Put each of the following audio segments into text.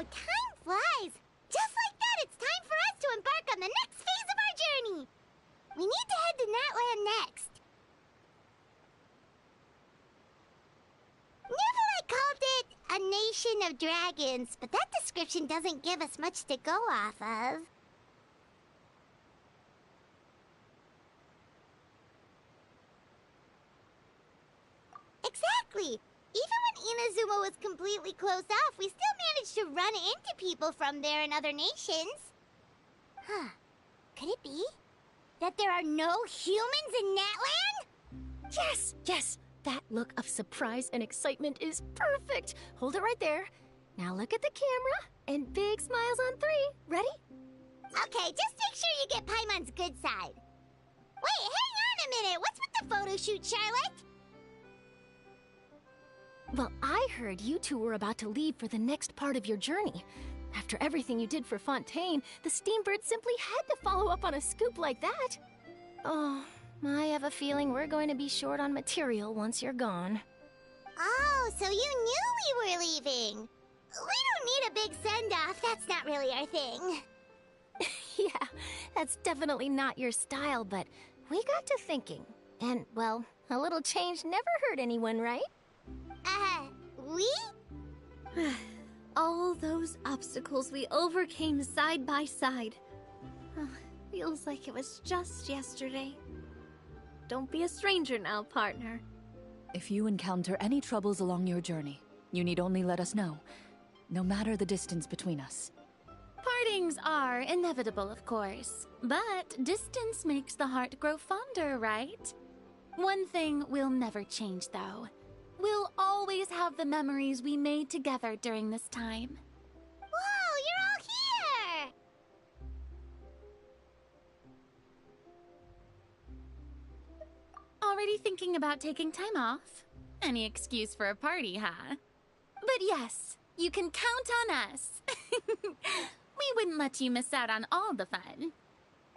time flies. Just like that, it's time for us to embark on the next phase of our journey. We need to head to Natland next. Neverlight called it a nation of dragons, but that description doesn't give us much to go off of. Exactly! Even when Inazuma was completely closed off, we still managed to run into people from there in other nations. Huh. Could it be that there are no humans in Natland? Yes, yes! That look of surprise and excitement is perfect! Hold it right there. Now look at the camera, and big smiles on 3. Ready? Okay, just make sure you get Paimon's good side. Wait, hang on a minute! What's with the photo shoot, Charlotte? Well, I heard you two were about to leave for the next part of your journey. After everything you did for Fontaine, the Steambird simply had to follow up on a scoop like that. Oh, I have a feeling we're going to be short on material once you're gone. Oh, so you knew we were leaving. We don't need a big send-off. That's not really our thing. Yeah, that's definitely not your style, but we got to thinking. And, well, a little change never hurt anyone, right? We? All those obstacles we overcame side by side. Feels like it was just yesterday. Don't be a stranger now, partner. If you encounter any troubles along your journey, you need only let us know, no matter the distance between us. Partings are inevitable, of course, but distance makes the heart grow fonder, right? One thing will never change, though. We'll always have the memories we made together during this time. Whoa, you're all here! Already thinking about taking time off? Any excuse for a party, huh? But yes, you can count on us. We wouldn't let you miss out on all the fun.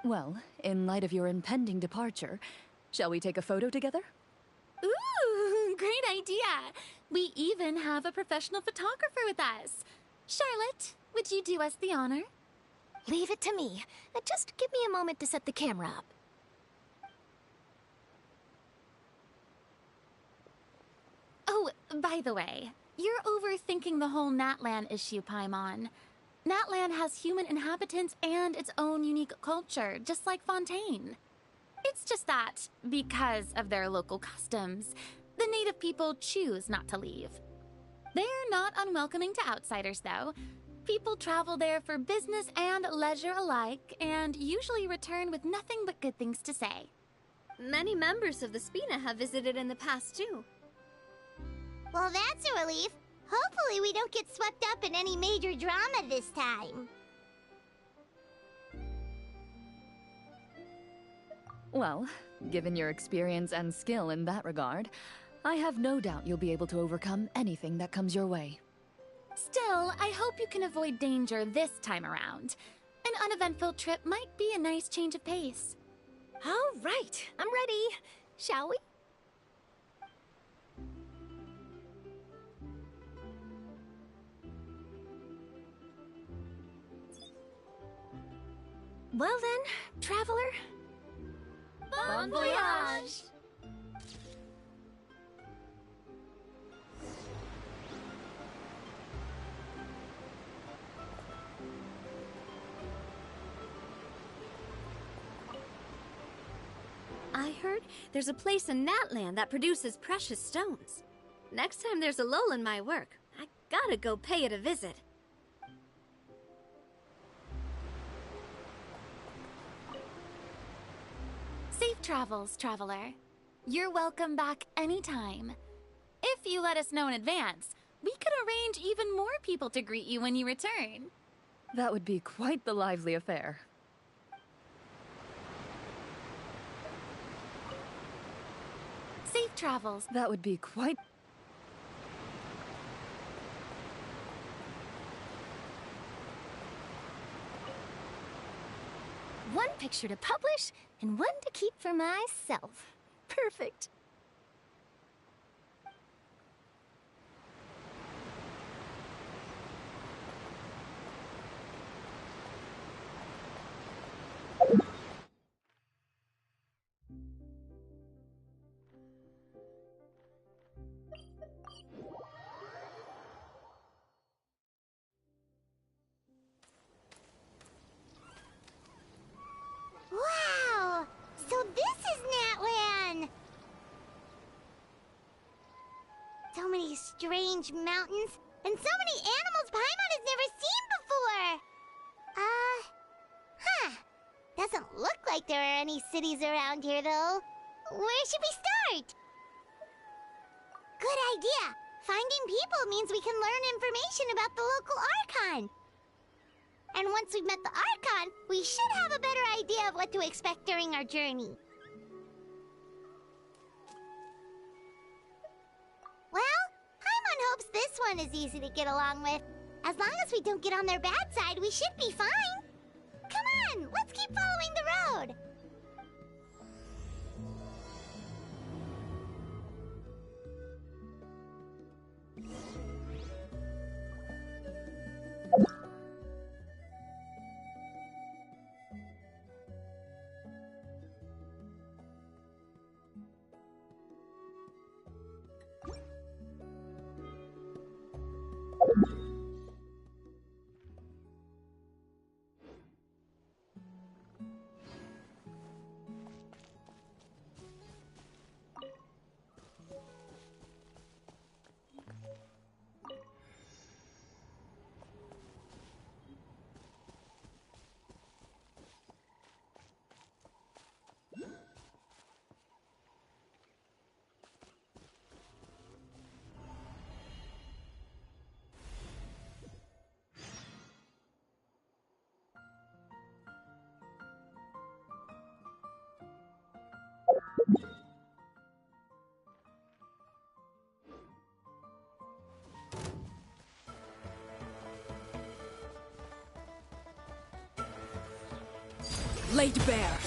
Well, in light of your impending departure, shall we take a photo together? Ooh, great idea! We even have a professional photographer with us. Charlotte, would you do us the honor? Leave it to me. Just give me a moment to set the camera up. Oh, by the way, you're overthinking the whole Natland issue, Paimon. Natland has human inhabitants and its own unique culture, just like Fontaine. It's just that, because of their local customs, the native people choose not to leave. They're not unwelcoming to outsiders, though. People travel there for business and leisure alike, and usually return with nothing but good things to say. Many members of the Spina have visited in the past, too. Well, that's a relief. Hopefully we don't get swept up in any major drama this time. Well, given your experience and skill in that regard, I have no doubt you'll be able to overcome anything that comes your way. Still, I hope you can avoid danger this time around. An uneventful trip might be a nice change of pace. All right, I'm ready. Shall we? Well then, traveler. Bon voyage! I heard there's a place in Natland that produces precious stones. Next time there's a lull in my work, I gotta go pay it a visit. Safe travels, traveler. You're welcome back anytime. If you let us know in advance, we could arrange even more people to greet you when you return. That would be quite the lively affair. Safe travels. That would be quite... One picture to publish, and one to keep for myself. Perfect. strange mountains and so many animals Paimon has never seen before. Doesn't look like there are any cities around here, though. Where should we start? Good idea. Finding people means we can learn information about the local Archon. And once we've met the Archon, we should have a better idea of what to expect during our journey. Well, Paimon hopes this one is easy to get along with. As long as we don't get on their bad side, we should be fine. Come on, let's keep following the road. Laid bare.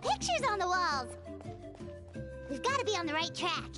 pictures on the walls! We've got to be on the right track.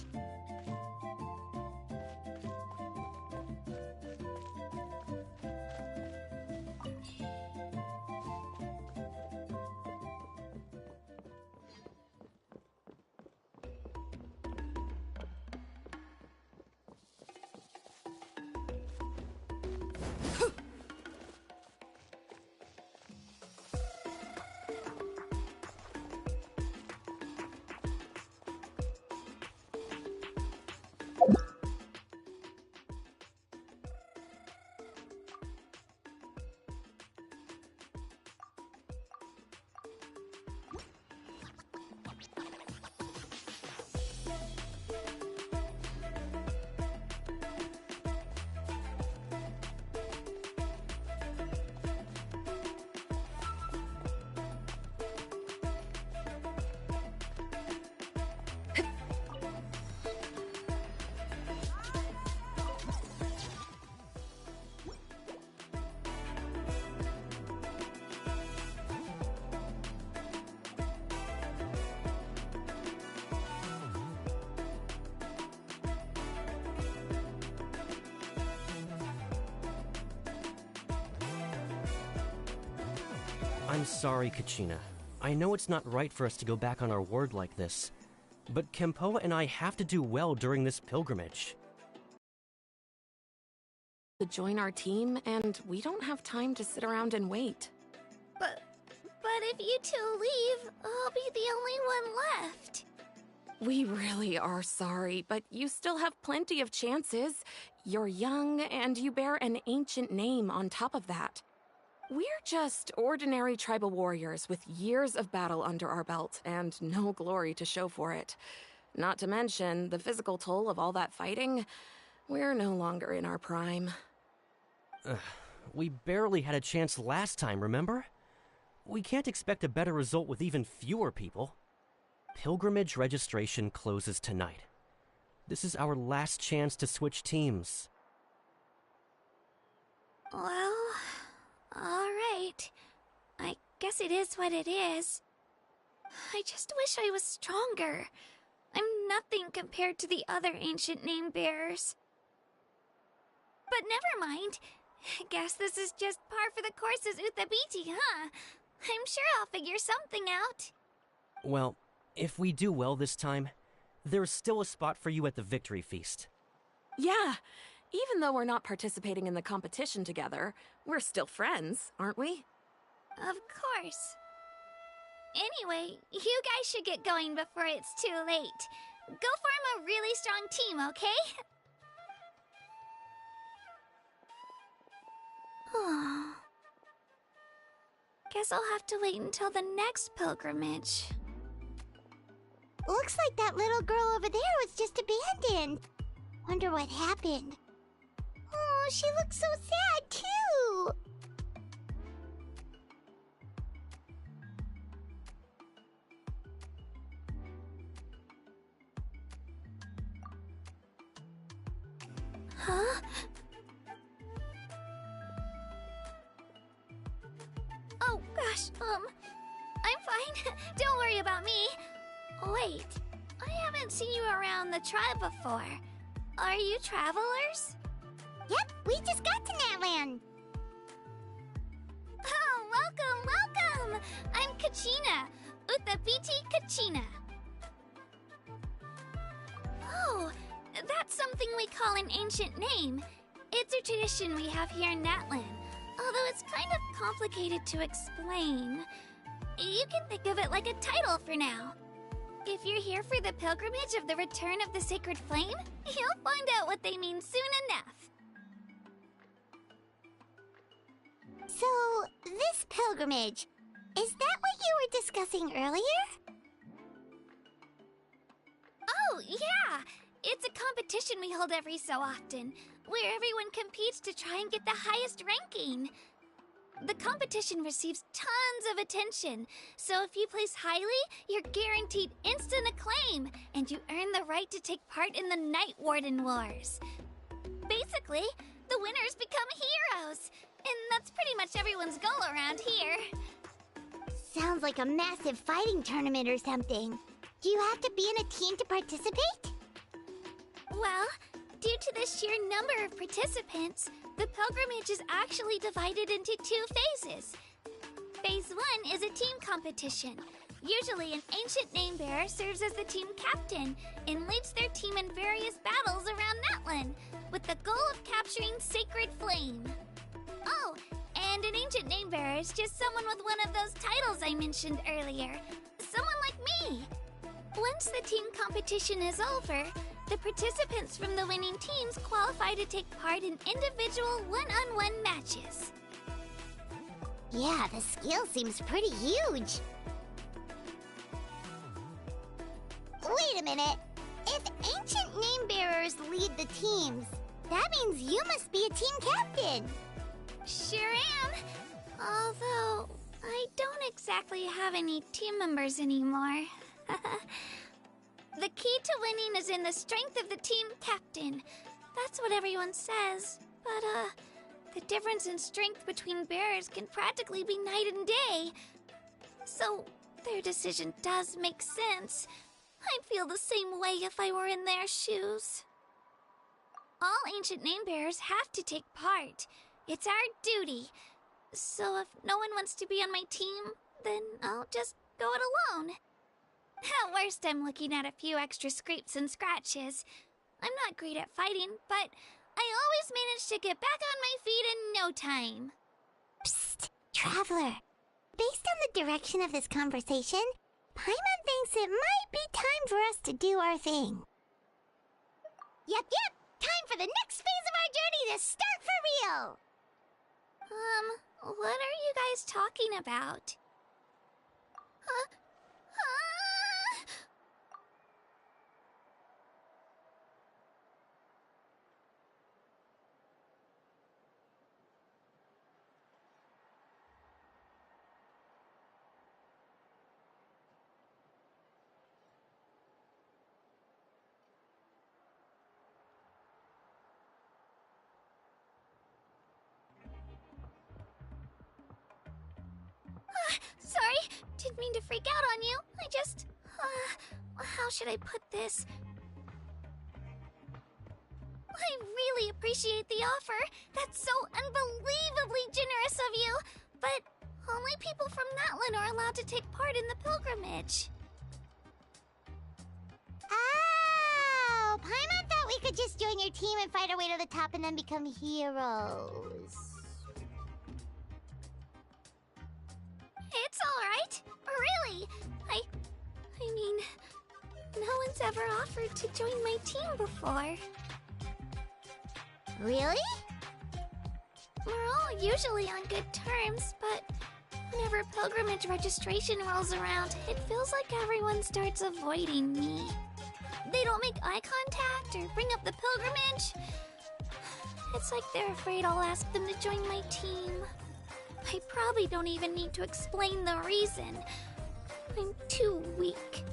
I'm sorry, Kachina. I know it's not right for us to go back on our word like this, but Kempoa and I have to do well during this pilgrimage. To join our team, and we don't have time to sit around and wait. But if you two leave, I'll be the only one left. We really are sorry, but you still have plenty of chances. You're young, and you bear an ancient name on top of that. We're just ordinary tribal warriors with years of battle under our belt, and no glory to show for it. Not to mention the physical toll of all that fighting. We're no longer in our prime. We barely had a chance last time, remember? We can't expect a better result with even fewer people. Pilgrimage registration closes tonight. This is our last chance to switch teams. Well, alright. I guess it is what it is. I just wish I was stronger. I'm nothing compared to the other ancient name bearers. But never mind. Guess this is just par for the course as Uthabiti, huh? I'm sure I'll figure something out. Well, if we do well this time, there's still a spot for you at the victory feast. Yeah, even though we're not participating in the competition together, we're still friends, aren't we? Of course. Anyway, you guys should get going before it's too late. Go form a really strong team, okay? Guess I'll have to wait until the next pilgrimage. Looks like that little girl over there was just abandoned. Wonder what happened. Oh, she looks so sad, too. Huh? Oh, gosh, I'm fine. Don't worry about me. Wait, I haven't seen you around the tribe before. Are you travelers? Yep, we just got to Natlan. Oh, welcome! I'm Kachina, Uthabiti Kachina. Oh, that's something we call an ancient name. It's a tradition we have here in Natlan, although it's kind of complicated to explain. You can think of it like a title for now. If you're here for the pilgrimage of the return of the sacred flame, you'll find out what they mean soon enough. So, this pilgrimage, is that what you were discussing earlier? Oh, yeah! It's a competition we hold every so often, where everyone competes to try and get the highest ranking. The competition receives tons of attention, so if you place highly, you're guaranteed instant acclaim, and you earn the right to take part in the Night Warden Wars. Basically, the winners become heroes, and that's pretty much everyone's goal around here. Sounds like a massive fighting tournament or something. Do you have to be in a team to participate? Well, due to the sheer number of participants, the pilgrimage is actually divided into 2 phases. Phase 1 is a team competition. Usually, an ancient name-bearer serves as the team captain and leads their team in various battles around Natlan, with the goal of capturing Sacred Flame. Oh, and an ancient name-bearer is just someone with one of those titles I mentioned earlier. Someone like me. Once the team competition is over, the participants from the winning teams qualify to take part in individual one-on-one matches. Yeah, the scale seems pretty huge. Wait a minute. If ancient name-bearers lead the teams, that means you must be a team captain. Sure am. Although, I don't exactly have any team members anymore. The key to winning is in the strength of the team captain. That's what everyone says. But, the difference in strength between bearers can practically be night and day. So, their decision does make sense. I'd feel the same way if I were in their shoes. All ancient name-bearers have to take part. It's our duty. So if no one wants to be on my team, then I'll just go it alone. At worst, I'm looking at a few extra scrapes and scratches. I'm not great at fighting, but I always manage to get back on my feet in no time. Psst, Traveler. Based on the direction of this conversation, Paimon thinks it might be time for us to do our thing. Yep. Time for the next phase of our journey to start for real. What are you guys talking about? Huh? Sorry, didn't mean to freak out on you. I just... how should I put this? I really appreciate the offer. That's so unbelievably generous of you. But only people from Natlan are allowed to take part in the pilgrimage. Oh, Paimon thought we could just join your team and fight our way to the top and then become heroes. It's alright. Really. I mean, no one's ever offered to join my team before. Really? We're all usually on good terms, but whenever pilgrimage registration rolls around, it feels like everyone starts avoiding me. They don't make eye contact or bring up the pilgrimage. It's like they're afraid I'll ask them to join my team. I probably don't even need to explain the reason. I'm too weak.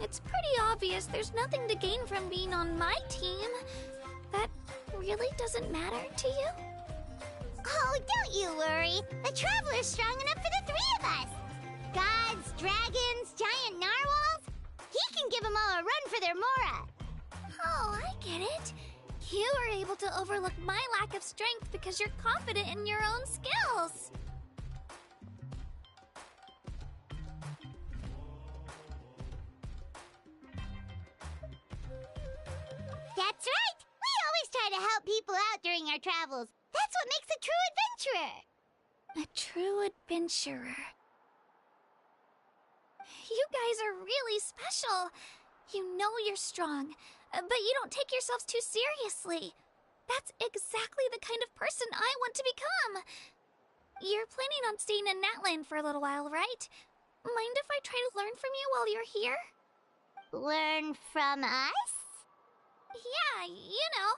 It's pretty obvious there's nothing to gain from being on my team. That really doesn't matter to you? Oh, don't you worry. The Traveler's strong enough for the 3 of us. Gods, dragons, giant narwhals. He can give them all a run for their Mora. Oh, I get it. You were able to overlook my lack of strength because you're confident in your own skills. That's right. We always try to help people out during our travels. That's what makes a true adventurer. A true adventurer. You guys are really special. You know you're strong, but you don't take yourselves too seriously. That's exactly the kind of person I want to become. You're planning on staying in Natlan for a little while, right? Mind if I try to learn from you while you're here? Learn from us? Yeah, you know,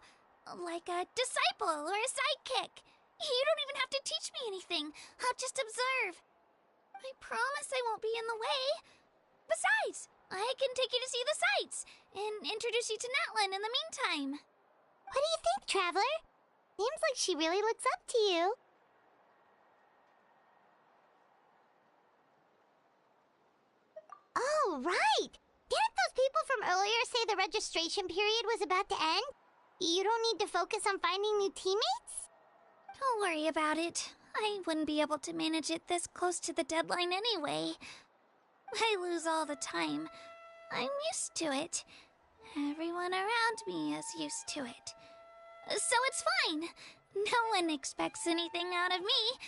like a disciple or a sidekick. You don't even have to teach me anything. I'll just observe. I promise I won't be in the way. Besides, I can take you to see the sights and introduce you to Natlan in the meantime. What do you think, Traveler? Seems like she really looks up to you. Oh, right! Didn't those people from earlier say the registration period was about to end? You don't need to focus on finding new teammates? Don't worry about it. I wouldn't be able to manage it this close to the deadline anyway. I lose all the time. I'm used to it. Everyone around me is used to it. So it's fine. No one expects anything out of me.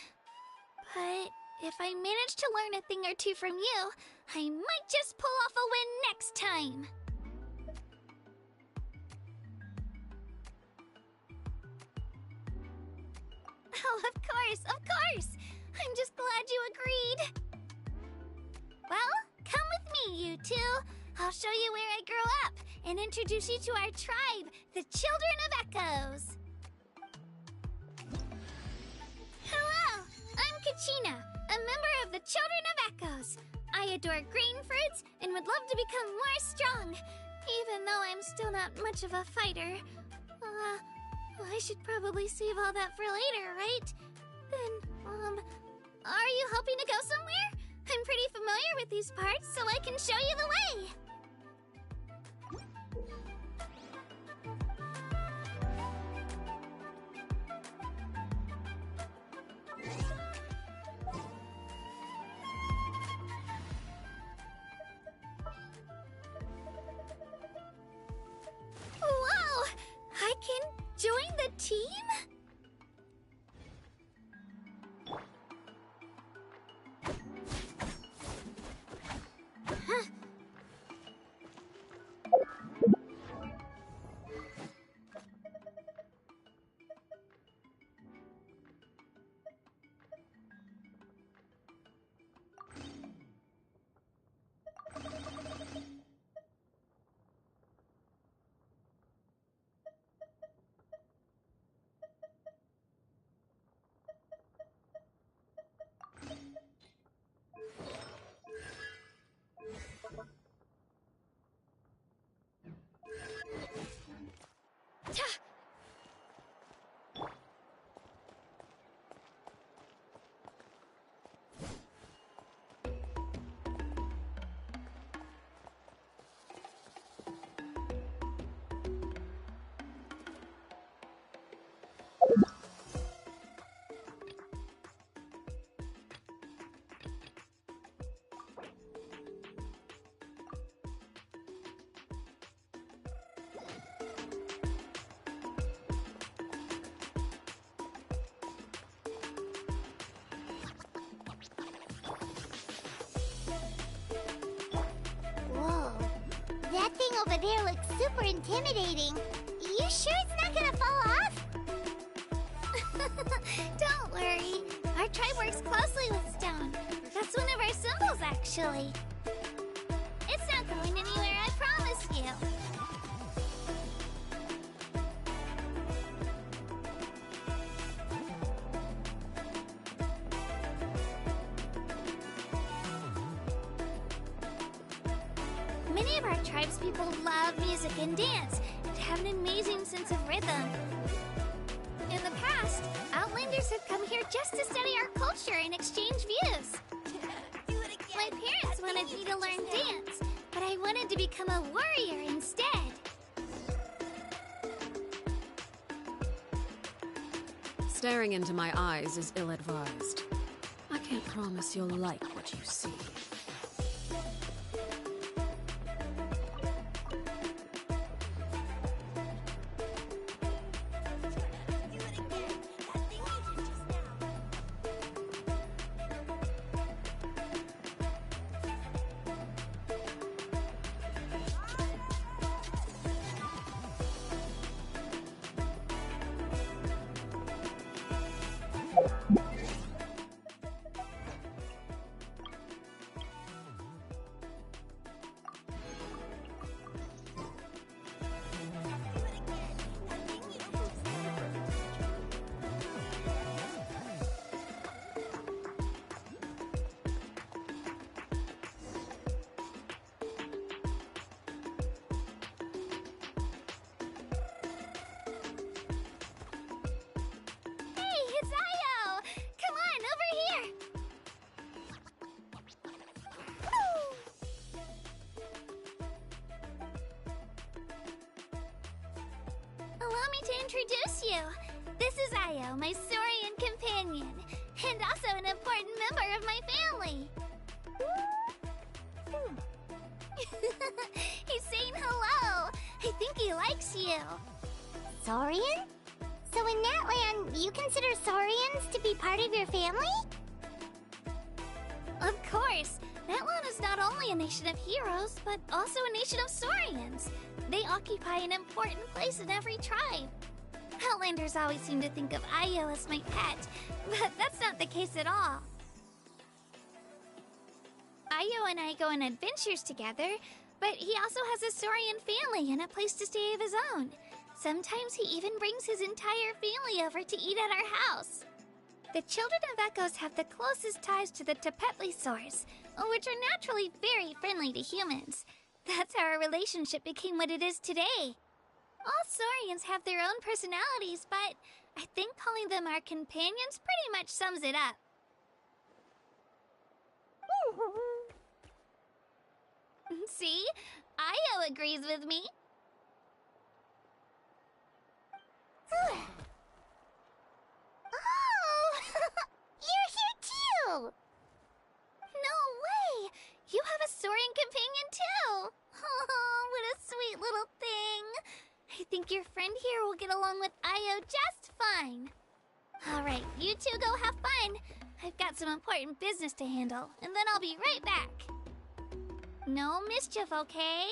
But if I manage to learn a thing or two from you, I might just pull off a win next time. Oh, of course, of course! I'm just glad you agreed. Well, come with me, you two. I'll show you where I grew up and introduce you to our tribe, the Children of Echoes. Hello, I'm Kachina, a member of the Children of Echoes. I adore green fruits and would love to become more strong, even though I'm still not much of a fighter. I should probably save all that for later, right? Then, are you hoping to go somewhere? I'm pretty familiar with these parts, so I can show you the way. Whoa! I can join the team? Whoa. That thing over there looks super intimidating. You sure it's not gonna fall off? Don't worry. Our tribe works closely with stone. That's one of our symbols, actually. It's not going anywhere, I promise you. Many of our tribespeople love music and dance and have an amazing sense of rhythm. In the past, Outlanders have come here just to study our culture and exchange views. My parents wanted me to learn dance, but I wanted to become a warrior instead. Staring into my eyes is ill-advised. I can't promise you'll like what you see. allow me to introduce you. This is Io, my Saurian companion, and also an important member of my family. He's saying hello. I think he likes you. Saurian? So in Natlan, you consider Saurians to be part of your family? Of course. Natlan is not only a nation of heroes, but also a nation of Saurians. They occupy an important place in every tribe. Outlanders always seem to think of Io as my pet, but that's not the case at all. Io and I go on adventures together, but he also has a Saurian family and a place to stay of his own. Sometimes he even brings his entire family over to eat at our house. The children of Echoes have the closest ties to the Tepetlisaurs, which are naturally very friendly to humans. That's how our relationship became what it is today. All Saurians have their own personalities, but I think calling them our companions pretty much sums it up. See? Io agrees with me. Oh! You're here too! No way! You have a Saurian companion too! Oh, what a sweet little thing! I think your friend here will get along with Io just fine. Alright, you two go have fun. I've got some important business to handle, and then I'll be right back. No mischief, okay?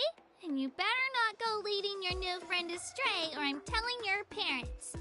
And you better not go leading your new friend astray, or I'm telling your parents.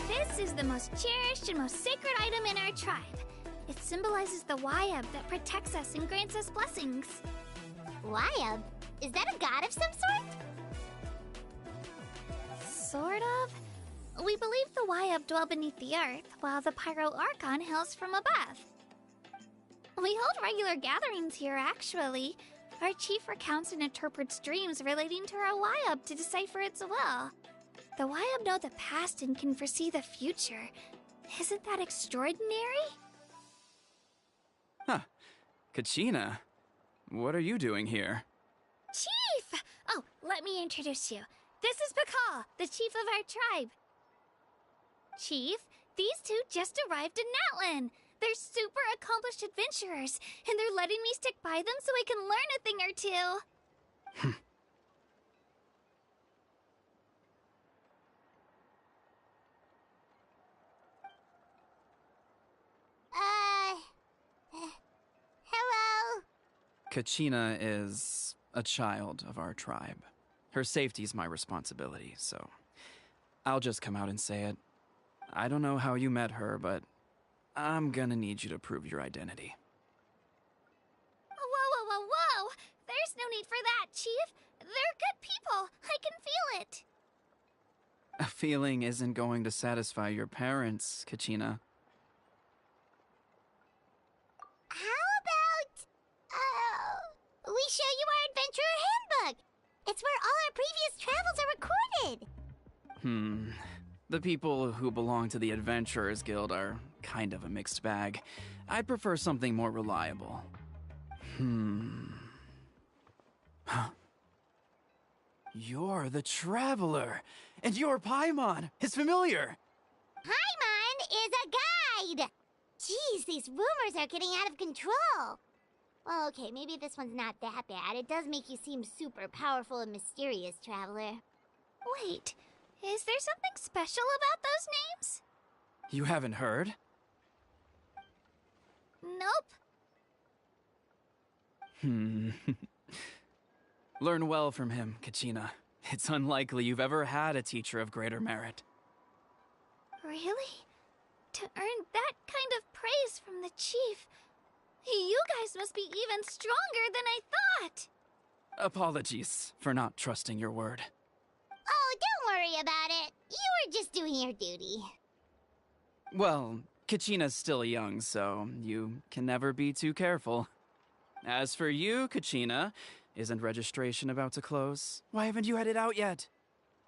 This is the most cherished and most sacred item in our tribe. It symbolizes the Wyab that protects us and grants us blessings. Wyab? Is that a god of some sort? Sort of. We believe the Wyab dwell beneath the earth, while the Pyro Archon hails from above. We hold regular gatherings here, actually. Our chief recounts and interprets dreams relating to our Wyab to decipher its will. The Wyab know the past and can foresee the future. Isn't that extraordinary? Huh. Kachina, what are you doing here? Chief! Oh, let me introduce you. This is Pakal, the chief of our tribe. Chief, these two just arrived in Natlan. They're super accomplished adventurers, and they're letting me stick by them so I can learn a thing or two. Hello? Kachina is a child of our tribe. Her safety's my responsibility, so I'll just come out and say it. I don't know how you met her, but I'm gonna need you to prove your identity. Whoa! There's no need for that, Chief. They're good people. I can feel it. A feeling isn't going to satisfy your parents, Kachina. How about, we show you our adventurer handbook? It's where all our previous travels are recorded. The people who belong to the Adventurers Guild are kind of a mixed bag. I'd prefer something more reliable. Huh? You're the Traveler, and you're Paimon, his familiar. Paimon is a guide! Jeez, these rumors are getting out of control. Well, okay, maybe this one's not that bad. It does make you seem super powerful and mysterious, Traveler. Wait, is there something special about those names? You haven't heard? Nope. Learn well from him, Kachina. It's unlikely you've ever had a teacher of greater merit. Really? To earn that kind of praise from the chief, you guys must be even stronger than I thought! Apologies for not trusting your word. Oh, don't worry about it. You were just doing your duty. Well, Kachina's still young, so you can never be too careful. As for you, Kachina, isn't registration about to close? Why haven't you headed out yet?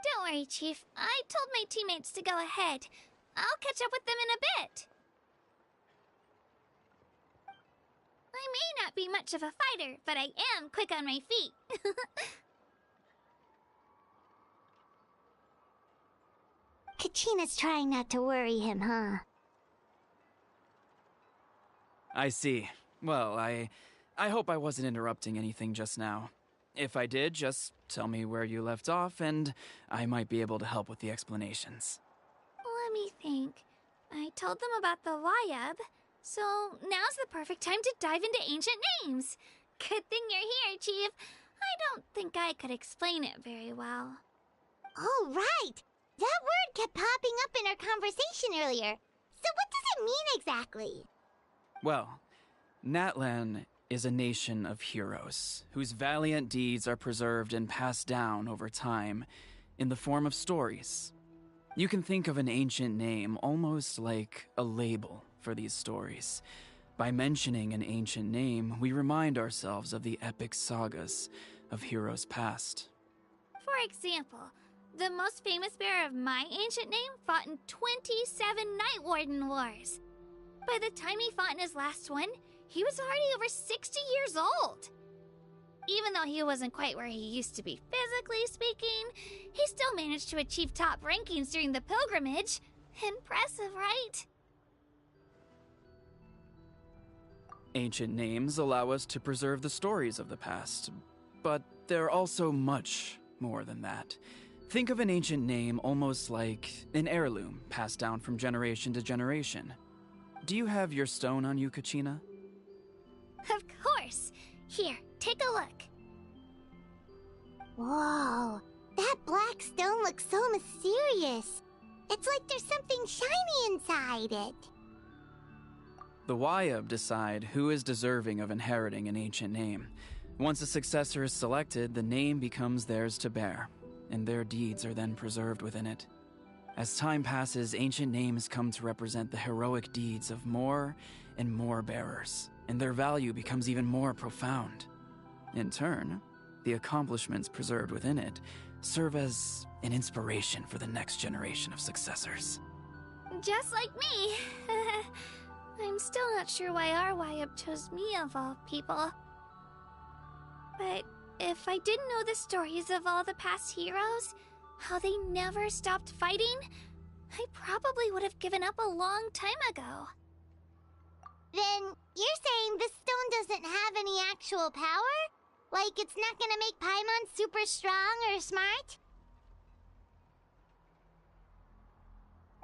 Don't worry, Chief. I told my teammates to go ahead. I'll catch up with them in a bit. I may not be much of a fighter, but I am quick on my feet. Kachina's trying not to worry him, huh? I see. Well, I hope I wasn't interrupting anything just now. If I did, just tell me where you left off, and I might be able to help with the explanations. Let me think. I told them about the Wayab, so now's the perfect time to dive into ancient names. Good thing you're here, Chief. I don't think I could explain it very well. Oh, right! That word kept popping up in our conversation earlier. So what does it mean exactly? Well, Natlan is a nation of heroes, whose valiant deeds are preserved and passed down over time in the form of stories. You can think of an ancient name almost like a label for these stories. By mentioning an ancient name, we remind ourselves of the epic sagas of heroes past. For example, the most famous bearer of my ancient name fought in 27 Night Warden Wars. By the time he fought in his last one, he was already over 60 years old. Even though he wasn't quite where he used to be physically speaking, he still managed to achieve top rankings during the pilgrimage. Impressive, right? Ancient names allow us to preserve the stories of the past, but they're also much more than that. Think of an ancient name almost like an heirloom passed down from generation to generation. Do you have your stone on you, Kachina? Of course. Here, take a look. Whoa, that black stone looks so mysterious. It's like there's something shiny inside it. The Wayab decide who is deserving of inheriting an ancient name. Once a successor is selected, the name becomes theirs to bear, and their deeds are then preserved within it. As time passes, ancient names come to represent the heroic deeds of more and more bearers, and their value becomes even more profound. In turn, the accomplishments preserved within it serve as an inspiration for the next generation of successors. Just like me. I'm still not sure why our Wayab chose me of all people. But if I didn't know the stories of all the past heroes, how they never stopped fighting, I probably would have given up a long time ago. Then you're saying this stone doesn't have any actual power? Like it's not gonna make Paimon super strong or smart?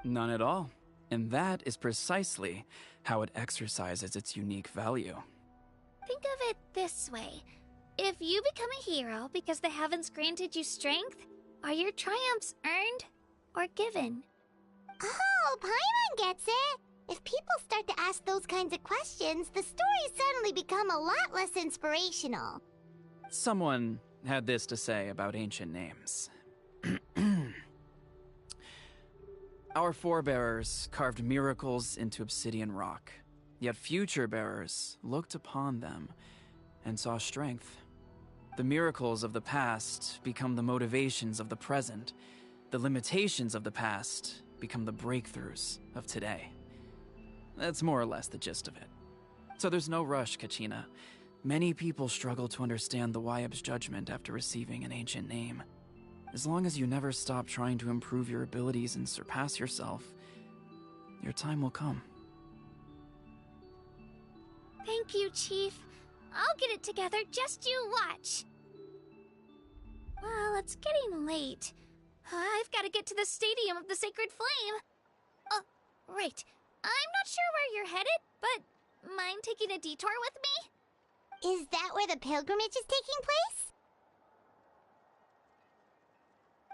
None at all. And that is precisely how it exercises its unique value. Think of it this way. If you become a hero because the heavens granted you strength, are your triumphs earned or given? Oh, Paimon gets it! If people start to ask those kinds of questions, the stories suddenly become a lot less inspirational. Someone had this to say about ancient names. Our forebearers carved miracles into obsidian rock, yet future bearers looked upon them and saw strength. The miracles of the past become the motivations of the present. The limitations of the past become the breakthroughs of today. That's more or less the gist of it. So there's no rush, Kachina. Many people struggle to understand the Wayab's judgment after receiving an ancient name. As long as you never stop trying to improve your abilities and surpass yourself, your time will come. Thank you, Chief. I'll get it together, just you watch. Well, it's getting late. I've got to get to the Stadium of the Sacred Flame. Oh, right. I'm not sure where you're headed, but mind taking a detour with me? Is that where the pilgrimage is taking place?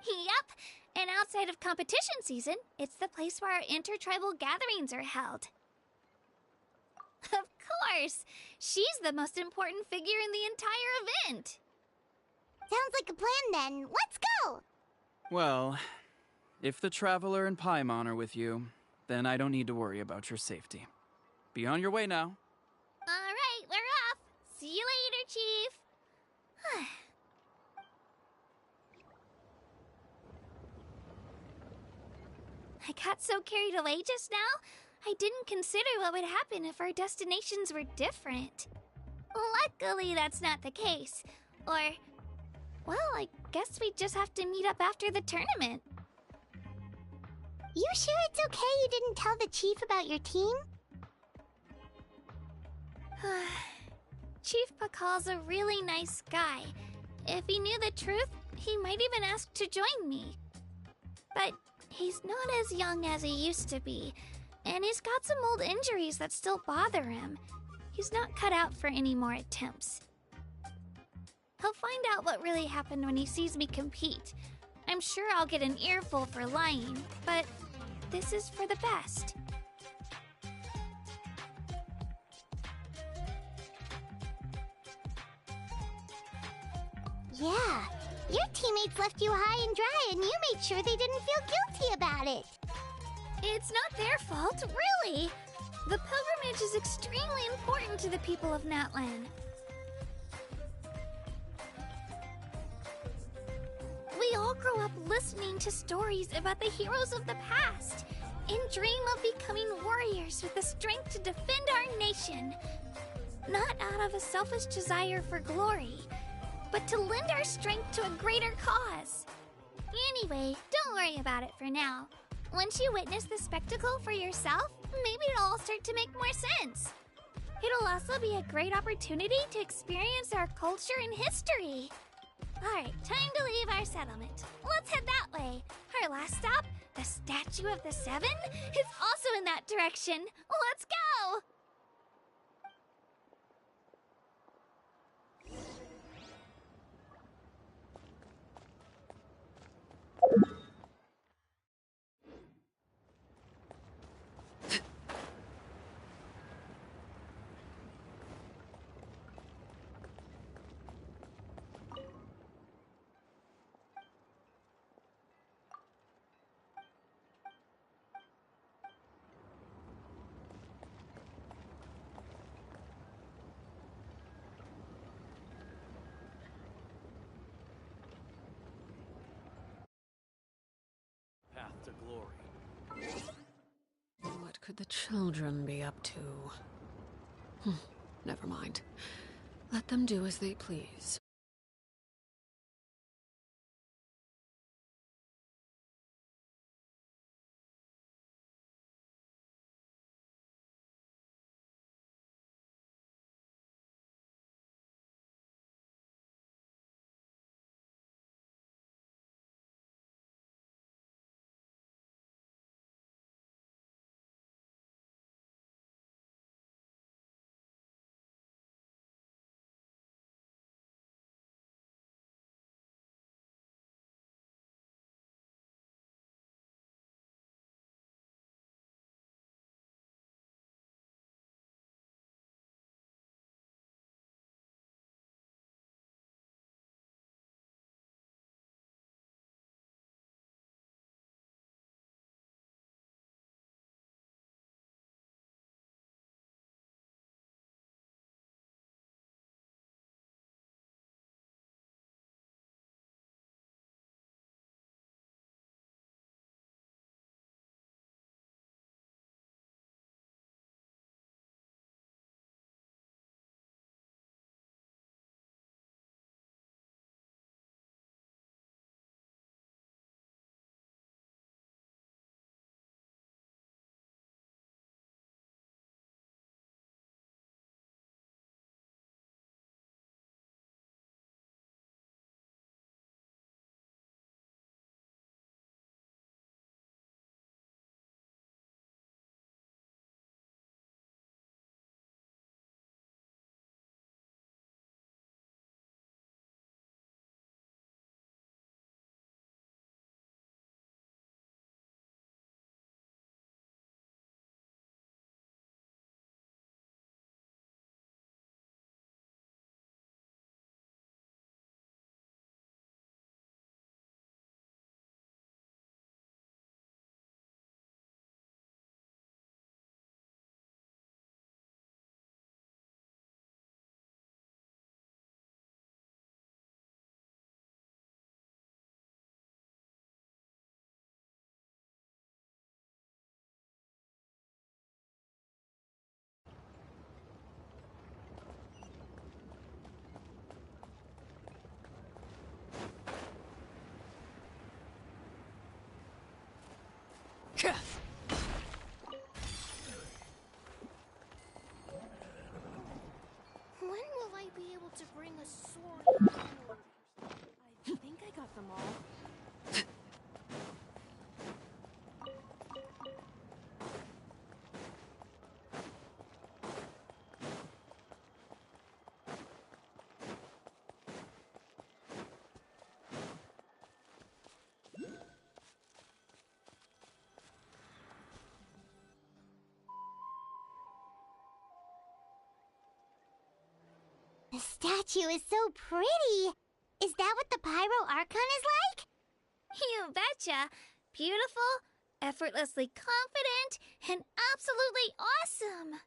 Yup, and outside of competition season, it's the place where our intertribal gatherings are held. Of course! She's the most important figure in the entire event! Sounds like a plan then. Let's go! Well, if the Traveler and Paimon are with you, then I don't need to worry about your safety. Be on your way now. Alright, we're off! See you later, Chief! I got so carried away just now, I didn't consider what would happen if our destinations were different. Luckily, that's not the case. Or, well, I guess we just have to meet up after the tournament. You sure it's okay you didn't tell the chief about your team? Chief Pakal's a really nice guy. If he knew the truth, he might even ask to join me. But he's not as young as he used to be, and he's got some old injuries that still bother him. He's not cut out for any more attempts. He'll find out what really happened when he sees me compete. I'm sure I'll get an earful for lying, but this is for the best. Yeah, your teammates left you high and dry and you made sure they didn't feel guilty about it. It's not their fault, really. The pilgrimage is extremely important to the people of Natlan. We all grow up listening to stories about the heroes of the past and dream of becoming warriors with the strength to defend our nation. Not out of a selfish desire for glory, but to lend our strength to a greater cause. Anyway, don't worry about it for now. Once you witness the spectacle for yourself, maybe it'll all start to make more sense. It'll also be a great opportunity to experience our culture and history. Alright, time to leave our settlement. Let's head that way. Our last stop, the Statue of the Seven, is also in that direction. Let's go! Path to glory. What could the children be up to? Never mind. Let them do as they please. When will I be able to bring a sword? I think I got them all. The statue is so pretty! Is that what the Pyro Archon is like? You betcha. Beautiful, effortlessly confident, and absolutely awesome.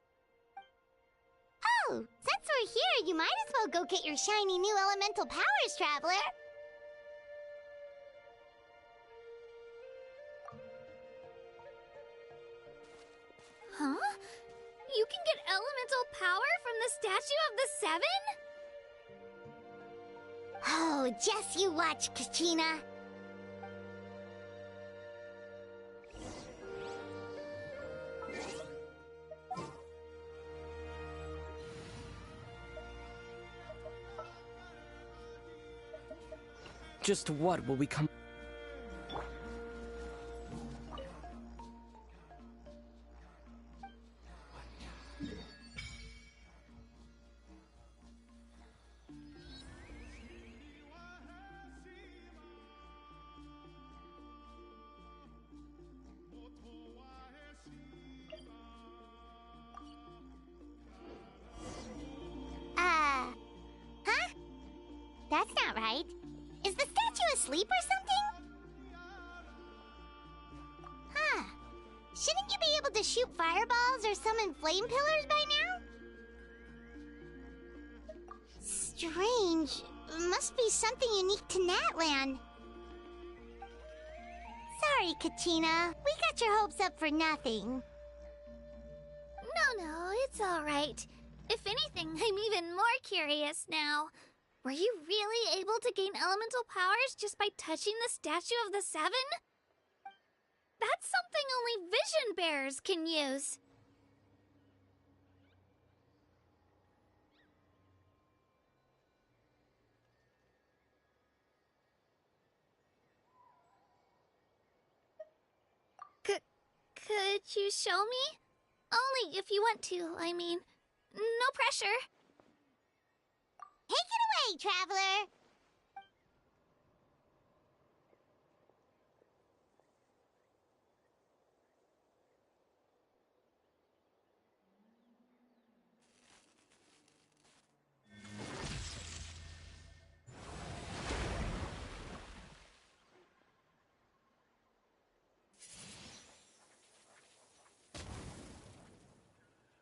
Oh, since we're here, you might as well go get your shiny new elemental powers, Traveler. Huh? You can get elemental power from the Statue of the Seven? Oh, just you watch, Kachina. Just what will we come? Huh? That's not right. Is the statue asleep or something? Huh. Shouldn't you be able to shoot fireballs or summon flame pillars by now? Strange. Must be something unique to Natlan. Sorry, Kachina. We got your hopes up for nothing. No, it's all right. If anything, I'm even more curious now. Were you really able to gain elemental powers just by touching the Statue of the Seven? That's something only vision bearers can use. Could you show me? Only if you want to, I mean. No pressure. Take it away, Traveler!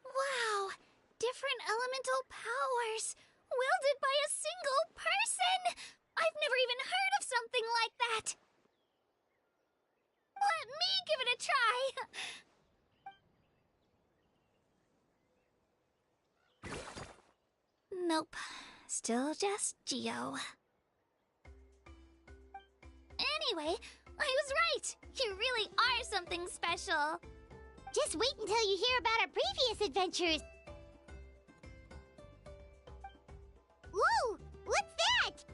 Wow! Different elemental powers, wielded by a single person! I've never even heard of something like that! Let me give it a try! Nope. Still just Geo. Anyway, I was right! You really are something special! Just wait until you hear about our previous adventures. Whoa! What's that?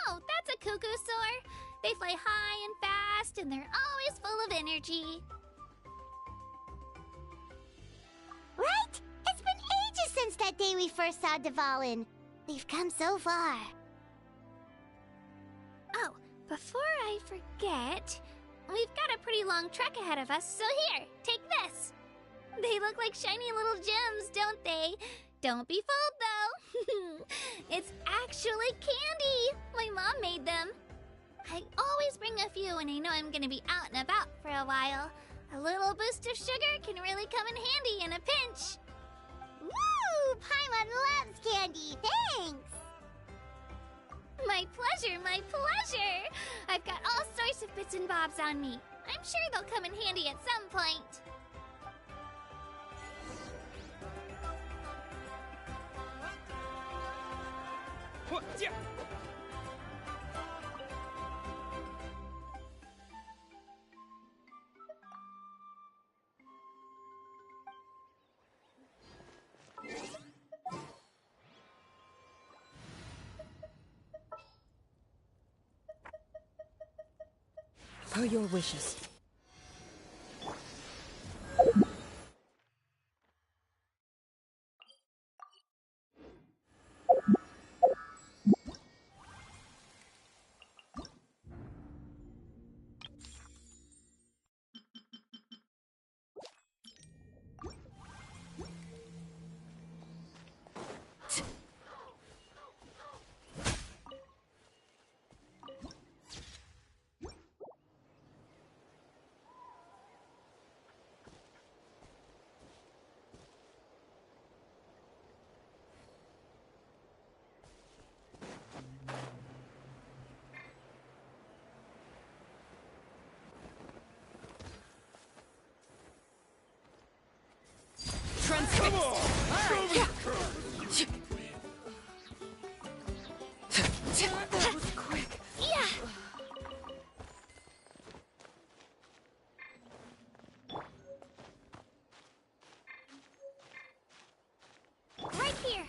Oh, that's a cuckoo soar. They fly high and fast, and they're always full of energy. Right? It's been ages since that day we first saw Dvalin. We've come so far. Oh, before I forget, we've got a pretty long trek ahead of us, so here, take this. They look like shiny little gems, don't they? Don't be fooled, though. It's actually candy. My mom made them. I always bring a few when I know I'm gonna be out and about for a while. A little boost of sugar can really come in handy in a pinch. Woo! Paimon loves candy. Thanks! My pleasure, my pleasure! I've got all sorts years of bits and bobs on me. I'm sure they'll come in handy at some point. Per your wishes. That was quick. Yeah! Right here!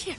Yeah.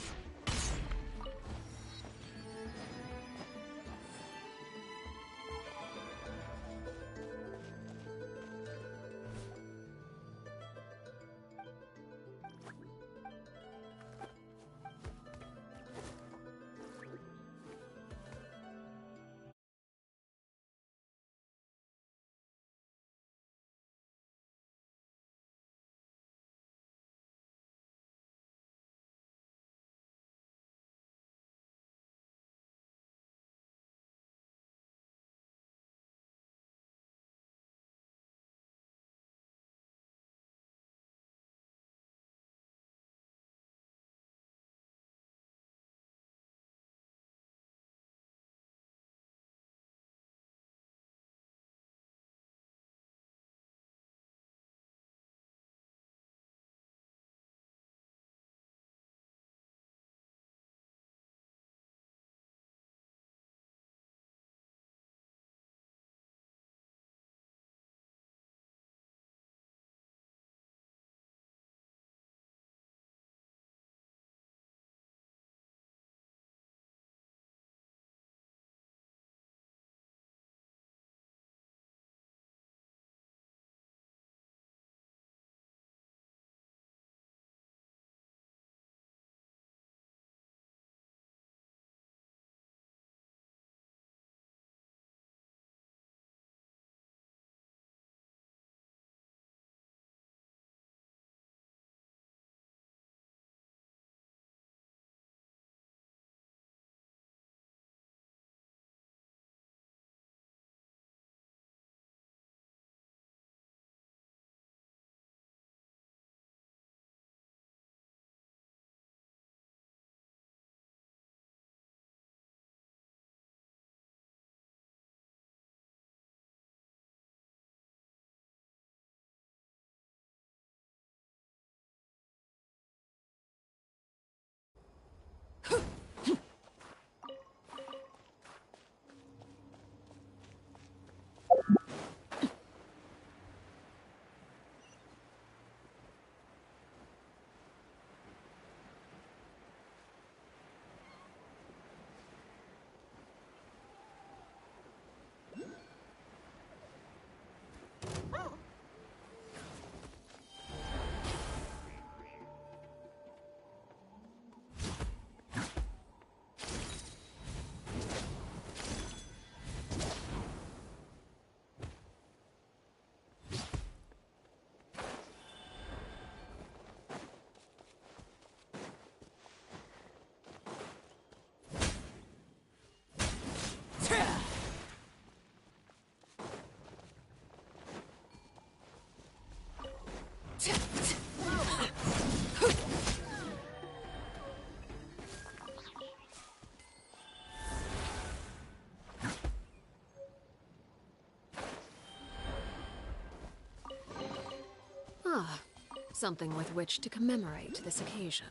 Something with which to commemorate this occasion.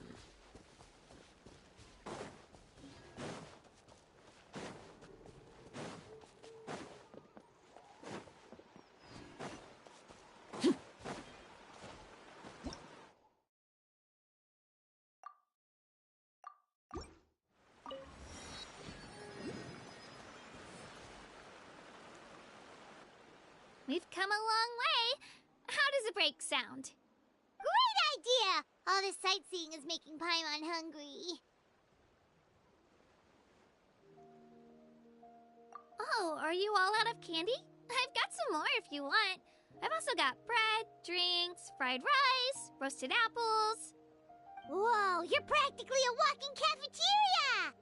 We've come a long way. How does a break sound? Great idea! All this sightseeing is making Paimon hungry. Oh, are you all out of candy? I've got some more if you want. I've also got bread, drinks, fried rice, roasted apples. Whoa, you're practically a walking cafeteria!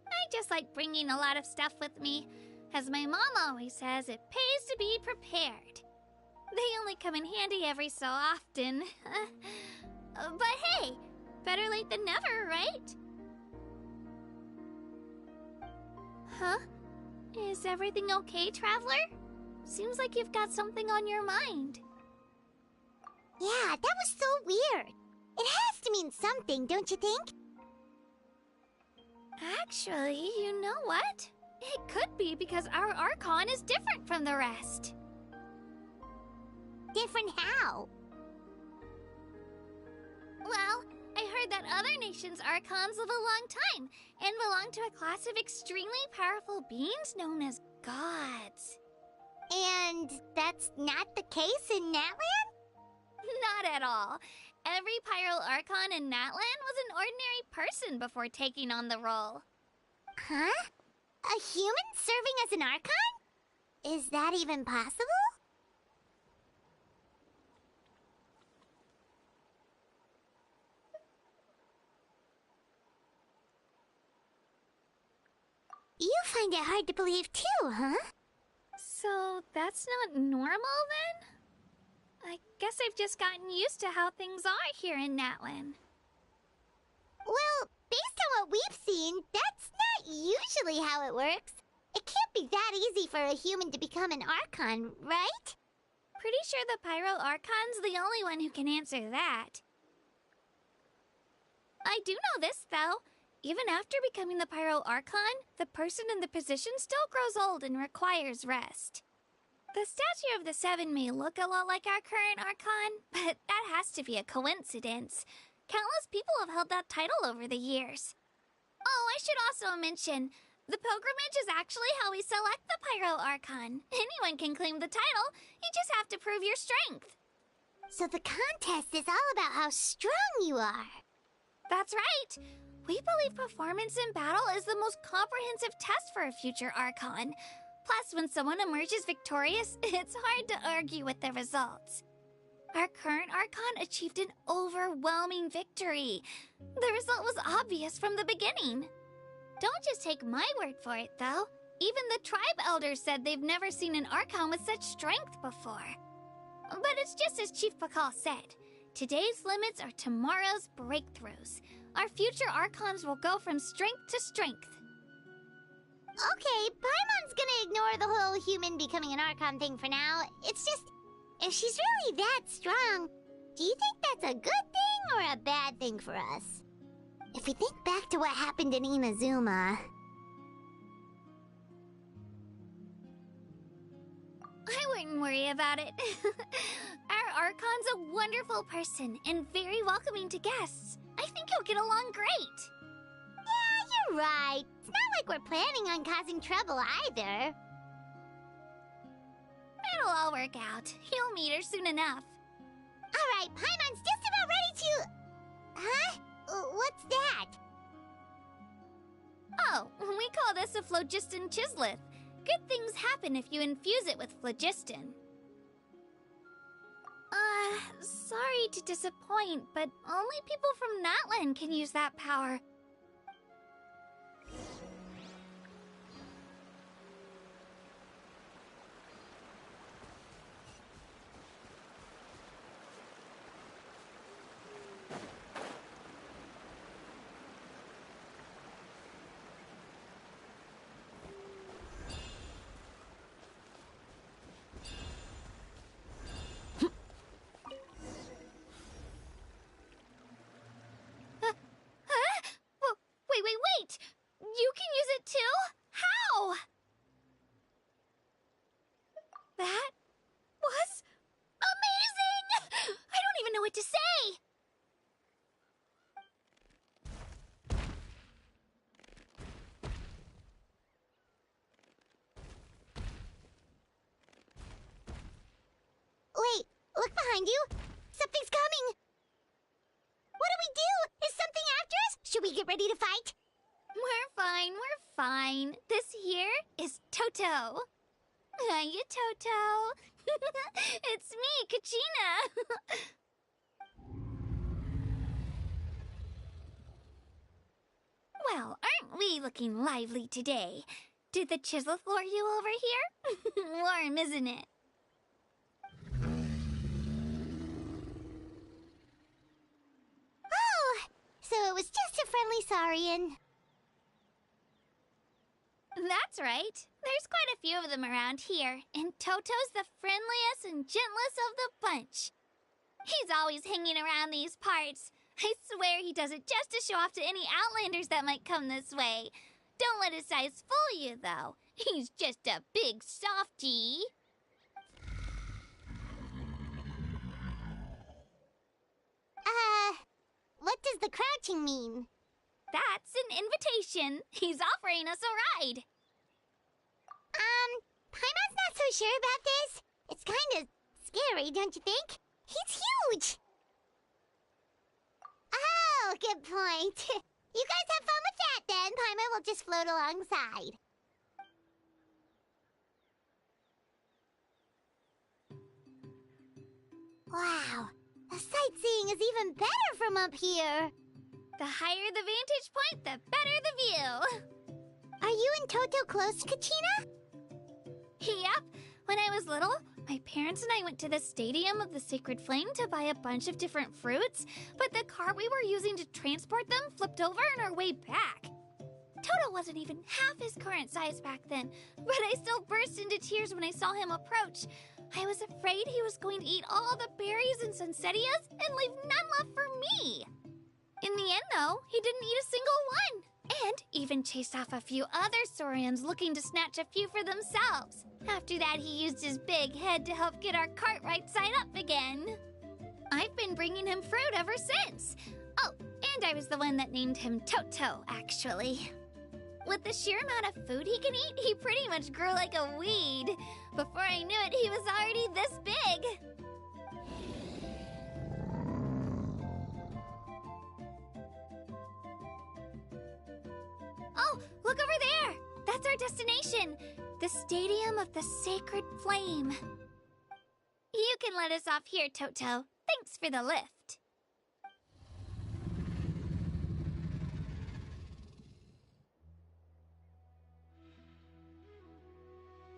I just like bringing a lot of stuff with me. As my mom always says, it pays to be prepared. They only come in handy every so often. But hey, better late than never, right? Huh? Is everything okay, Traveler? Seems like you've got something on your mind. Yeah, that was so weird. It has to mean something, don't you think? Actually, you know what? It could be because our Archon is different from the rest. Different how? Well, I heard that other nations' Archons live a long time and belong to a class of extremely powerful beings known as gods. And that's not the case in Natlan? Not at all. Every Pyro Archon in Natlan was an ordinary person before taking on the role. Huh? A human serving as an Archon? Is that even possible? You find it hard to believe too, huh? So that's not normal then? I guess I've just gotten used to how things are here in Natlan. Well, based on what we've seen, that's not usually how it works. It can't be that easy for a human to become an Archon, right? Pretty sure the Pyro Archon's the only one who can answer that. I do know this, though. Even after becoming the Pyro Archon, the person in the position still grows old and requires rest. The statue of the Seven may look a lot like our current Archon, but that has to be a coincidence. Countless people have held that title over the years. Oh, I should also mention, the pilgrimage is actually how we select the Pyro Archon. Anyone can claim the title, you just have to prove your strength. So the contest is all about how strong you are. That's right. We believe performance in battle is the most comprehensive test for a future Archon. Plus, when someone emerges victorious, it's hard to argue with the results. Our current Archon achieved an overwhelming victory. The result was obvious from the beginning. Don't just take my word for it, though. Even the tribe elders said they've never seen an Archon with such strength before. But it's just as Chief Pakal said. Today's limits are tomorrow's breakthroughs. Our future Archons will go from strength to strength. Okay, Paimon's gonna ignore the whole human becoming an Archon thing for now. It's just, if she's really that strong, do you think that's a good thing or a bad thing for us? If we think back to what happened in Inazuma... I wouldn't worry about it. Our Archon's a wonderful person and very welcoming to guests. I think he'll get along great. Yeah, you're right. It's not like we're planning on causing trouble either. It'll all work out. You'll meet her soon enough. Alright, Paimon's just about ready to... Huh? What's that? Oh, we call this a phlogiston chisleth. Good things happen if you infuse it with phlogiston. Sorry to disappoint, but only people from Natlan can use that power. Look behind you! Something's coming! What do we do? Is something after us? Should we get ready to fight? We're fine. This here is Toto. Hiya, Toto. It's me, Kachina. Well, aren't we looking lively today? Did the chisel floor you over here? Warm, isn't it? Oh, so it was just a friendly saurian. That's right. There's quite a few of them around here, and Toto's the friendliest and gentlest of the bunch. He's always hanging around these parts. I swear he does it just to show off to any Outlanders that might come this way. Don't let his size fool you, though. He's just a big softie. What does the crouching mean? That's an invitation. He's offering us a ride. Paimon's not so sure about this. It's kinda scary, don't you think? He's huge! Oh, good point. You guys have fun with that then. Paimon will just float alongside. Wow, the sightseeing is even better from up here. The higher the vantage point, the better the view. Are you and Toto close, Kachina? Yep. When I was little, my parents and I went to the Stadium of the Sacred Flame to buy a bunch of different fruits, but the cart we were using to transport them flipped over on our way back. Toto wasn't even half his current size back then, but I still burst into tears when I saw him approach. I was afraid he was going to eat all the berries and sunsettias and leave none left for me. In the end, though, he didn't eat a single one, and even chased off a few other saurians looking to snatch a few for themselves. After that, he used his big head to help get our cart right side up again. I've been bringing him fruit ever since. Oh, and I was the one that named him Toto, actually. With the sheer amount of food he can eat, he pretty much grew like a weed. Before I knew it, he was already this big. Oh, look over there! That's our destination! The Stadium of the Sacred Flame. You can let us off here, Toto. Thanks for the lift.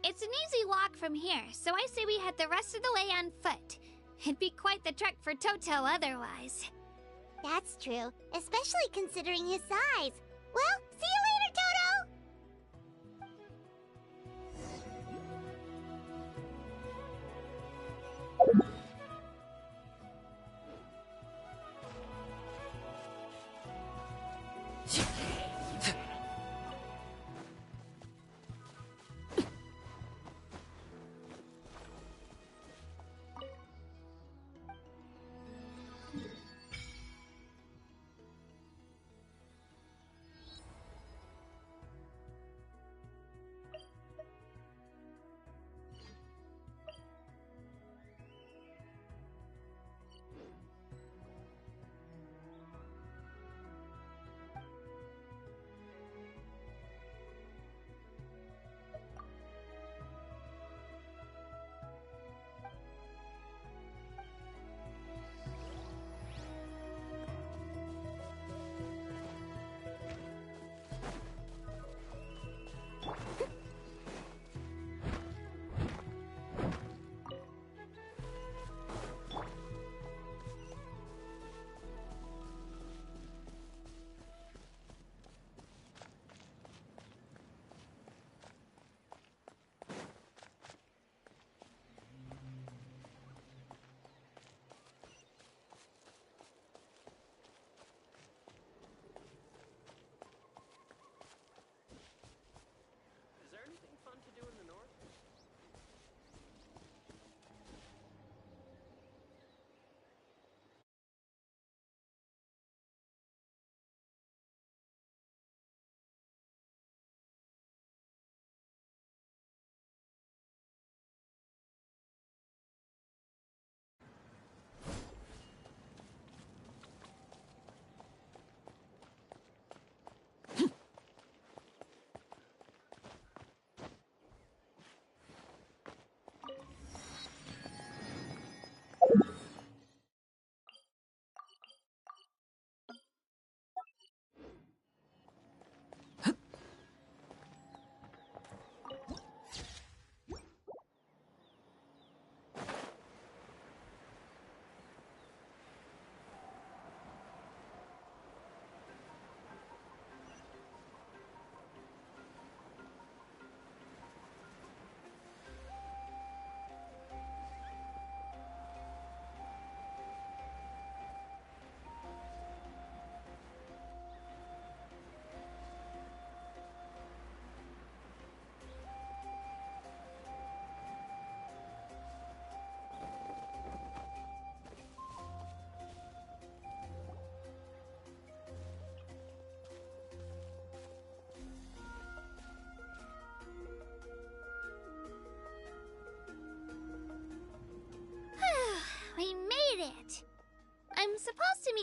It's an easy walk from here, so I say we head the rest of the way on foot. It'd be quite the trek for Toto otherwise. That's true, especially considering his size. Well, see you later, Toto!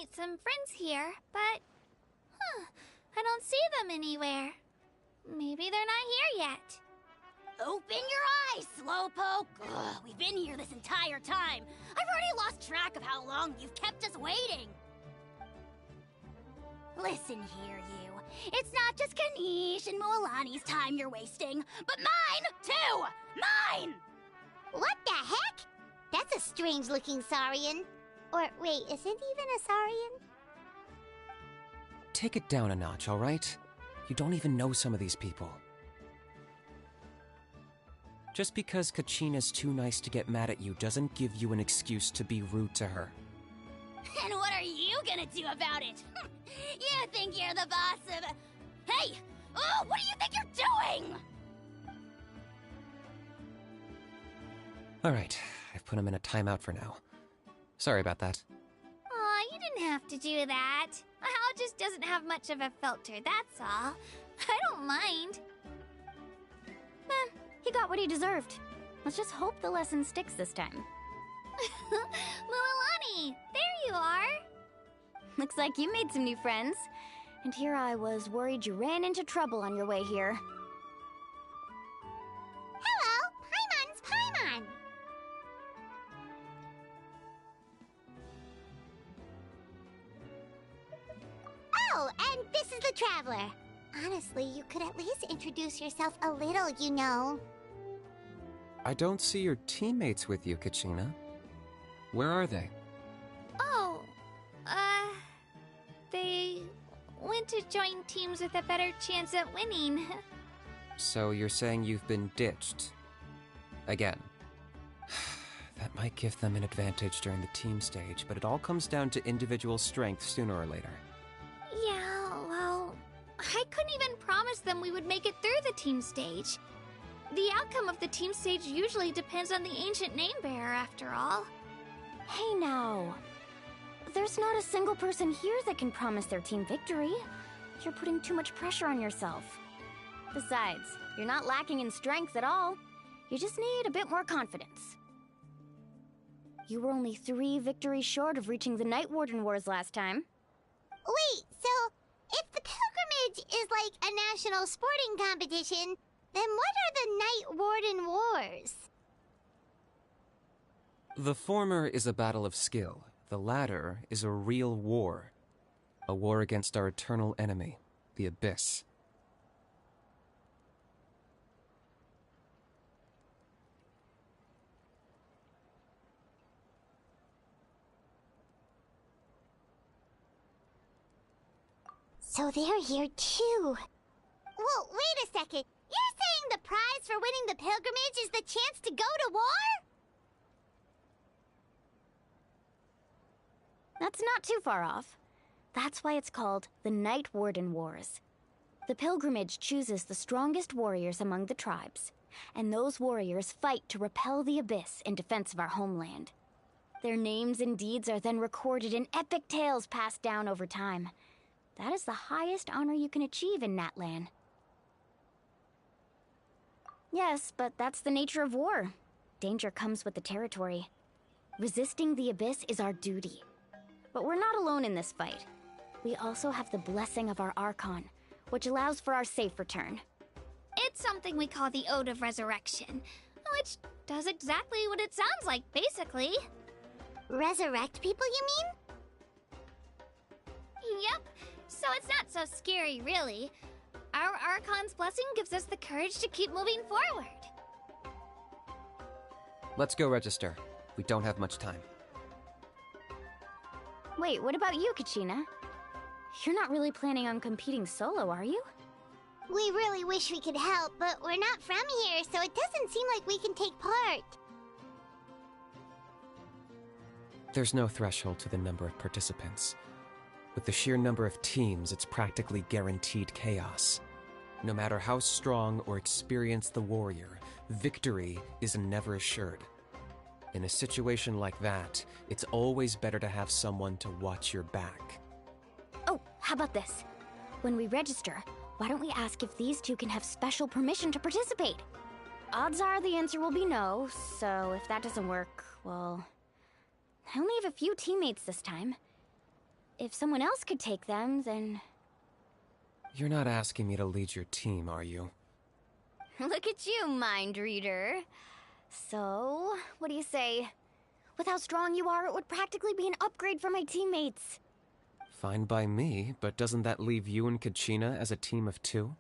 quite some friends here, but... I don't see them anywhere. Maybe they're not here yet. Open your eyes, Slowpoke! Ugh, we've been here this entire time. I've already lost track of how long you've kept us waiting. Listen here, you. It's not just Kanish and Moalani's time you're wasting, but mine, too! Mine! What the heck? That's a strange-looking Saurian. Or, wait, is it even a Saurian? Take it down a notch, all right? You don't even know some of these people. Just because Kachina's too nice to get mad at you doesn't give you an excuse to be rude to her. And what are you gonna do about it? You think you're the boss of... Hey! Oh, what do you think you're doing? All right, I've put him in a timeout for now. Sorry about that. Aw, you didn't have to do that. Hal just doesn't have much of a filter, that's all. I don't mind. He got what he deserved. Let's just hope the lesson sticks this time. Mualani, there you are. Looks like you made some new friends. And here I was worried you ran into trouble on your way here. Hello, Paimon's Paimon. Oh, and this is the Traveler. Honestly, you could at least introduce yourself a little, you know. I don't see your teammates with you, Kachina. Where are they? Oh, they went to join teams with a better chance at winning. So you're saying you've been ditched? Again. That might give them an advantage during the team stage, but it all comes down to individual strength sooner or later. Yeah, well, I couldn't even promise them we would make it through the team stage. The outcome of the team stage usually depends on the ancient name bearer, after all. Hey now. There's not a single person here that can promise their team victory. You're putting too much pressure on yourself. Besides, you're not lacking in strength at all. You just need a bit more confidence. You were only 3 victories short of reaching the Night Warden Wars last time. Wait, so if the pilgrimage is like a national sporting competition, then what are the Night Warden Wars? The former is a battle of skill. The latter is a real war. A war against our eternal enemy, the Abyss. So they're here too. Well, wait a second. You're saying the prize for winning the pilgrimage is the chance to go to war? That's not too far off. That's why it's called the Night Warden Wars. The pilgrimage chooses the strongest warriors among the tribes, and those warriors fight to repel the Abyss in defense of our homeland. Their names and deeds are then recorded in epic tales passed down over time. That is the highest honor you can achieve in Natlan. Yes, but that's the nature of war. Danger comes with the territory. Resisting the Abyss is our duty. But we're not alone in this fight. We also have the blessing of our Archon, which allows for our safe return. It's something we call the Ode of Resurrection, which does exactly what it sounds like, basically. Resurrect people, you mean? Yep, so it's not so scary, really. Our Archon's blessing gives us the courage to keep moving forward. Let's go register. We don't have much time. Wait, what about you, Kachina? You're not really planning on competing solo, are you? We really wish we could help, but we're not from here, so it doesn't seem like we can take part. There's no threshold to the number of participants. With the sheer number of teams, it's practically guaranteed chaos. No matter how strong or experienced the warrior, victory is never assured. In a situation like that, it's always better to have someone to watch your back. Oh, how about this? When we register, why don't we ask if these two can have special permission to participate? Odds are the answer will be no, so if that doesn't work, well... I only have a few teammates this time. if someone else could take them, then... You're not asking me to lead your team, are you? Look at you, mind reader. So, what do you say? With how strong you are, it would practically be an upgrade for my teammates. Fine by me, but doesn't that leave you and Kachina as a team of 2?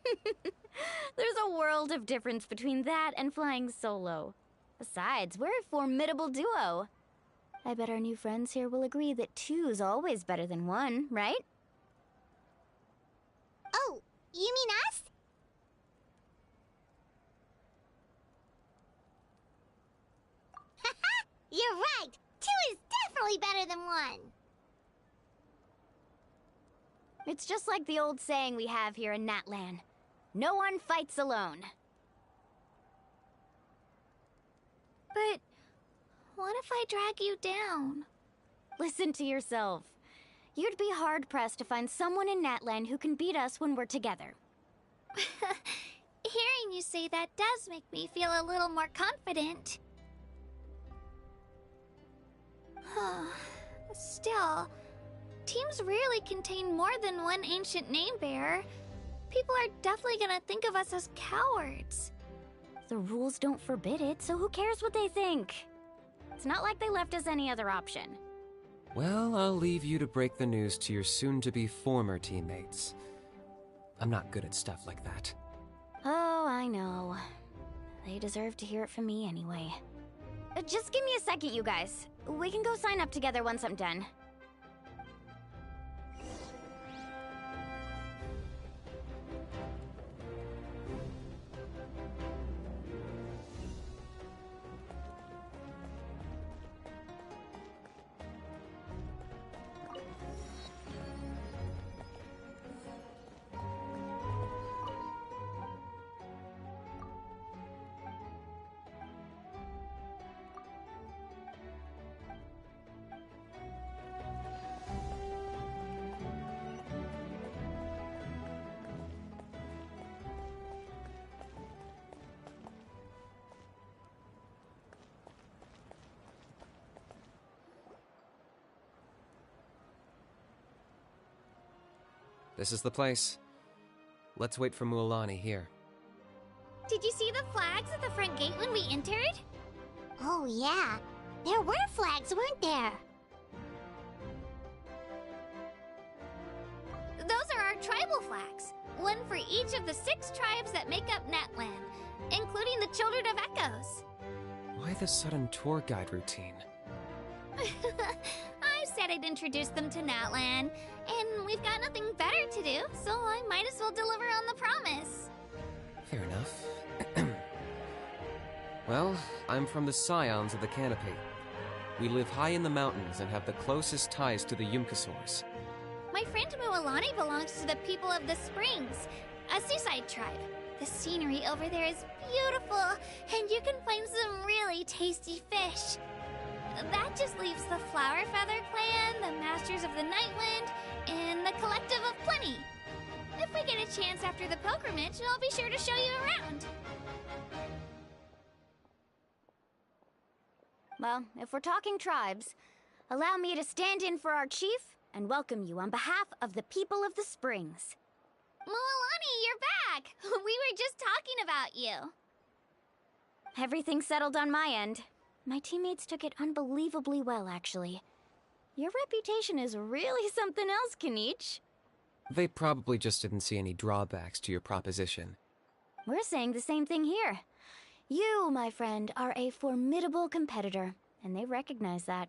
There's a world of difference between that and flying solo. Besides, we're a formidable duo. I bet our new friends here will agree that 2's always better than 1, right? Oh, you mean us? Haha, you're right! 2 is definitely better than 1! It's just like the old saying we have here in Natlan. No one fights alone. But what if I drag you down? Listen to yourself. You'd be hard-pressed to find someone in Natlan who can beat us when we're together. Hearing you say that does make me feel a little more confident. Still, teams rarely contain more than one ancient name-bearer. People are definitely gonna think of us as cowards. The rules don't forbid it, so who cares what they think? It's not like they left us any other option. Well, I'll leave you to break the news to your soon-to-be former teammates. I'm not good at stuff like that. Oh, I know. They deserve to hear it from me anyway. Just give me a second, you guys. We can go sign up together once I'm done. This is the place. Let's wait for Mualani here. Did you see the flags at the front gate when we entered? Oh, yeah. There were flags, weren't there? Those are our tribal flags. One for each of the 6 tribes that make up Natlan, including the Children of Echoes. Why the sudden tour guide routine? I said I'd introduce them to Natlan, and we've got nothing better to do, so I might as well deliver on the promise. Fair enough. Well, I'm from the Scions of the Canopy. We live high in the mountains and have the closest ties to the Yumkasaurs. My friend Mualani belongs to the people of the Springs, a seaside tribe. The scenery over there is beautiful, and you can find some really tasty fish. That just leaves the Flower Feather Clan, the Masters of the Nightwind, and the Collective of Plenty. If we get a chance after the pilgrimage, I'll be sure to show you around. Well, if we're talking tribes, allow me to stand in for our chief and welcome you on behalf of the people of the Springs. Mualani, you're back! We were just talking about you. Everything's settled on my end. My teammates took it unbelievably well, actually. Your reputation is really something else, Kanich. They probably just didn't see any drawbacks to your proposition. We're saying the same thing here. You, my friend, are a formidable competitor, and they recognize that.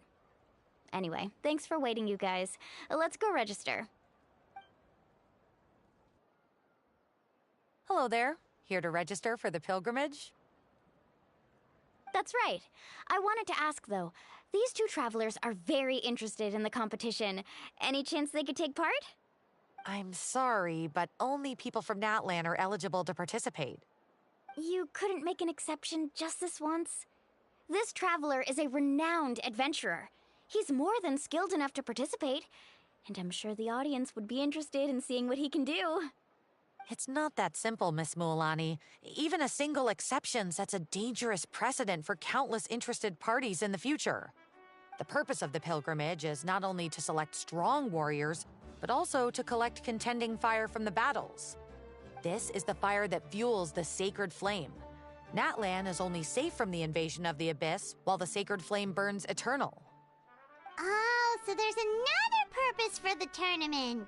Anyway, thanks for waiting, you guys. Let's go register. Hello there. Here to register for the pilgrimage? That's right. I wanted to ask, though. These 2 travelers are very interested in the competition. Any chance they could take part? I'm sorry, but only people from Natlan are eligible to participate. You couldn't make an exception just this once? This traveler is a renowned adventurer. He's more than skilled enough to participate, and I'm sure the audience would be interested in seeing what he can do. It's not that simple, Miss Mualani. Even a single exception sets a dangerous precedent for countless interested parties in the future. The purpose of the pilgrimage is not only to select strong warriors, but also to collect contending fire from the battles. This is the fire that fuels the sacred flame. Natlan is only safe from the invasion of the Abyss while the sacred flame burns eternal. Oh, so there's another purpose for the tournament.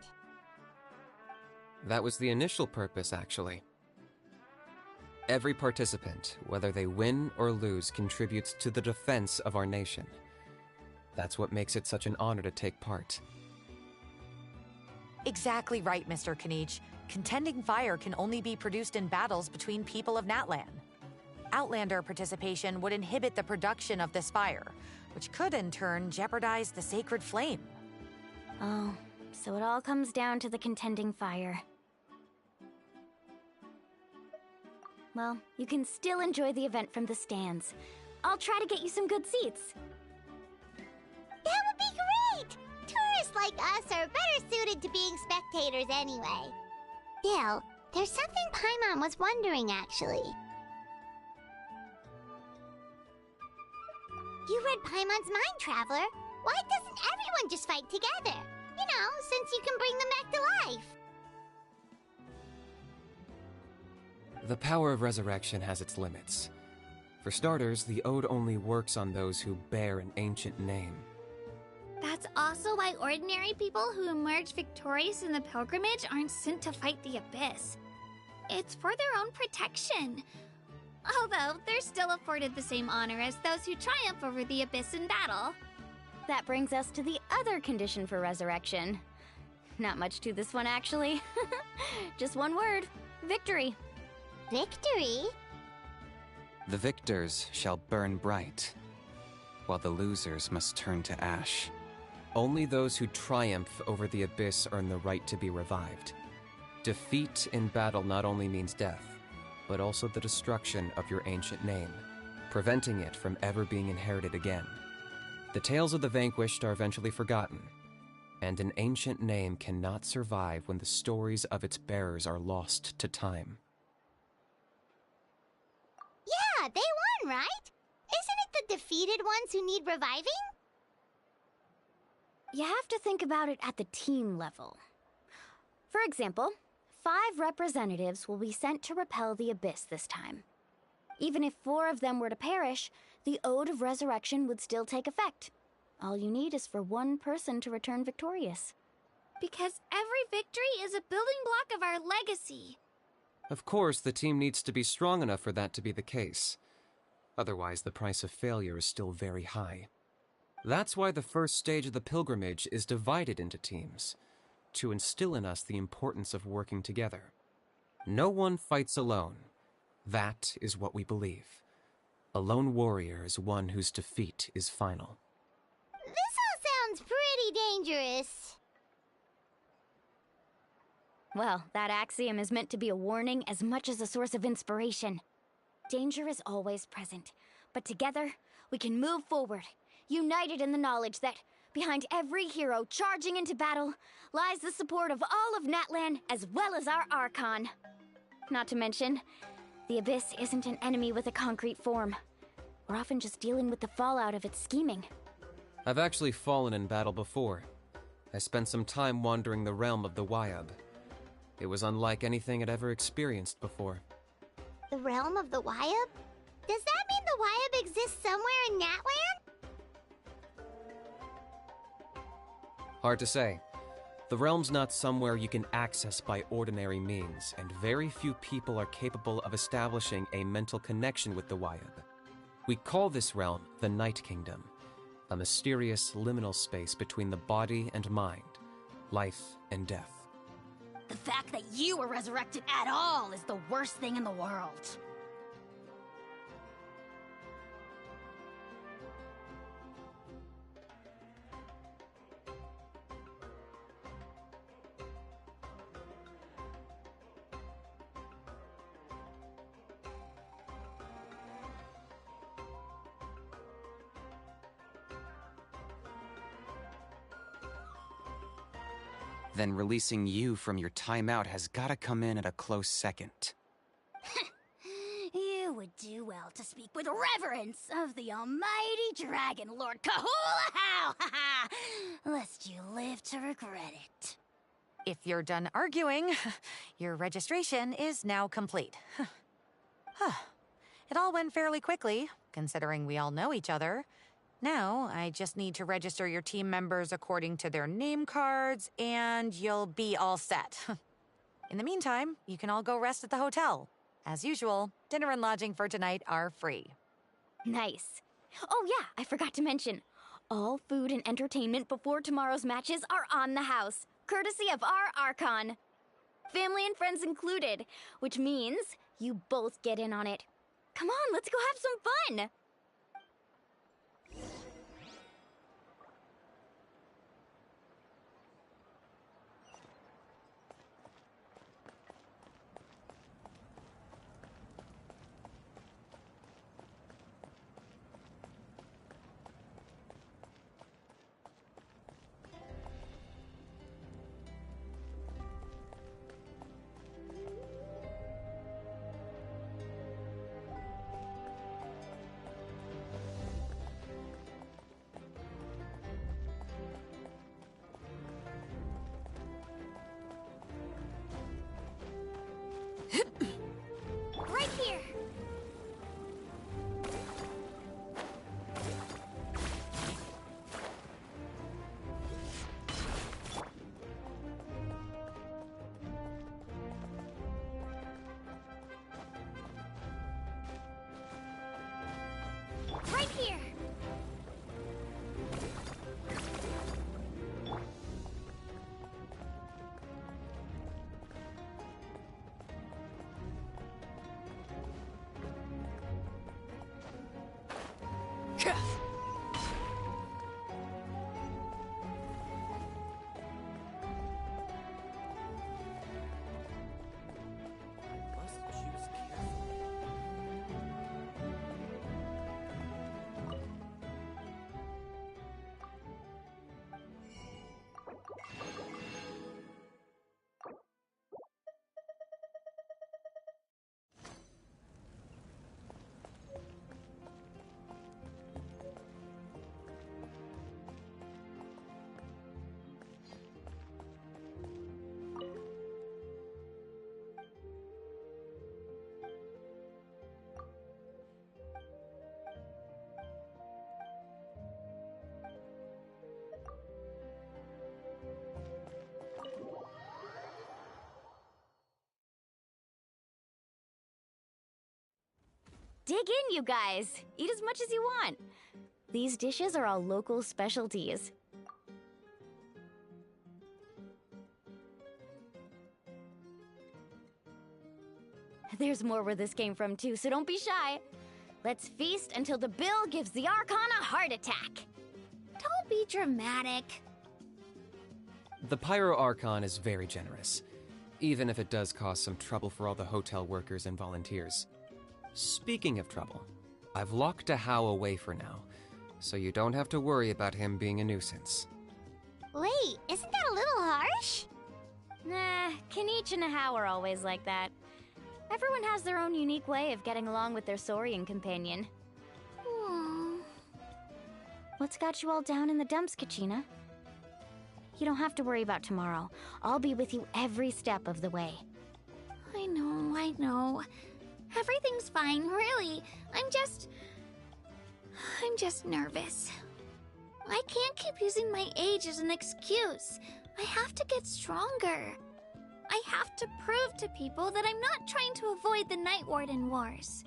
That was the initial purpose, actually. Every participant, whether they win or lose, contributes to the defense of our nation. That's what makes it such an honor to take part. Exactly right, Mr. Kanich. Contending fire can only be produced in battles between people of Natlan. Outlander participation would inhibit the production of this fire, which could in turn jeopardize the sacred flame. Oh, so it all comes down to the contending fire. Well, you can still enjoy the event from the stands. I'll try to get you some good seats. That would be great! Tourists like us are better suited to being spectators anyway. Still, there's something Paimon was wondering, actually. You read Paimon's mind, Traveler. Why doesn't everyone just fight together? You know, since you can bring them back to life. The power of resurrection has its limits. For starters, the Ode only works on those who bear an ancient name. That's also why ordinary people who emerge victorious in the pilgrimage aren't sent to fight the Abyss. It's for their own protection. Although, they're still afforded the same honor as those who triumph over the Abyss in battle. That brings us to the other condition for resurrection. Not much to this one, actually. Just one word: victory. Victory? The victors shall burn bright, while the losers must turn to ash. Only those who triumph over the Abyss earn the right to be revived. Defeat in battle not only means death, but also the destruction of your ancient name, preventing it from ever being inherited again. The tales of the vanquished are eventually forgotten, and an ancient name cannot survive when the stories of its bearers are lost to time. Yeah, they won, right? Isn't it the defeated ones who need reviving? You have to think about it at the team level. For example, 5 representatives will be sent to repel the Abyss this time. Even if 4 of them were to perish, the Ode of Resurrection would still take effect. All you need is for 1 person to return victorious. Because every victory is a building block of our legacy. Of course, the team needs to be strong enough for that to be the case. Otherwise, the price of failure is still very high. That's why the first stage of the pilgrimage is divided into teams, to instill in us the importance of working together. No one fights alone. That is what we believe. A lone warrior is one whose defeat is final. This all sounds pretty dangerous. Well, that axiom is meant to be a warning as much as a source of inspiration. Danger is always present, but together, we can move forward, united in the knowledge that behind every hero charging into battle lies the support of all of Natlan as well as our Archon. Not to mention, the Abyss isn't an enemy with a concrete form. We're often just dealing with the fallout of its scheming. I've actually fallen in battle before. I spent some time wandering the realm of the Wyab. It was unlike anything I'd ever experienced before. The realm of the Wyab? Does that mean the Wyab exists somewhere in Natlan? Hard to say. The realm's not somewhere you can access by ordinary means, and very few people are capable of establishing a mental connection with the Wyab. We call this realm the Night Kingdom, a mysterious liminal space between the body and mind, life and death. The fact that you were resurrected at all is the worst thing in the world. Then releasing you from your timeout has gotta come in at a close second. You would do well to speak with reverence of the almighty Dragon Lord Kahula-How! Lest you live to regret it. If you're done arguing, your registration is now complete. It all went fairly quickly, considering we all know each other. Now, I just need to register your team members according to their name cards, and you'll be all set. In the meantime, you can all go rest at the hotel. As usual, dinner and lodging for tonight are free. Nice. Oh yeah, I forgot to mention. All food and entertainment before tomorrow's matches are on the house, courtesy of our Archon. Family and friends included, which means you both get in on it. Come on, let's go have some fun! Right here! Right here! Must choose carefully. Dig in, you guys. Eat as much as you want. These dishes are all local specialties. There's more where this came from, too, so don't be shy. Let's feast until the bill gives the Archon a heart attack. Don't be dramatic. The Pyro Archon is very generous, even if it does cause some trouble for all the hotel workers and volunteers. Speaking of trouble, I've locked How away for now, so you don't have to worry about him being a nuisance. Wait, isn't that a little harsh? Nah, Kenichi and How are always like that. Everyone has their own unique way of getting along with their Saurian companion. What's got you all down in the dumps, Kachina? You don't have to worry about tomorrow. I'll be with you every step of the way. I know. Everything's fine, really. I'm just nervous. I can't keep using my age as an excuse. I have to get stronger. I have to prove to people that I'm not trying to avoid the Night Warden Wars.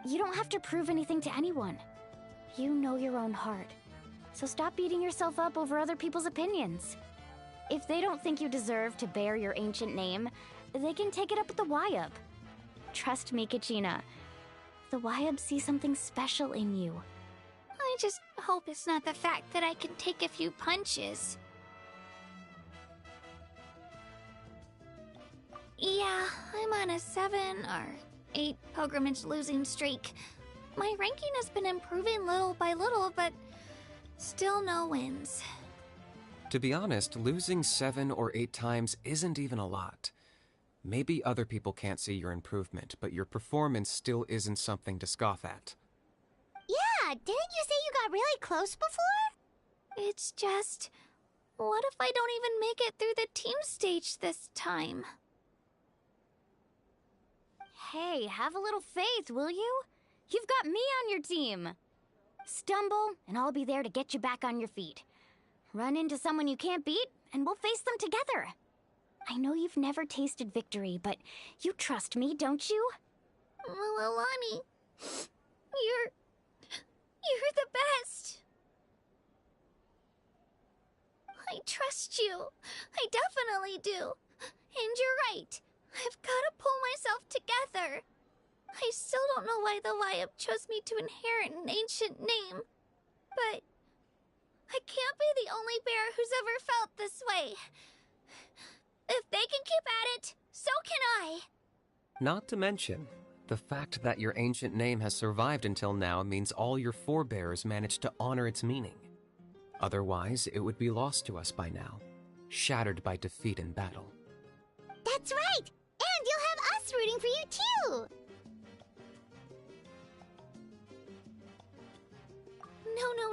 You don't have to prove anything to anyone. You know your own heart. So stop beating yourself up over other people's opinions. If they don't think you deserve to bear your ancient name, they can take it up with the Wyub. Trust me, Kachina. The Wyub see something special in you. I just hope it's not the fact that I can take a few punches. Yeah, I'm on a 7 or 8 pilgrimage losing streak. My ranking has been improving little by little, but still no wins. To be honest, losing 7 or 8 times isn't even a lot. Maybe other people can't see your improvement, but your performance still isn't something to scoff at. Yeah, didn't you say you got really close before? It's just... what if I don't even make it through the team stage this time? Hey, have a little faith, will you? You've got me on your team. Stumble, and I'll be there to get you back on your feet. Run into someone you can't beat, and we'll face them together. I know you've never tasted victory, but you trust me, don't you? Alani, you're the best. I trust you. I definitely do. And you're right. I've got to pull myself together. I still don't know why the Lyab chose me to inherit an ancient name. But I can't be the only bear who's ever felt this way. If they can keep at it, so can I. Not to mention, the fact that your ancient name has survived until now means all your forebears managed to honor its meaning. Otherwise, it would be lost to us by now, shattered by defeat in battle. That's right! And you'll have us rooting for you too!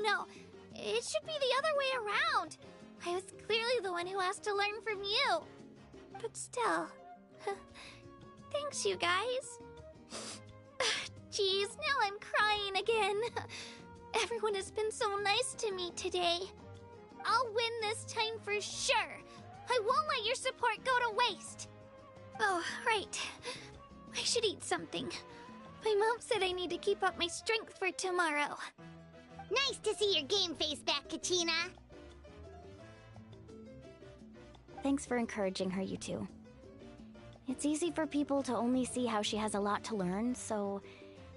No. It should be the other way around. I was clearly the one who asked to learn from you. But still, thanks you guys. Geez, now I'm crying again. Everyone has been so nice to me today. I'll win this time for sure. I won't let your support go to waste. Oh, right. I should eat something. My mom said I need to keep up my strength for tomorrow. Nice to see your game face back, Kachina. Thanks for encouraging her, you two. It's easy for people to only see how she has a lot to learn, so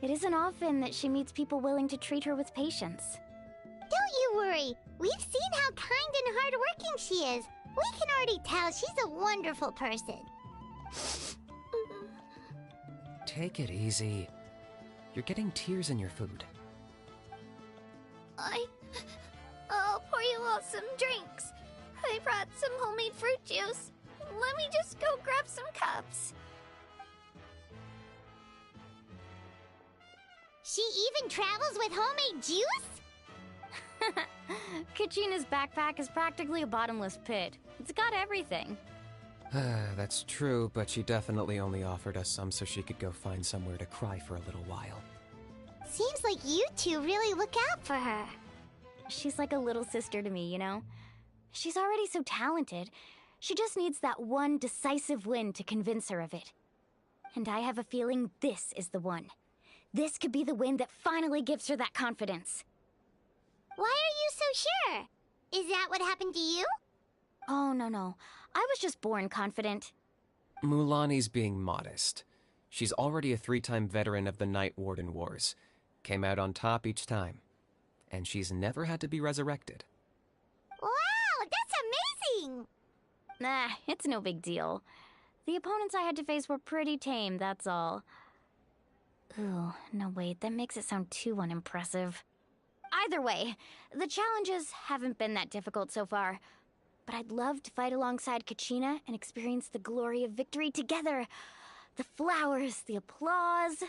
it isn't often that she meets people willing to treat her with patience. Don't you worry. We've seen how kind and hardworking she is. We can already tell she's a wonderful person. Take it easy. You're getting tears in your food. I'll pour you all some drinks. I brought some homemade fruit juice. Let me just go grab some cups. She even travels with homemade juice? Kachina's backpack is practically a bottomless pit. It's got everything. That's true, but she definitely only offered us some so she could go find somewhere to cry for a little while. Seems like you two really look out for her. She's like a little sister to me, you know? She's already so talented. She just needs that one decisive win to convince her of it. And I have a feeling this is the one. This could be the win that finally gives her that confidence. Why are you so sure? Is that what happened to you? Oh, no. I was just born confident. Mulani's being modest. She's already a 3-time veteran of the Night Warden Wars. Came out on top each time. And she's never had to be resurrected. Wow, that's amazing! Nah, it's no big deal. The opponents I had to face were pretty tame, that's all. Ooh, no wait, that makes it sound too unimpressive. Either way, the challenges haven't been that difficult so far. But I'd love to fight alongside Kachina and experience the glory of victory together. The flowers, the applause.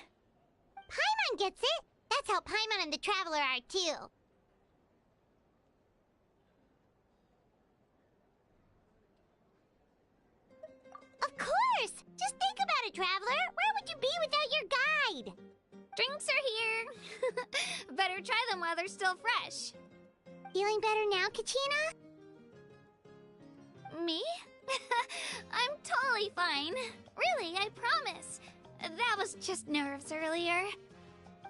Paimon gets it! That's how Paimon and the Traveler are too. Of course! Just think about it, Traveler! Where would you be without your guide? Drinks are here. Better try them while they're still fresh. Feeling better now, Kachina? Me? I'm totally fine. Really, I promise. That was just nerves earlier.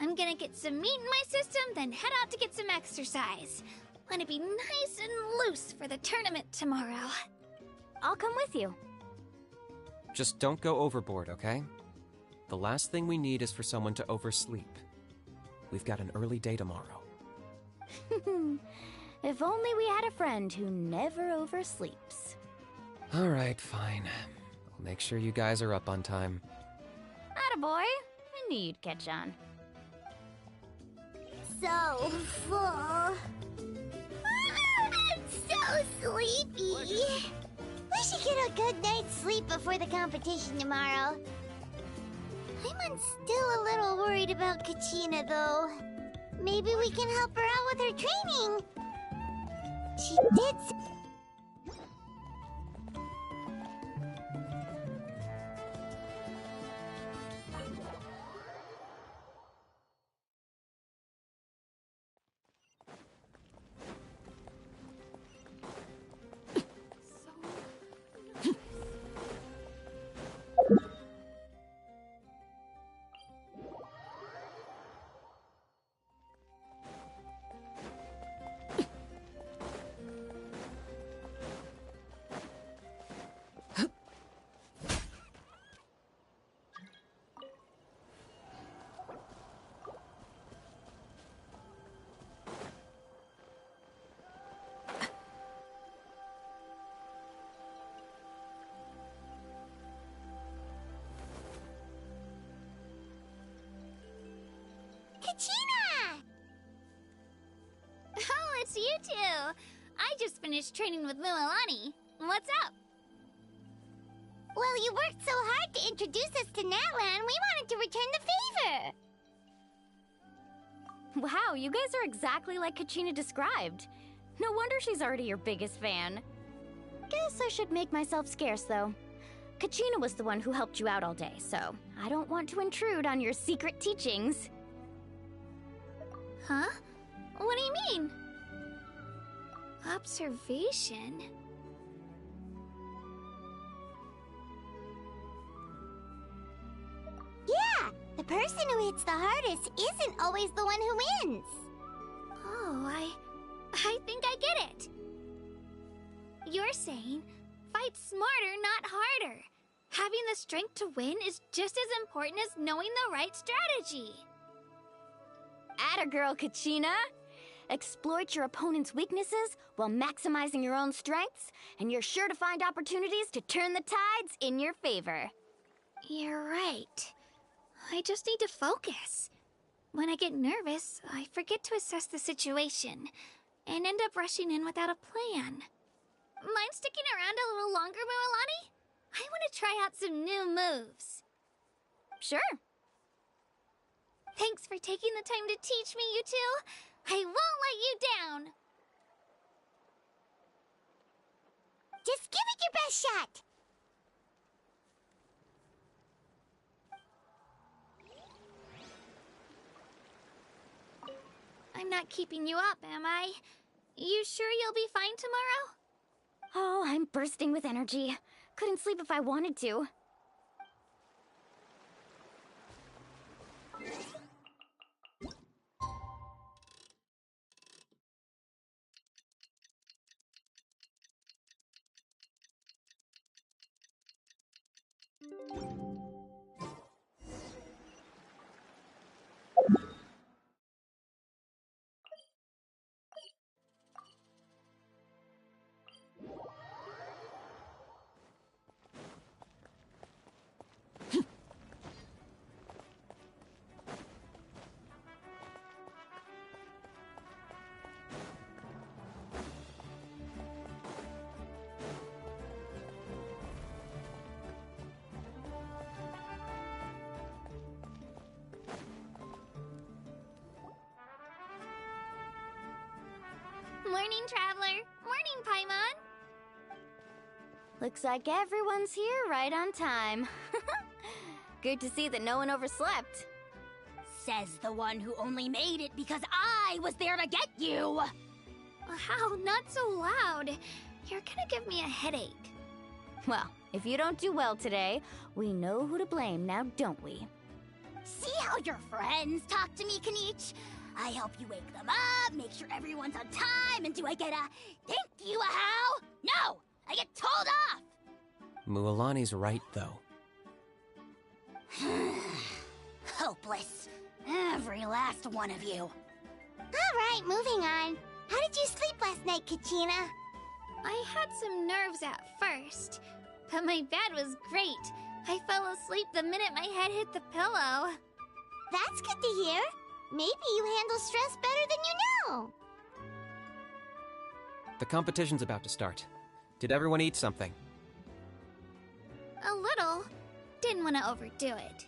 I'm gonna get some meat in my system, then head out to get some exercise. Want to be nice and loose for the tournament tomorrow. I'll come with you. Just don't go overboard, okay? The last thing we need is for someone to oversleep. We've got an early day tomorrow. If only we had a friend who never oversleeps. Alright, fine. I'll make sure you guys are up on time. Attaboy. I knew you'd catch on. So full. I'm so sleepy. We should get a good night's sleep before the competition tomorrow. Paimon's still a little worried about Kachina, though. Maybe we can help her out with her training. She did say... Kachina! Oh, it's you two. I just finished training with Mililani. What's up? Well, you worked so hard to introduce us to Natlan, we wanted to return the favor. Wow, you guys are exactly like Kachina described. No wonder she's already your biggest fan. Guess I should make myself scarce, though. Kachina was the one who helped you out all day, so I don't want to intrude on your secret teachings. Huh? What do you mean? Observation? Yeah, the person who hits the hardest isn't always the one who wins. Oh, I think I get it. You're saying, fight smarter, not harder. Having the strength to win is just as important as knowing the right strategy. Atta girl, Kachina! Exploit your opponent's weaknesses while maximizing your own strengths, and you're sure to find opportunities to turn the tides in your favor. You're right. I just need to focus. When I get nervous, I forget to assess the situation, and end up rushing in without a plan. Mind sticking around a little longer, Mililani? I want to try out some new moves. Sure. Thanks for taking the time to teach me, you two. I won't let you down. Just give it your best shot. I'm not keeping you up, am I? You sure you'll be fine tomorrow? Oh, I'm bursting with energy. Couldn't sleep if I wanted to. Morning, Traveler. Morning, Paimon. Looks like everyone's here right on time. Good to see that no one overslept. Says the one who only made it because I was there to get you. How? Not so loud. You're gonna give me a headache. Well, if you don't do well today, we know who to blame now, don't we? See how your friends talk to me, Kanich? I help you wake them up, make sure everyone's on time, and do I get a thank you, a how? No! I get told off! Mualani's right, though. Hopeless. Every last one of you. Alright, moving on. How did you sleep last night, Kachina? I had some nerves at first, but my bed was great. I fell asleep the minute my head hit the pillow. That's good to hear. Maybe you handle stress better than you know. The competition's about to start. Did everyone eat something? A little. Didn't want to overdo it.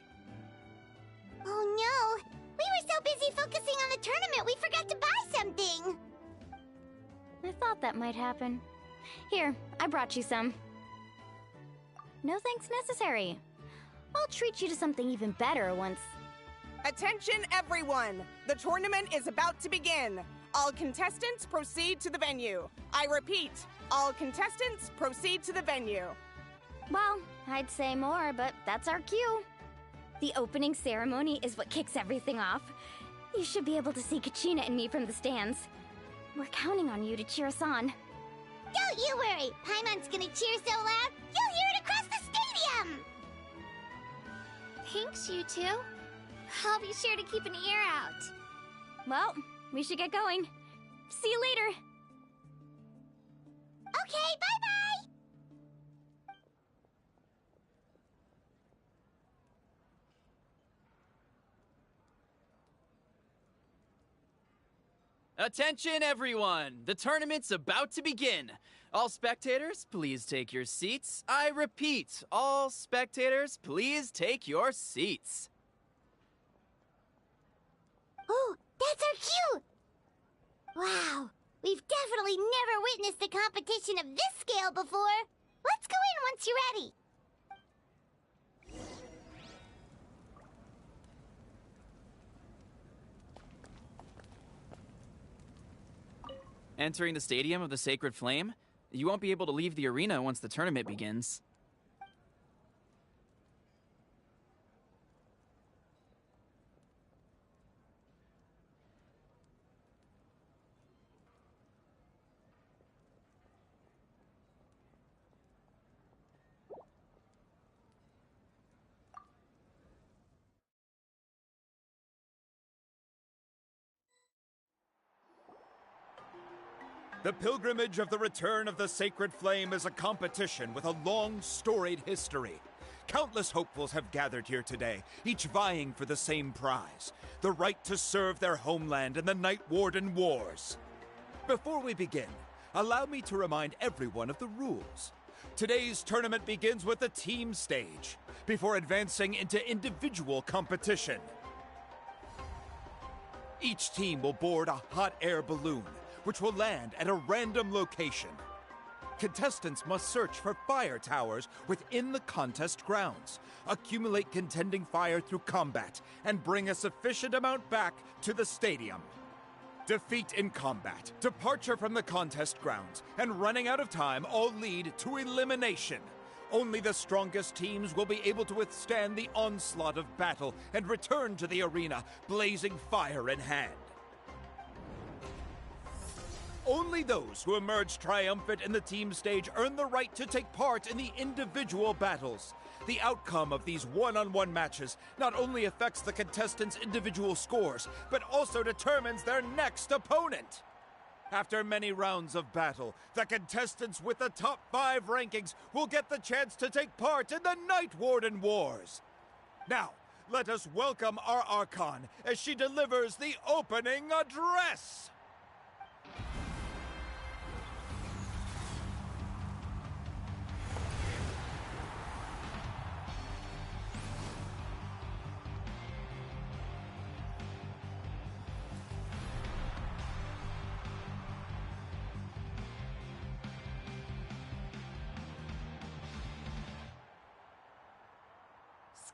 Oh no! We were so busy focusing on the tournament we forgot to buy something! I thought that might happen. Here, I brought you some. No thanks necessary. I'll treat you to something even better once... Attention everyone! The tournament is about to begin. All contestants proceed to the venue. I repeat, all contestants proceed to the venue. Well, I'd say more, but that's our cue. The opening ceremony is what kicks everything off. You should be able to see Kachina and me from the stands. We're counting on you to cheer us on. Don't you worry! Paimon's gonna cheer so loud, you'll hear it across the stadium! Thanks, you two. I'll be sure to keep an ear out. Well, we should get going. See you later. Okay, bye-bye! Attention, everyone! The tournament's about to begin. All spectators, please take your seats. I repeat, all spectators, please take your seats. Oh, that's our cue! Wow, we've definitely never witnessed a competition of this scale before. Let's go in once you're ready. Entering the Stadium of the Sacred Flame, you won't be able to leave the arena once the tournament begins. The pilgrimage of the return of the Sacred Flame is a competition with a long, storied history. Countless hopefuls have gathered here today, each vying for the same prize, the right to serve their homeland in the Night Warden Wars. Before we begin, allow me to remind everyone of the rules. Today's tournament begins with the team stage, before advancing into individual competition. Each team will board a hot air balloon, which will land at a random location. Contestants must search for fire towers within the contest grounds, accumulate contending fire through combat, and bring a sufficient amount back to the stadium. Defeat in combat, departure from the contest grounds, and running out of time all lead to elimination. Only the strongest teams will be able to withstand the onslaught of battle and return to the arena, blazing fire in hand. Only those who emerge triumphant in the team stage earn the right to take part in the individual battles. The outcome of these one-on-one matches not only affects the contestants' individual scores, but also determines their next opponent. After many rounds of battle, the contestants with the top 5 rankings will get the chance to take part in the Night Warden Wars. Now, let us welcome our Archon as she delivers the opening address.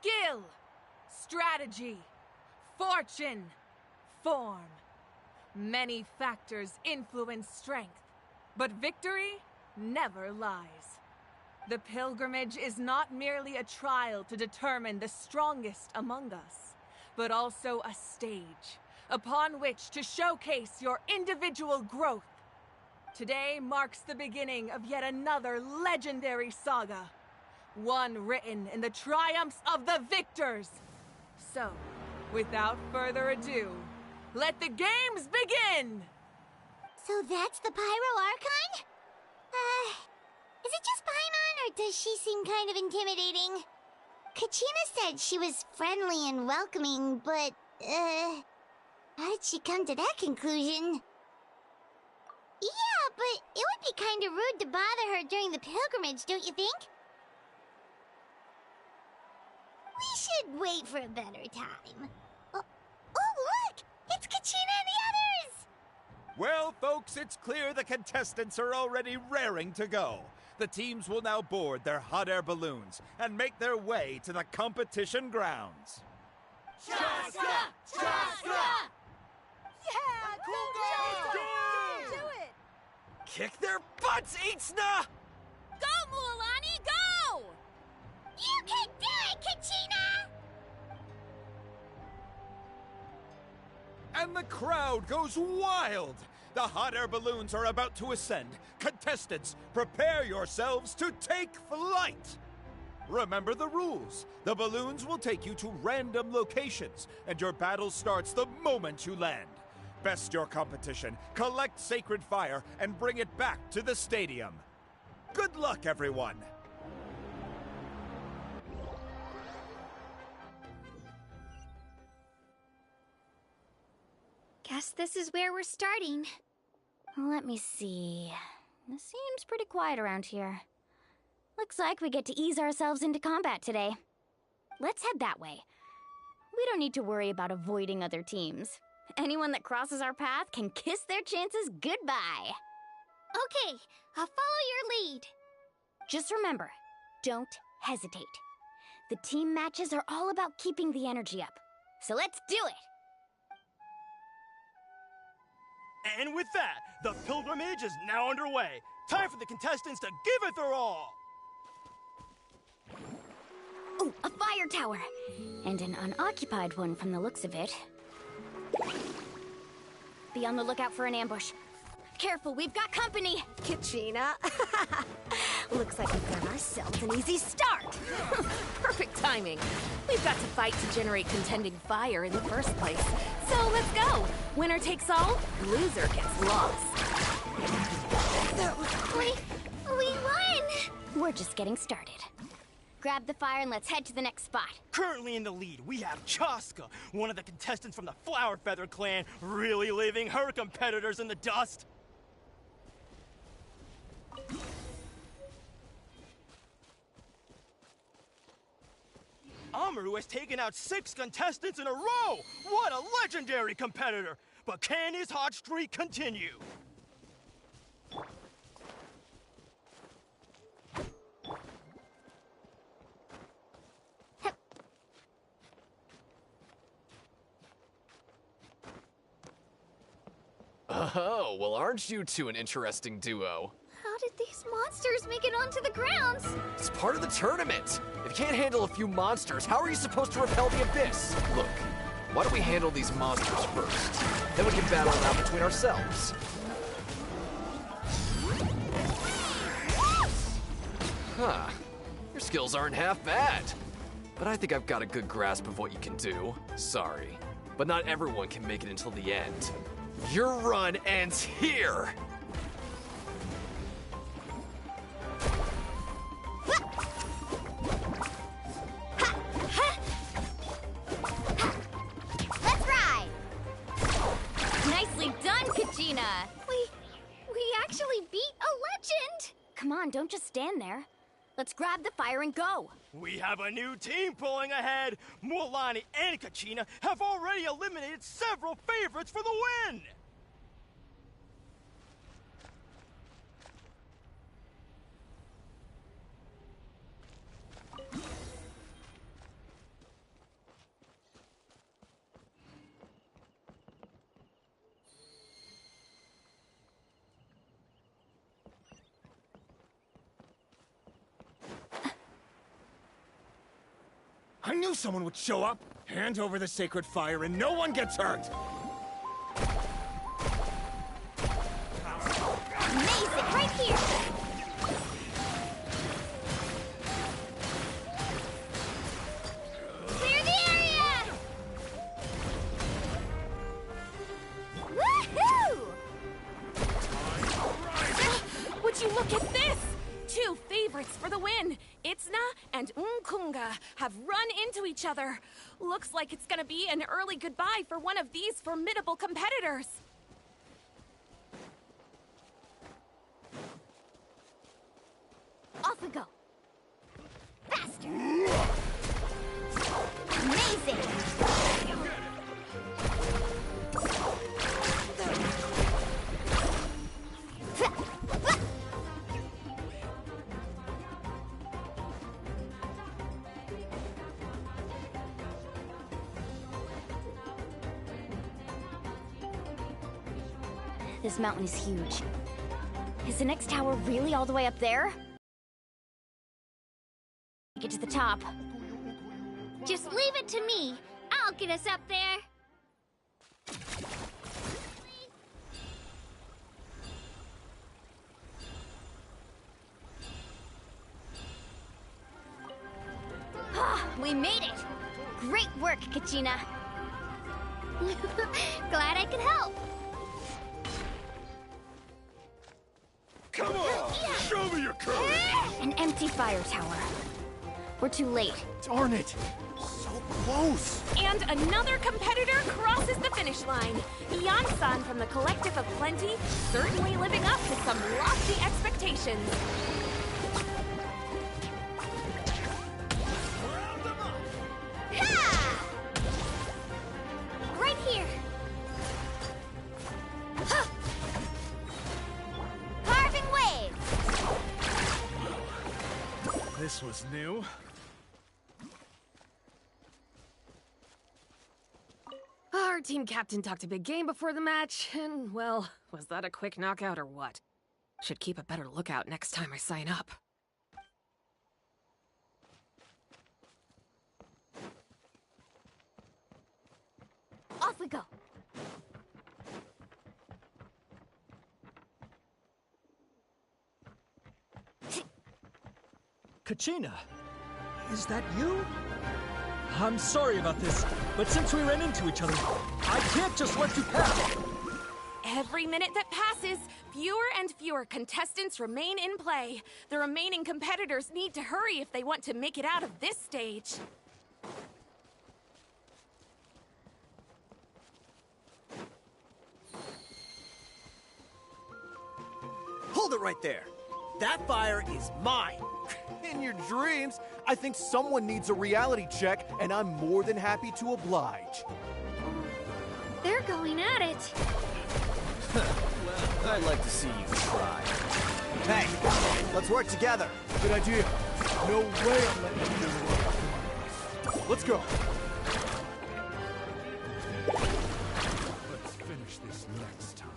Skill, strategy, fortune, form. Many factors influence strength, but victory never lies. The pilgrimage is not merely a trial to determine the strongest among us, but also a stage upon which to showcase your individual growth. Today marks the beginning of yet another legendary saga. One written in the triumphs of the victors. So, without further ado, let the games begin! So that's the Pyro Archon? Is it just Paimon, or does she seem kind of intimidating? Kachina said she was friendly and welcoming, but, how did she come to that conclusion? Yeah, but it would be kind of rude to bother her during the pilgrimage, don't you think? should wait for a better time. Oh, look! It's Kachina and the others! Well, folks, it's clear the contestants are already raring to go. The teams will now board their hot air balloons and make their way to the competition grounds. Chaska! Chaska! Yeah, cool girl! Do it! Kick their butts, Itzna! Go, Mualani, go! You can do it, Kachina! And the crowd goes wild! The hot air balloons are about to ascend. Contestants, prepare yourselves to take flight! Remember the rules. The balloons will take you to random locations, and your battle starts the moment you land. Best your competition, collect sacred fire, and bring it back to the stadium. Good luck, everyone! Guess this is where we're starting. Let me see. This seems pretty quiet around here. Looks like we get to ease ourselves into combat today. Let's head that way. We don't need to worry about avoiding other teams. Anyone that crosses our path can kiss their chances goodbye. Okay, I'll follow your lead. Just remember, don't hesitate. The team matches are all about keeping the energy up. So let's do it! And with that, the pilgrimage is now underway. Time for the contestants to give it their all! Ooh, a fire tower! And an unoccupied one from the looks of it. Be on the lookout for an ambush. Careful, we've got company! Kachina. Looks like we've got ourselves an easy start! Perfect timing. We've got to fight to generate contending fire in the first place. So let's go. Winner takes all, loser gets lost. We won! We're just getting started. Grab the fire and let's head to the next spot. Currently in the lead, we have Chaska, one of the contestants from the Flower Feather clan, really leaving her competitors in the dust. Amaru has taken out 6 contestants in a row! What a legendary competitor! But can his hot streak continue? Oh, well, aren't you two an interesting duo? How did these monsters make it onto the grounds? It's part of the tournament. If you can't handle a few monsters, how are you supposed to repel the abyss? Look, why don't we handle these monsters first? Then we can battle it out between ourselves. Huh. Your skills aren't half bad. But I think I've got a good grasp of what you can do. Sorry. But not everyone can make it until the end. Your run ends here! Let's ride! Nicely done, Kachina! We actually beat a legend! Come on, don't just stand there. Let's grab the fire and go! We have a new team pulling ahead! Mualani and Kachina have already eliminated several favorites for the win! I knew someone would show up! Hand over the sacred fire and no one gets hurt! Amazing! Right here! Clear the area! Woohoo! Would you look at this? 2 favorites for the win. Itzna and Unkunga have run into each other. Looks like it's gonna be an early goodbye for one of these formidable competitors. Off we go! Faster! Amazing! This mountain is huge. Is the next tower really all the way up there? Get to the top. Just leave it to me. I'll get us up there. We made it! Great work, Kachina! Glad I could help. Come on! Show me your courage! An empty fire tower. We're too late. Darn it! So close! And another competitor crosses the finish line. Yan-san from the Collective of Plenty, certainly living up to some lofty expectations. Ha! Right here. Huh. Carving waves. This was new. Our team captain talked a big game before the match, and, well, was that a quick knockout or what? Should keep a better lookout next time I sign up. Off we go. Kachina, is that you? I'm sorry about this, but since we ran into each other, I can't just let you pass. Every minute that passes, fewer and fewer contestants remain in play. The remaining competitors need to hurry if they want to make it out of this stage. Hold it right there. That fire is mine. In your dreams, I think someone needs a reality check, and I'm more than happy to oblige. They're going at it. Well, I'd like to see you try. Hey, let's work together. Good idea. No way I'm letting you do it. Let's go. Let's finish this next time.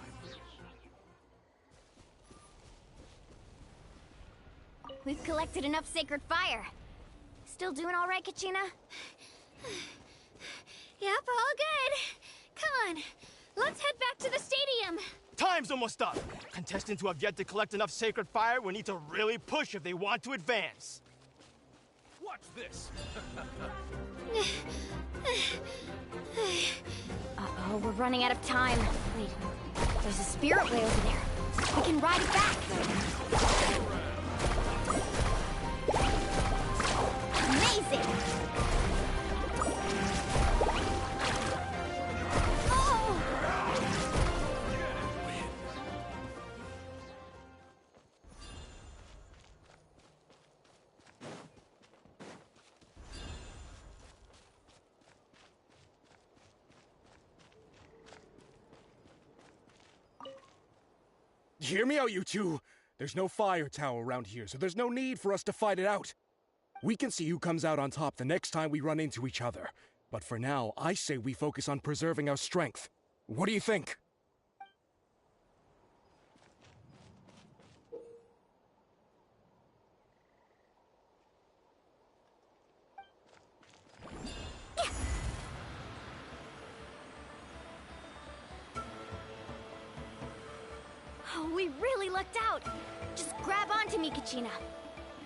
We've collected enough sacred fire. Still doing all right, Kachina? Yep, all good. Come on, let's head back to the stadium. Time's almost up. Contestants who have yet to collect enough sacred fire will need to really push if they want to advance. Watch this. Uh-oh, we're running out of time. Wait, there's a spirit way over there. We can ride it back. Amazing! Oh! Hear me out, you two. There's no fire tower around here, so there's no need for us to fight it out. We can see who comes out on top the next time we run into each other. But for now, I say we focus on preserving our strength. What do you think? Oh, we really lucked out. Just grab onto me, Kachina.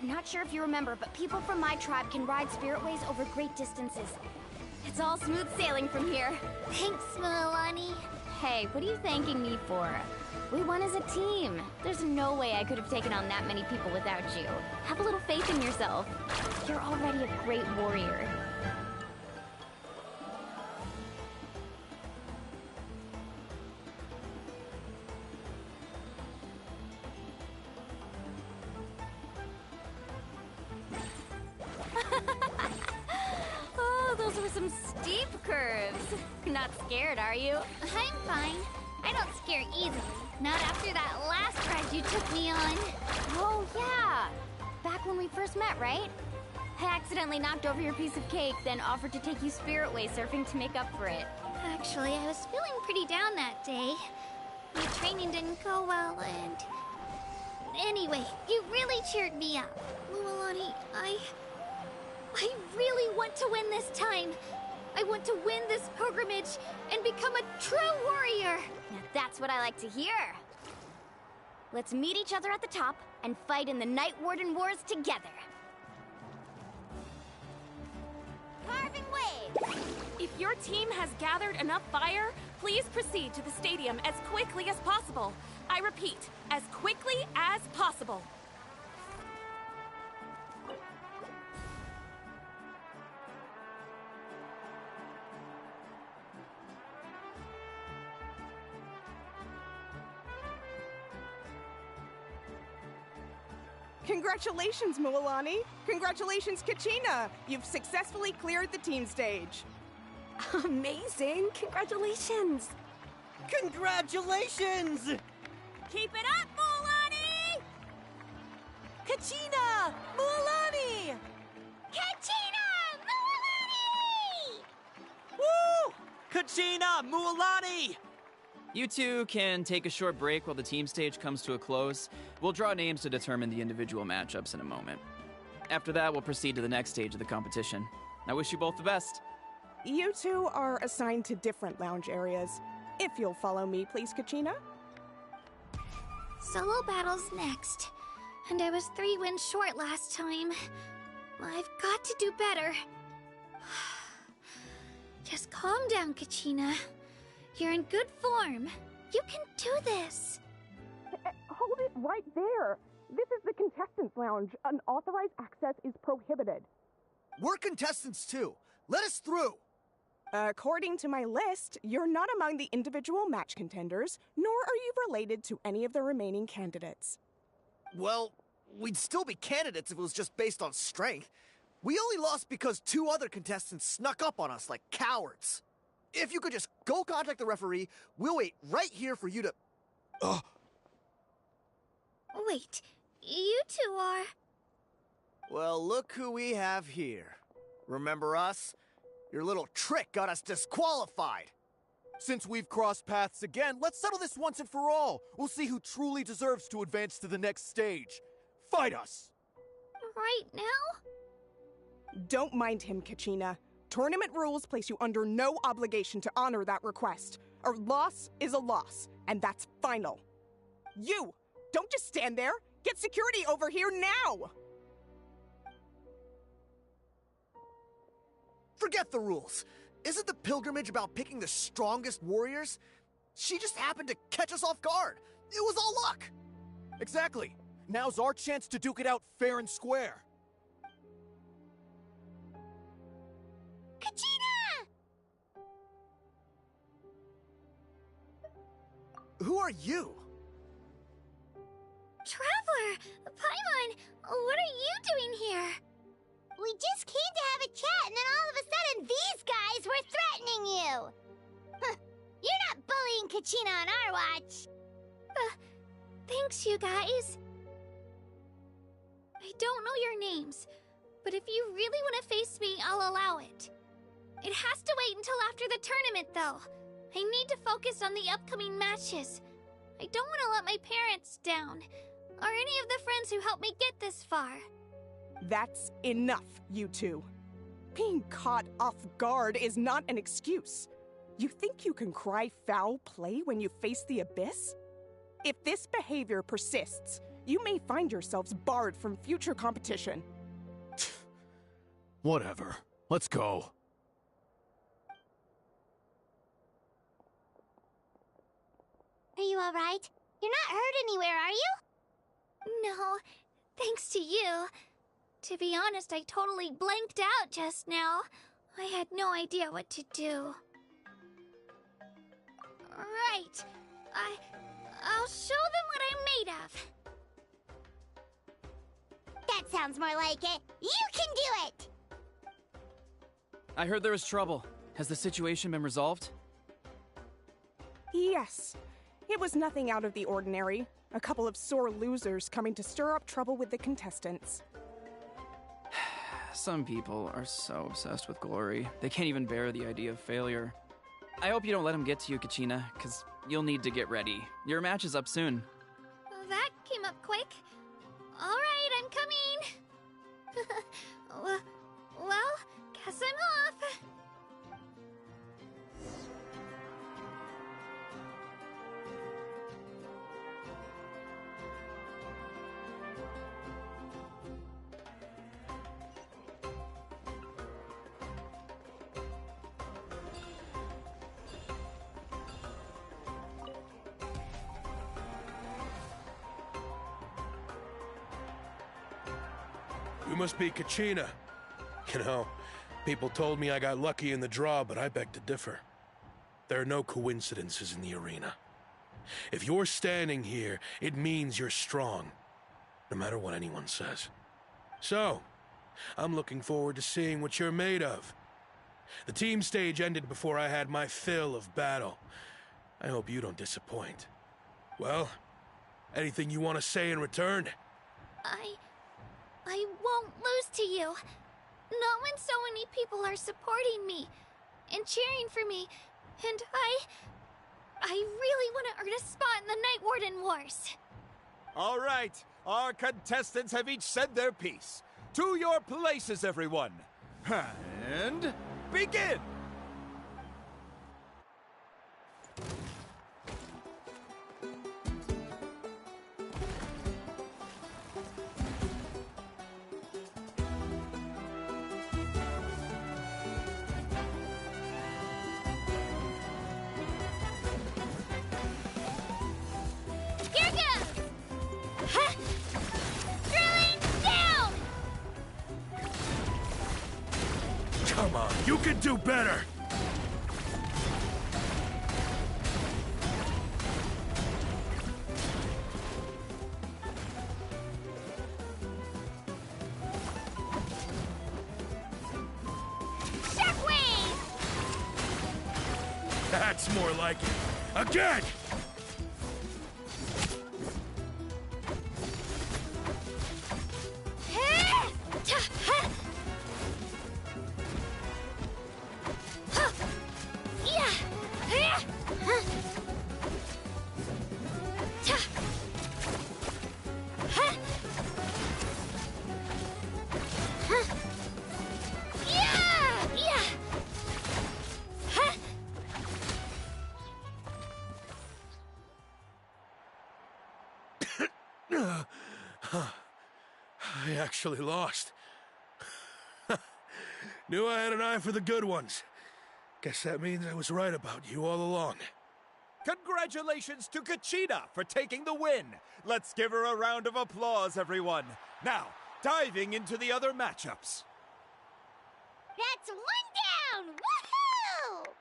Not sure if you remember, but people from my tribe can ride spiritways over great distances. It's all smooth sailing from here. Thanks, Milani. Hey, what are you thanking me for? We won as a team. There's no way I could have taken on that many people without you. Have a little faith in yourself. You're already a great warrior. Oh, those were some curves. Not scared, are you? I'm fine. I don't scare easily. Not after that last ride you took me on. Oh, yeah. Back when we first met, right? I accidentally knocked over your piece of cake, then offered to take you Spirit Way surfing to make up for it. Actually, I was feeling pretty down that day. My training didn't go well, and... Anyway, you really cheered me up. Mualani, I really want to win this time. I want to win this pilgrimage and become a true warrior. Now that's what I like to hear. Let's meet each other at the top and fight in the Night Warden Wars together. Carving Wave! If your team has gathered enough fire, please proceed to the stadium as quickly as possible. I repeat, as quickly as possible. Congratulations, Mualani! Congratulations, Kachina! You've successfully cleared the team stage. Amazing! Congratulations! Congratulations! Keep it up, Mualani! Kachina! Mualani! Kachina! Mualani! Woo! Kachina! Mualani! You two can take a short break while the team stage comes to a close. We'll draw names to determine the individual matchups in a moment. After that, we'll proceed to the next stage of the competition. I wish you both the best. You two are assigned to different lounge areas. If you'll follow me, please, Kachina. Solo battle's next. And I was 3 wins short last time. I've got to do better. Just calm down, Kachina. You're in good form. You can do this. Hold it right there. This is the contestants' lounge. Unauthorized access is prohibited. We're contestants too. Let us through. According to my list, you're not among the individual match contenders, nor are you related to any of the remaining candidates. Well, we'd still be candidates if it was just based on strength. We only lost because 2 other contestants snuck up on us like cowards. If you could just go contact the referee, we'll wait right here for you to... Wait, you two are... Well, look who we have here. Remember us? Your little trick got us disqualified. Since we've crossed paths again, let's settle this once and for all. We'll see who truly deserves to advance to the next stage. Fight us! Right now? Don't mind him, Kachina. Tournament rules place you under no obligation to honor that request. A loss is a loss, and that's final. You! Don't just stand there! Get security over here now! Forget the rules. Isn't the pilgrimage about picking the strongest warriors? She just happened to catch us off guard. It was all luck. Exactly. Now's our chance to duke it out fair and square. Kachina! Who are you? Traveler! Paimon! What are you doing here? We just came to have a chat, and then all of a sudden these guys were threatening you! Huh, you're not bullying Kachina on our watch! Thanks, you guys. I don't know your names, but if you really want to face me, I'll allow it. It has to wait until after the tournament, though. I need to focus on the upcoming matches. I don't want to let my parents down, or any of the friends who helped me get this far. That's enough, you two. Being caught off guard is not an excuse. You think you can cry foul play when you face the abyss? If this behavior persists, you may find yourselves barred from future competition. Whatever. Let's go. Are you alright? You're not hurt anywhere, are you? No, thanks to you. To be honest, I totally blanked out just now. I had no idea what to do. Right. I'll show them what I'm made of. That sounds more like it. You can do it! I heard there was trouble. Has the situation been resolved? Yes. It was nothing out of the ordinary. A couple of sore losers coming to stir up trouble with the contestants. Some people are so obsessed with glory, they can't even bear the idea of failure. I hope you don't let him get to you, Kachina, because you'll need to get ready. Your match is up soon. That came up quick. All right, I'm coming. Well, guess I'm off. You must be Kachina. You know, people told me I got lucky in the draw, but I beg to differ. There are no coincidences in the arena. If you're standing here, it means you're strong, no matter what anyone says. So, I'm looking forward to seeing what you're made of. The team stage ended before I had my fill of battle. I hope you don't disappoint. Well, anything you want to say in return? I won't lose to you. Not when so many people are supporting me and cheering for me, and I really want to earn a spot in the Night Warden Wars. All right, our contestants have each said their piece. To your places, everyone. And begin! Here goes! Ha! Drilling down! Come on, you can do better! Shockwave! That's more like it. Again! Ha! Ta! Ha! Ha! Yeah! Ha! Ha! Ta! Ha! Ha! Yeah! Yeah! Ha! I actually lost. Knew I had an eye for the good ones. Guess that means I was right about you all along. Congratulations to Kachina for taking the win. Let's give her a round of applause, everyone. Now, diving into the other matchups. That's one down! Woohoo!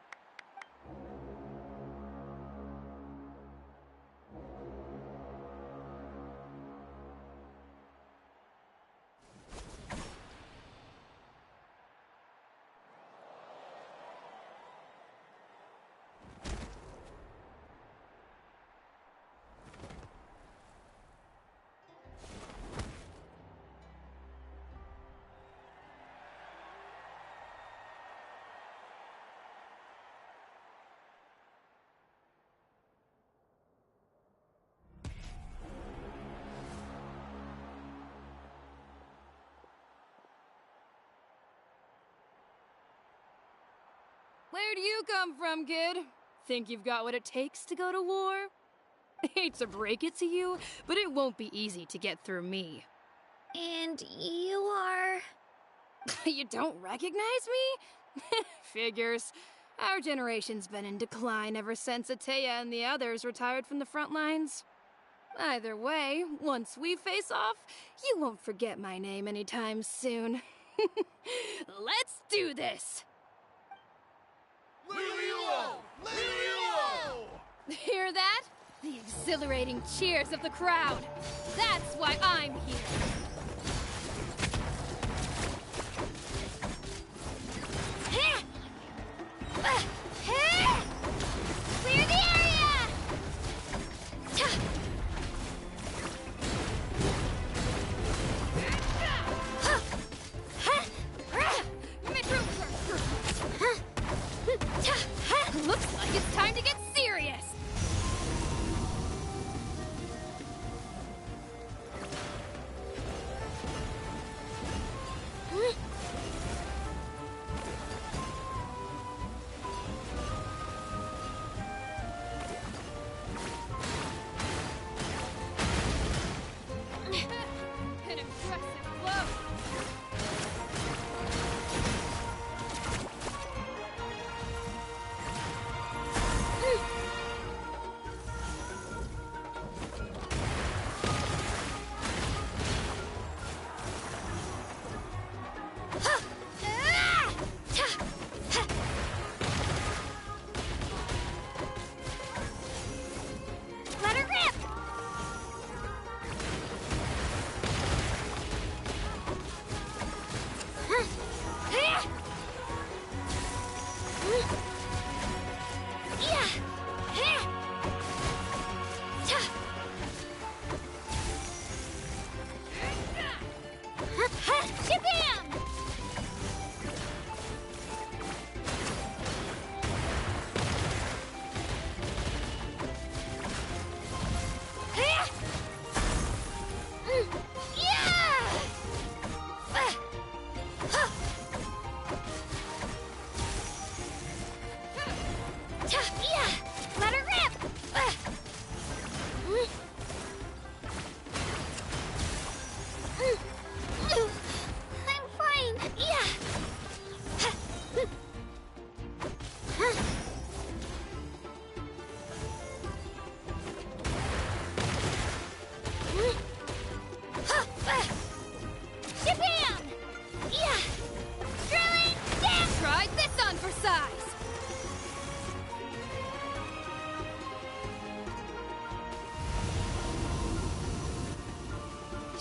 Where do you come from, kid? Think you've got what it takes to go to war? Hate to break it to you, but it won't be easy to get through me. And you are... You don't recognize me? Figures. Our generation's been in decline ever since Ateya and the others retired from the front lines. Either way, once we face off, you won't forget my name anytime soon. Let's do this! Hear that? The exhilarating cheers of the crowd. That's why I'm here.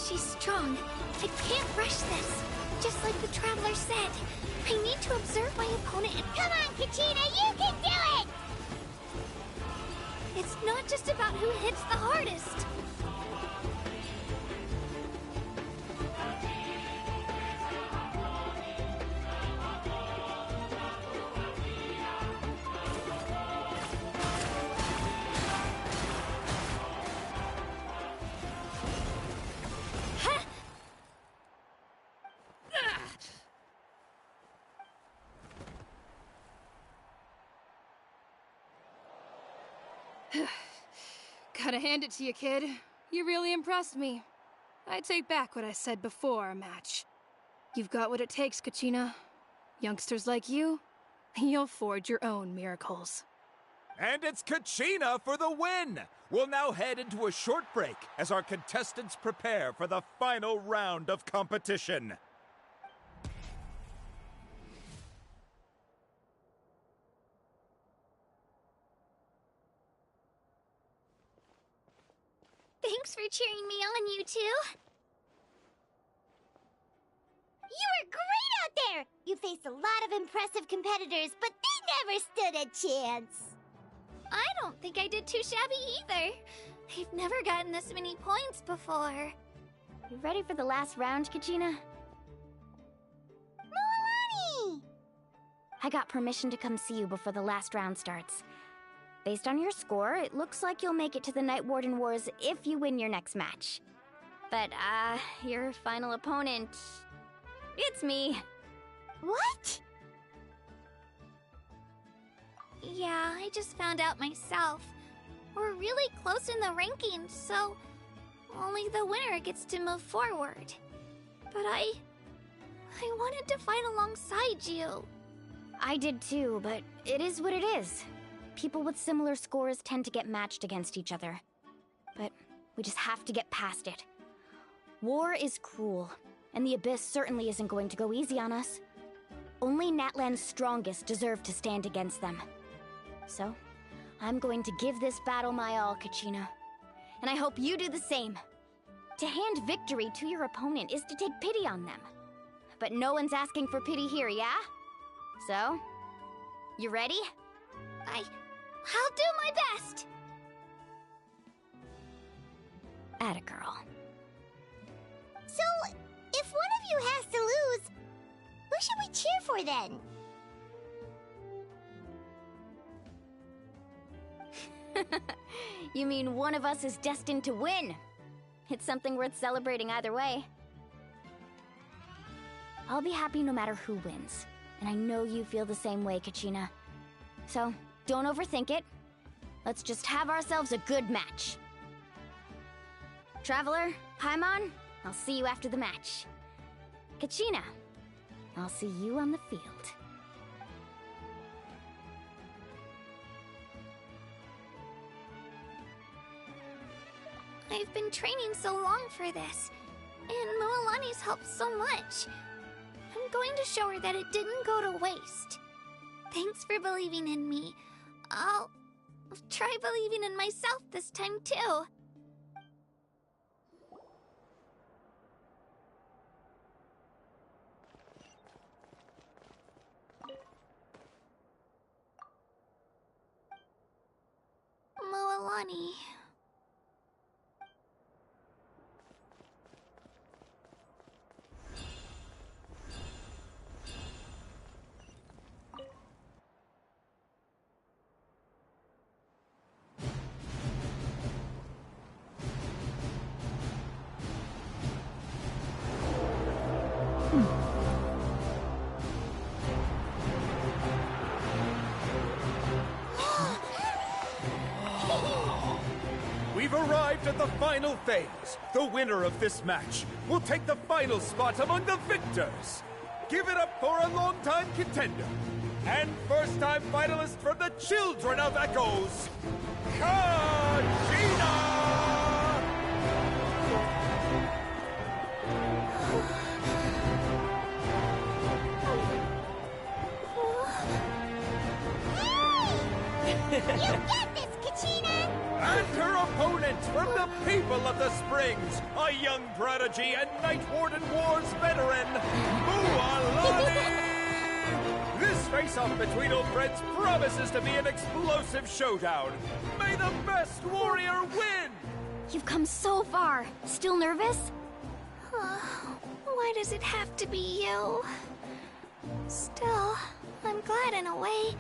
She's strong. I can't rush this. Just like the Traveler said, I need to observe my opponent and... Come on, Kachina, you can do it! It's not just about who hits the hardest. Gotta hand it to you, kid. You really impressed me. I take back what I said before our match. You've got what it takes, Kachina. Youngsters like you, you'll forge your own miracles. And it's Kachina for the win! We'll now head into a short break as our contestants prepare for the final round of competition. Thanks for cheering me on, you two. You were great out there! You faced a lot of impressive competitors, but they never stood a chance. I don't think I did too shabby either. I've never gotten this many points before. You ready for the last round, Kachina? Moalani! I got permission to come see you before the last round starts. Based on your score, it looks like you'll make it to the Night Warden Wars if you win your next match. But, your final opponent... it's me. What? Yeah, I just found out myself. We're really close in the rankings, so only the winner gets to move forward. But I wanted to fight alongside you. I did too, but it is what it is. People with similar scores tend to get matched against each other. But we just have to get past it. War is cruel, and the Abyss certainly isn't going to go easy on us. Only Natlan's strongest deserve to stand against them. So, I'm going to give this battle my all, Kachina. And I hope you do the same. To hand victory to your opponent is to take pity on them. But no one's asking for pity here, yeah? So, you ready? I'll do my best! Atta girl. So, if one of you has to lose, who should we cheer for then? You mean one of us is destined to win? It's something worth celebrating either way. I'll be happy no matter who wins, and I know you feel the same way, Kachina. So, don't overthink it. Let's just have ourselves a good match. Traveler, Paimon, I'll see you after the match. Kachina, I'll see you on the field. I've been training so long for this, and Moalani's helped so much. I'm going to show her that it didn't go to waste. Thanks for believing in me. I'll try believing in myself this time too. Moalani. We've arrived at the final phase. The winner of this match will take the final spot among the victors. Give it up for a long-time contender and first-time finalist from the Children of Echoes, Kachina! You get this, Kachina! And her opponent from the people of the Springs, a young prodigy and Night Warden Wars veteran, Mualani! This face-off between old friends promises to be an explosive showdown. May the best warrior win! You've come so far. Still nervous? Why does it have to be you? Still, I'm glad in a way.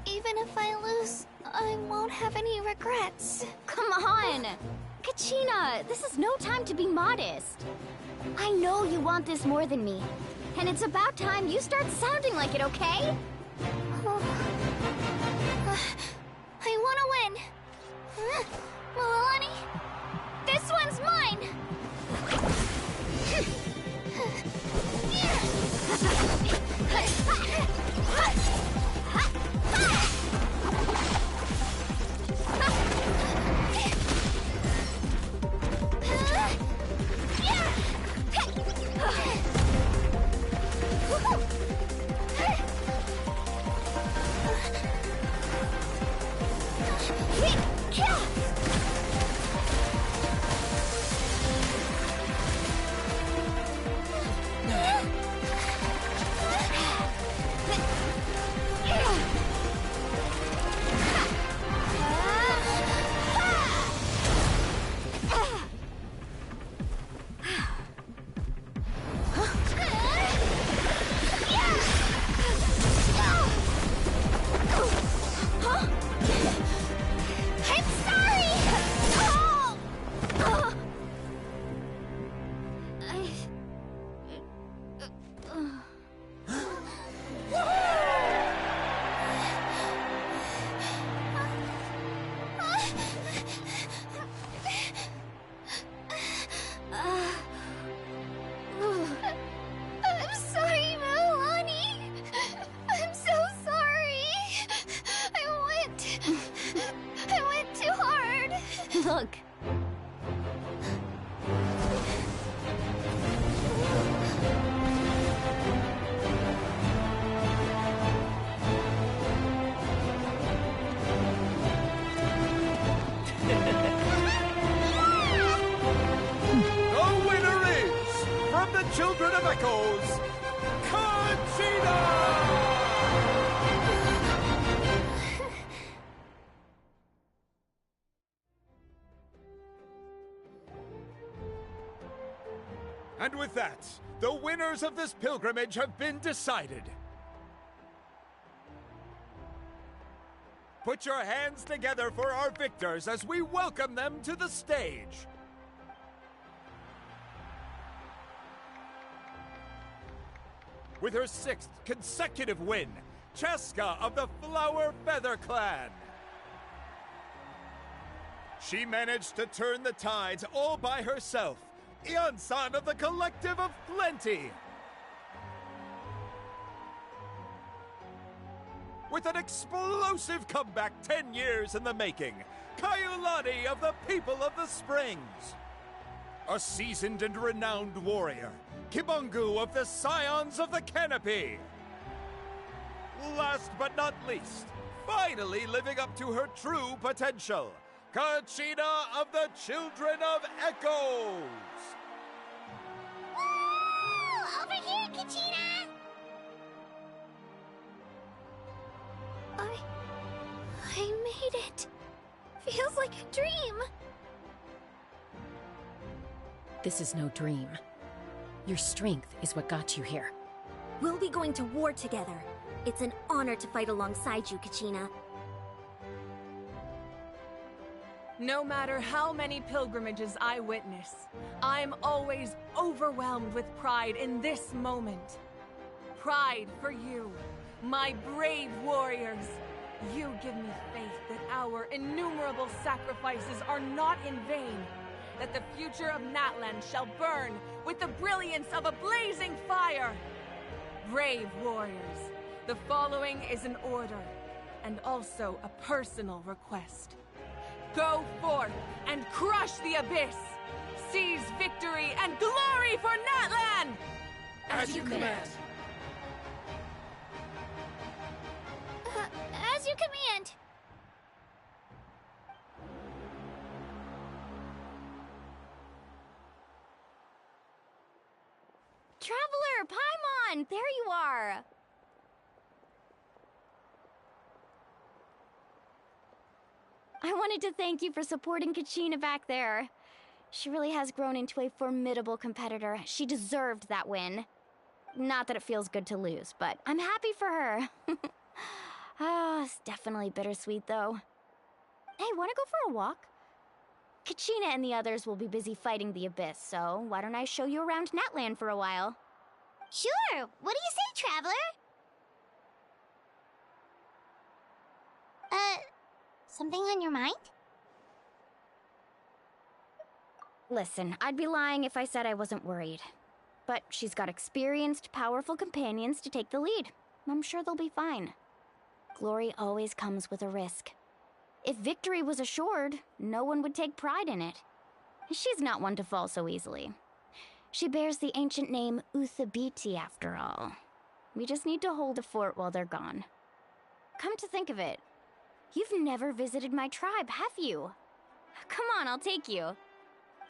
Even if I lose, I won't have any regrets. Come on! Kachina, this is no time to be modest. I know you want this more than me. And it's about time you start sounding like it, okay? I want to win. Mualani, this one's mine! Look. The winner is, from the Children of Echoes, Conchita! And with that, the winners of this pilgrimage have been decided. Put your hands together for our victors as we welcome them to the stage. With her 6th consecutive win, Cheska of the Flower Feather Clan. She managed to turn the tides all by herself. Ian-san of the Collective of Plenty. With an explosive comeback 10 years in the making, Kayulani of the People of the Springs. A seasoned and renowned warrior, Kibangu of the Scions of the Canopy. Last but not least, finally living up to her true potential, Kachina of the Children of Echoes! Woo! Over here, Kachina! I made it. Feels like a dream. This is no dream. Your strength is what got you here. We'll be going to war together. It's an honor to fight alongside you, Kachina. No matter how many pilgrimages I witness, I'm always overwhelmed with pride in this moment. Pride for you, my brave warriors. You give me faith that our innumerable sacrifices are not in vain, that the future of Natlan shall burn with the brilliance of a blazing fire. Brave warriors, the following is an order, and also a personal request. Go forth and crush the abyss! Seize victory and glory for Natlan! As you command. As you command. Traveler, Paimon! There you are! I wanted to thank you for supporting Kachina back there. She really has grown into a formidable competitor. She deserved that win. Not that it feels good to lose, but I'm happy for her. It's definitely bittersweet, though. Hey, wanna go for a walk? Kachina and the others will be busy fighting the Abyss, so why don't I show you around Natland for a while? Sure. What do you say, Traveler? Something on your mind? Listen, I'd be lying if I said I wasn't worried. But she's got experienced, powerful companions to take the lead. I'm sure they'll be fine. Glory always comes with a risk. If victory was assured, no one would take pride in it. She's not one to fall so easily. She bears the ancient name Uthabiti, after all. We just need to hold the fort while they're gone. Come to think of it, you've never visited my tribe, have you? Come on, I'll take you.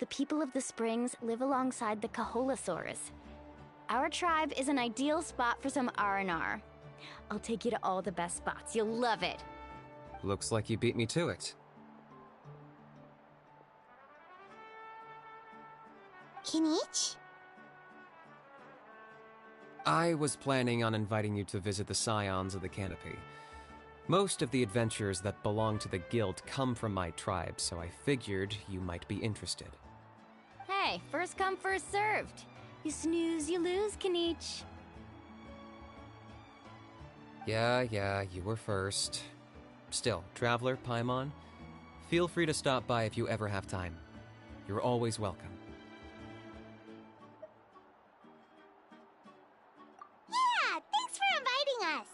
The people of the Springs live alongside the Kaholasaurus. Our tribe is an ideal spot for some R&R. I'll take you to all the best spots. You'll love it. Looks like you beat me to it. Kinich? I was planning on inviting you to visit the Scions of the Canopy. Most of the adventurers that belong to the guild come from my tribe, so I figured you might be interested. Hey, first come, first served. You snooze, you lose, Kinich. Yeah, you were first. Still, Traveler, Paimon, feel free to stop by if you ever have time. You're always welcome. Yeah, thanks for inviting us.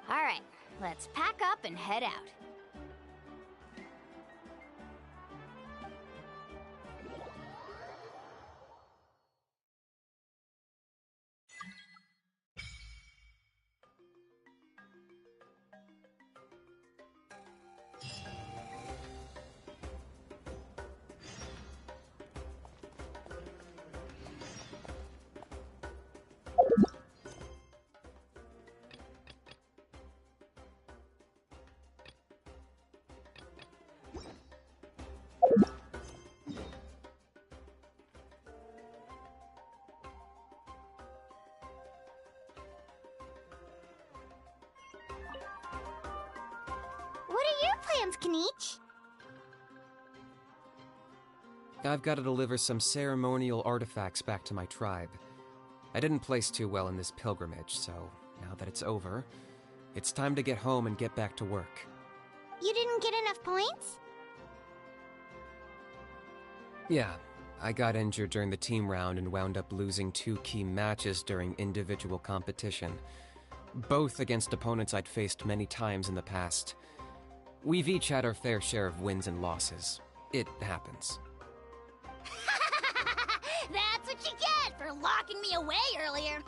All right, let's pack up and head out. What are your plans, Kinich? I've got to deliver some ceremonial artifacts back to my tribe. I didn't place too well in this pilgrimage, so now that it's over, it's time to get home and get back to work. You didn't get enough points? Yeah, I got injured during the team round and wound up losing 2 key matches during individual competition, both against opponents I'd faced many times in the past. We've each had our fair share of wins and losses. It happens. That's what you get for locking me away earlier.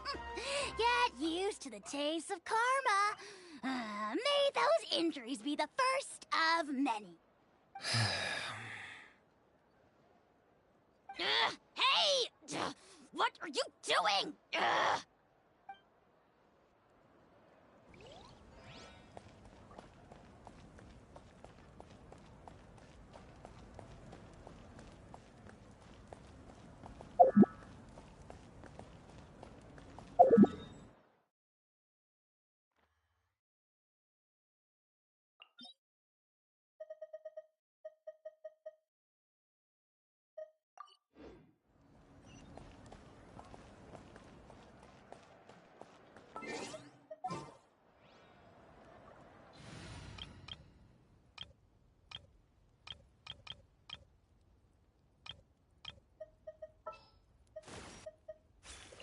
Get used to the taste of karma. May those injuries be the first of many. Hey! What are you doing?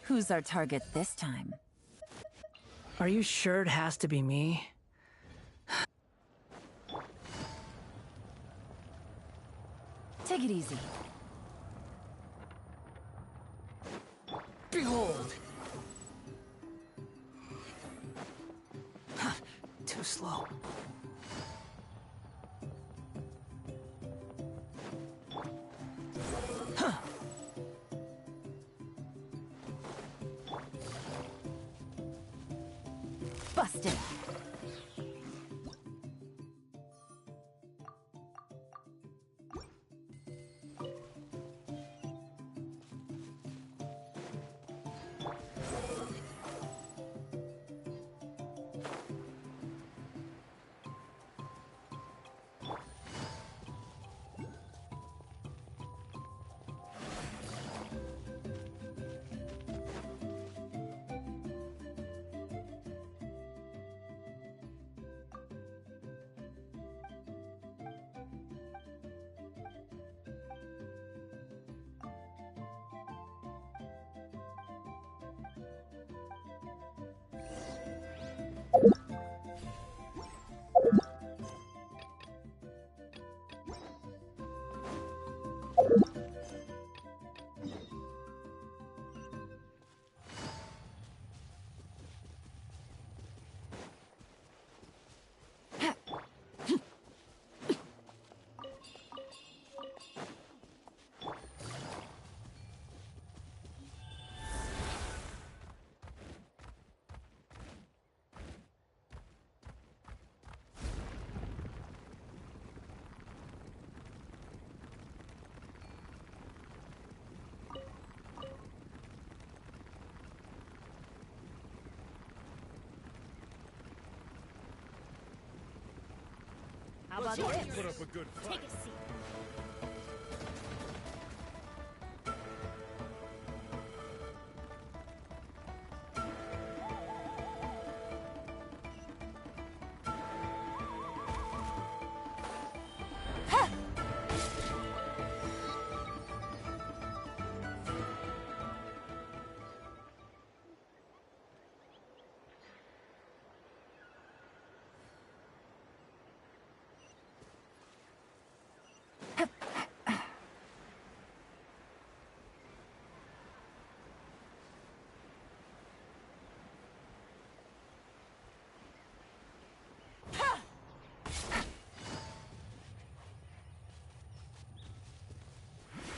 Who's our target this time? Are you sure it has to be me? Take it easy. Behold! Too slow. How about Let's this? put up a good fight. Take a seat.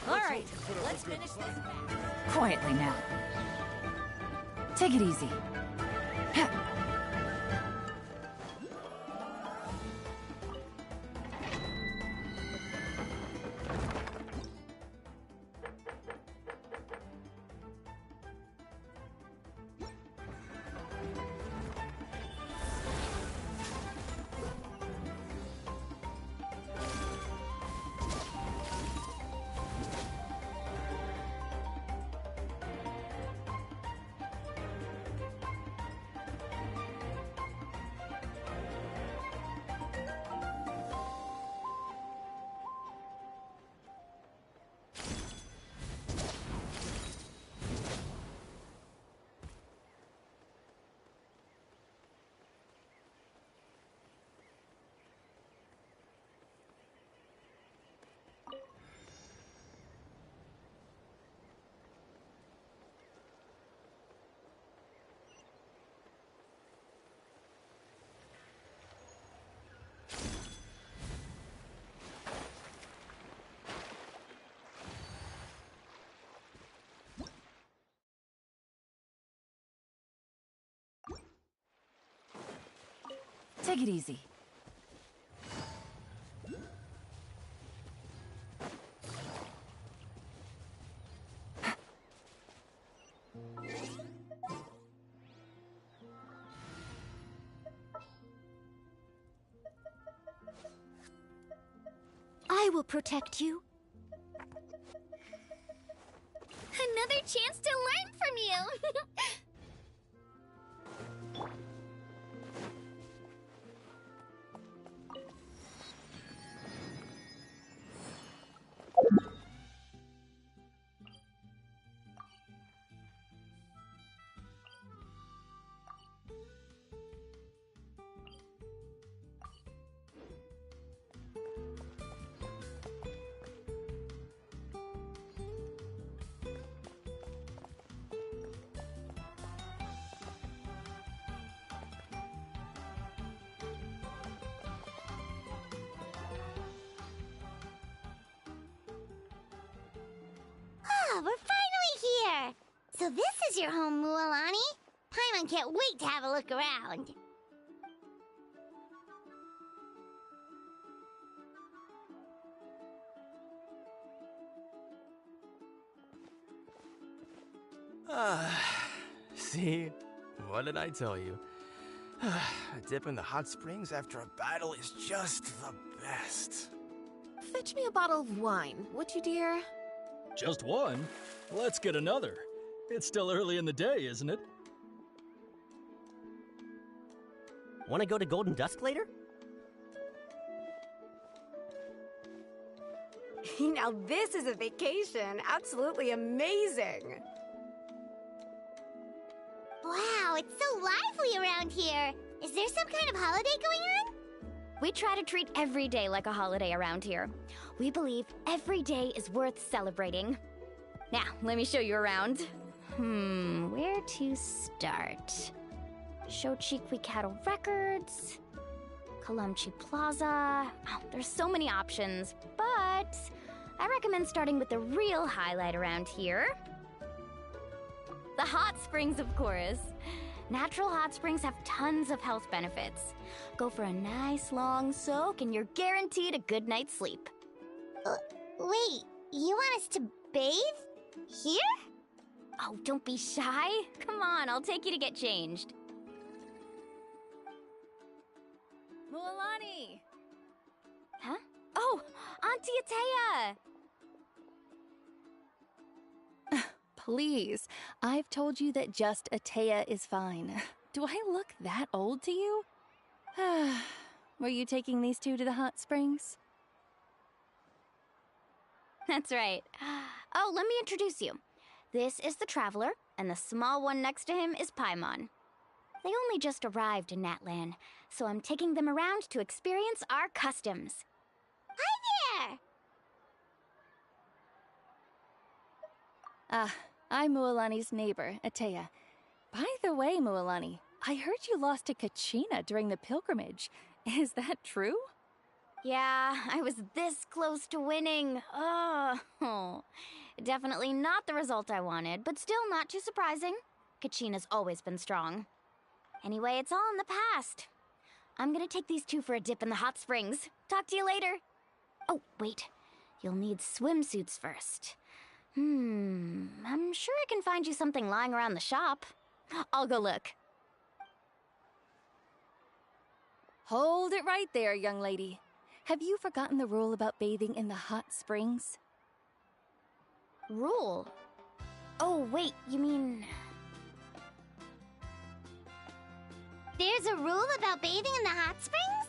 All right, let's finish this match. quietly now. Take it easy. Take it easy. I will protect you. Another chance to learn from you! Ah, we're finally here! So this is your home, Mualani? Paimon can't wait to have a look around. See? What did I tell you? A dip in the hot springs after a battle is just the best. Fetch me a bottle of wine, would you, dear? Just one? Let's get another. It's still early in the day, isn't it? Want to go to Golden Dusk later? Now this is a vacation. Absolutely amazing. Wow, it's so lively around here. Is there some kind of holiday going on? We try to treat every day like a holiday around here. We believe every day is worth celebrating. Now, let me show you around. Where to start? Shochiqui Cattle Records, Kalamchi Plaza. Oh, there's so many options, but I recommend starting with the real highlight around here. The hot springs, of course. Natural hot springs have tons of health benefits. Go for a nice long soak and you're guaranteed a good night's sleep. Wait, you want us to bathe? Here? Oh, don't be shy. Come on, I'll take you to get changed. Mualani! Huh? Oh, Auntie Atea! Please, I've told you that just Atea is fine. Do I look that old to you? Were you taking these two to the hot springs? That's right. Oh, let me introduce you. This is the Traveler, and the small one next to him is Paimon. They only just arrived in Natlan, so I'm taking them around to experience our customs. Hi there! I'm Mualani's neighbor, Atea. By the way, Mualani, I heard you lost to Kachina during the pilgrimage. Is that true? Yeah, I was this close to winning. Oh, definitely not the result I wanted, but still not too surprising. Kachina's always been strong. Anyway, it's all in the past. I'm gonna take these two for a dip in the hot springs. Talk to you later. Oh, wait. You'll need swimsuits first. I'm sure I can find you something lying around the shop. I'll go look. Hold it right there, young lady. Have you forgotten the rule about bathing in the hot springs? Rule? Oh, wait, you mean... There's a rule about bathing in the hot springs?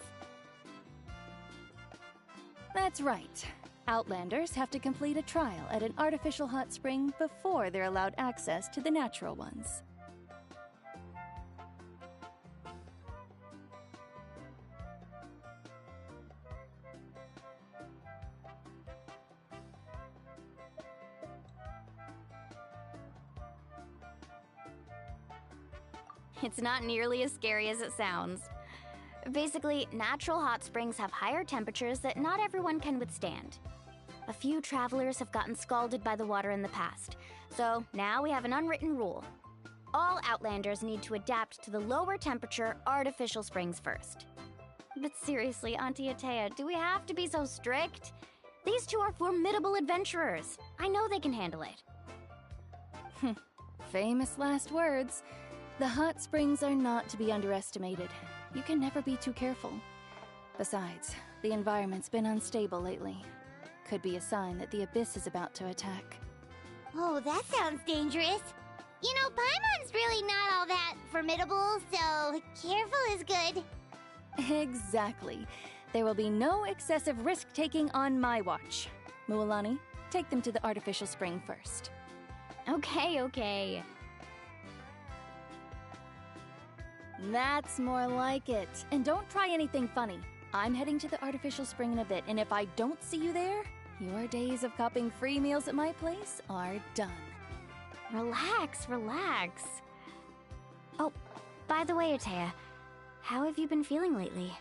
That's right. Outlanders have to complete a trial at an artificial hot spring before they're allowed access to the natural ones. It's not nearly as scary as it sounds. Basically, natural hot springs have higher temperatures that not everyone can withstand. A few travelers have gotten scalded by the water in the past, so now we have an unwritten rule. All Outlanders need to adapt to the lower temperature artificial springs first. But seriously, Auntie Atea, do we have to be so strict? These two are formidable adventurers. I know they can handle it. Famous last words. The hot springs are not to be underestimated. You can never be too careful. Besides, the environment's been unstable lately. Could be a sign that the Abyss is about to attack. Oh, that sounds dangerous. You know, Paimon's really not all that formidable, so careful is good. Exactly. There will be no excessive risk-taking on my watch. Mualani, take them to the artificial spring first. Okay. That's more like it. And don't try anything funny. I'm heading to the artificial spring in a bit, and if I don't see you there, your days of copping free meals at my place are done. Relax. Oh, by the way, Atea, how have you been feeling lately?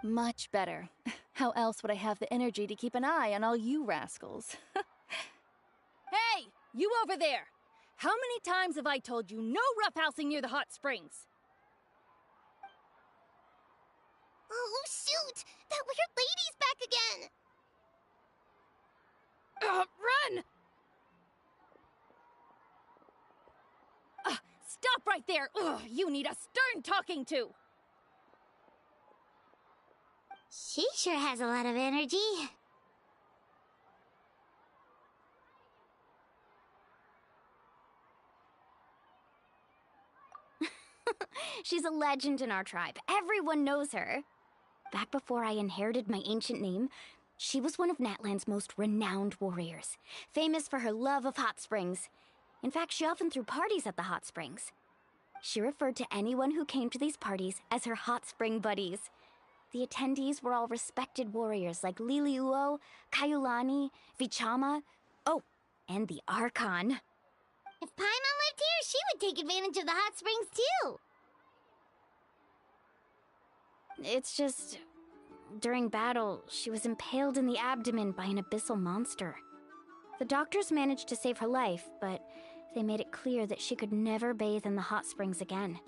Much better. How else would I have the energy to keep an eye on all you rascals? Hey, you over there! How many times have I told you no roughhousing near the hot springs? Oh, shoot! That weird lady's back again! Run! Stop right there! Ugh, you need a stern talking to! She sure has a lot of energy. She's a legend in our tribe. Everyone knows her. Back before I inherited my ancient name, she was one of Natlan's most renowned warriors, famous for her love of hot springs. In fact, she often threw parties at the hot springs. She referred to anyone who came to these parties as her hot spring buddies. The attendees were all respected warriors like Liliuo, Kaiulani, Vichama, oh, and the Archon. If Paimon lived here, she would take advantage of the hot springs too. It's just, during battle, she was impaled in the abdomen by an abyssal monster. The doctors managed to save her life, but they made it clear that she could never bathe in the hot springs again.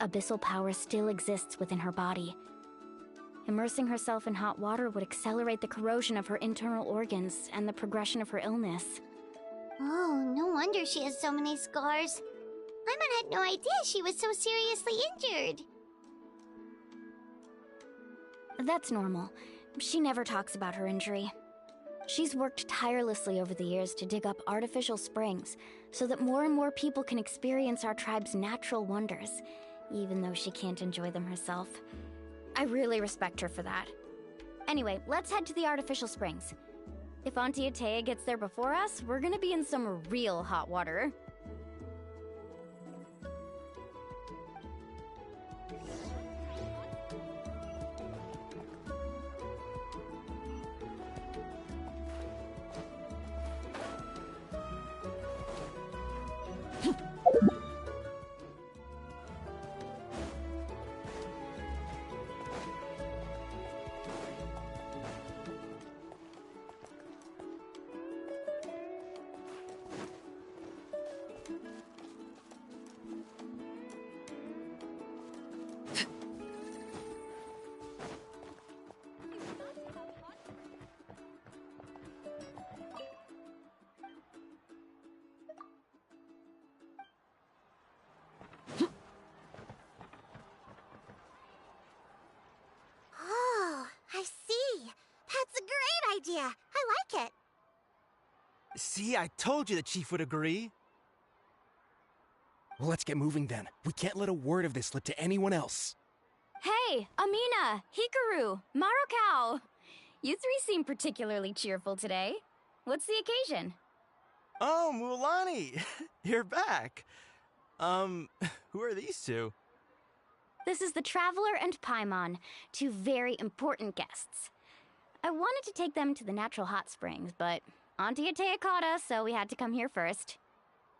Abyssal power still exists within her body. Immersing herself in hot water would accelerate the corrosion of her internal organs and the progression of her illness. Oh, no wonder she has so many scars. Paimon had no idea she was so seriously injured. That's normal. She never talks about her injury. She's worked tirelessly over the years to dig up artificial springs so that more and more people can experience our tribe's natural wonders, even though she can't enjoy them herself. I really respect her for that. Anyway, let's head to the artificial springs. If Auntie Atea gets there before us, we're gonna be in some real hot water. Oh, I see. That's a great idea. I like it. See, I told you the chief would agree. Well, let's get moving then. We can't let a word of this slip to anyone else. Hey, Amina, Hikaru, Marukao. You three seem particularly cheerful today. What's the occasion? Oh, Mulani, you're back. Who are these two? This is the Traveler and Paimon, two very important guests. I wanted to take them to the natural hot springs, but Auntie Atea caught us, so we had to come here first.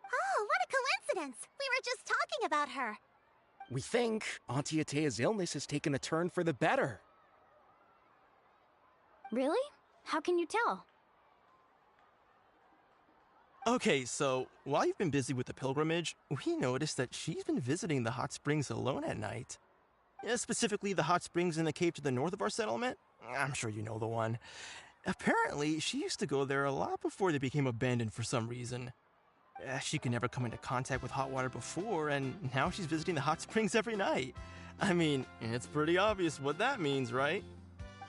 Oh, what a coincidence! We were just talking about her. We think Auntie Atea's illness has taken a turn for the better. Really? How can you tell? Okay, so while you've been busy with the pilgrimage, we noticed that she's been visiting the hot springs alone at night. Specifically, the hot springs in the cave to the north of our settlement. I'm sure you know the one. Apparently, she used to go there a lot before they became abandoned for some reason. She could never come into contact with hot water before, and now she's visiting the hot springs every night. I mean, it's pretty obvious what that means, right?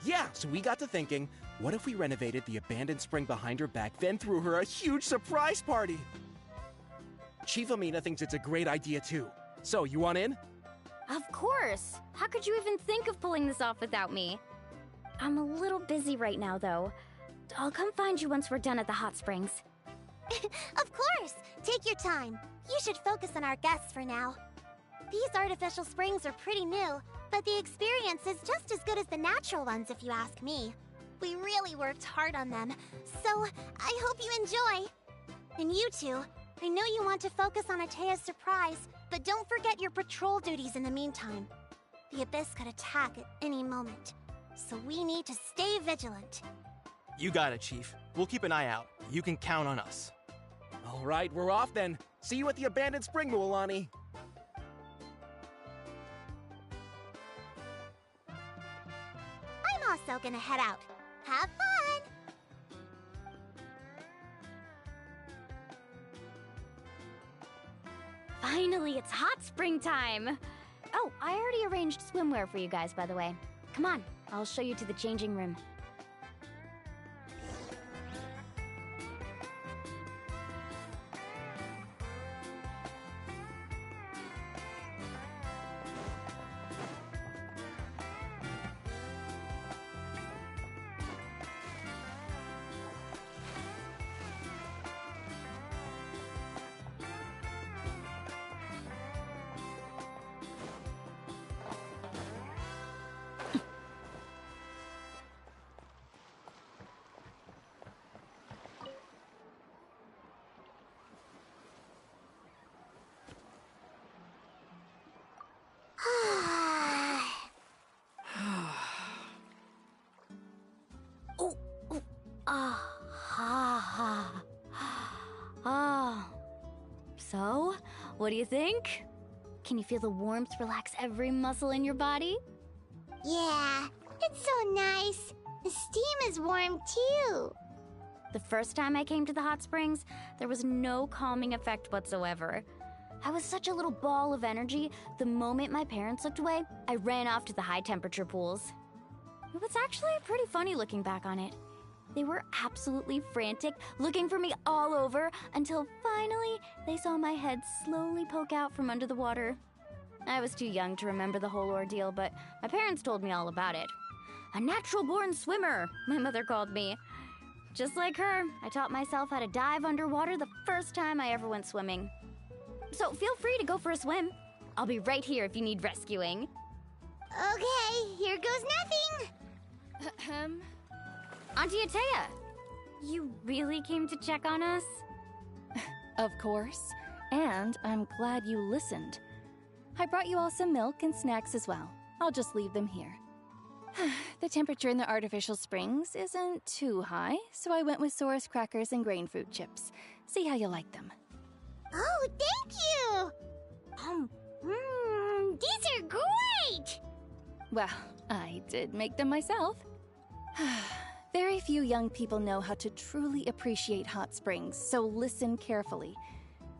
Yeah, so we got to thinking, what if we renovated the abandoned spring behind her back, then threw her a huge surprise party? Chief Amina thinks it's a great idea too. So, you want in? Of course! How could you even think of pulling this off without me? I'm a little busy right now, though. I'll come find you once we're done at the hot springs. Of course! Take your time. You should focus on our guests for now. These artificial springs are pretty new, but the experience is just as good as the natural ones if you ask me. We really worked hard on them, so I hope you enjoy. And you two, I know you want to focus on Atea's surprise, but don't forget your patrol duties in the meantime. The Abyss could attack at any moment, so we need to stay vigilant. You got it, Chief. We'll keep an eye out. You can count on us. All right, we're off then. See you at the abandoned spring, Mualani. I'm also gonna head out. Have fun! Finally, it's hot spring time! Oh, I already arranged swimwear for you guys, by the way. Come on, I'll show you to the changing room. So, what do you think? Can you feel the warmth relax every muscle in your body? Yeah, it's so nice. The steam is warm too. The first time I came to the hot springs, there was no calming effect whatsoever. I was such a little ball of energy, the moment my parents looked away, I ran off to the high temperature pools. It was actually pretty funny looking back on it. They were absolutely frantic, looking for me all over, until finally they saw my head slowly poke out from under the water. I was too young to remember the whole ordeal, but my parents told me all about it. A natural-born swimmer, my mother called me. Just like her, I taught myself how to dive underwater the first time I ever went swimming. So feel free to go for a swim. I'll be right here if you need rescuing. Okay, here goes nothing. Auntie Atea, you really came to check on us? Of course, and I'm glad you listened. I brought you all some milk and snacks as well. I'll just leave them here. The temperature in the artificial springs isn't too high, so I went with Saurus crackers and grain fruit chips. See how you like them. Oh, thank you! These are great! Well, I did make them myself. Very few young people know how to truly appreciate hot springs, so listen carefully.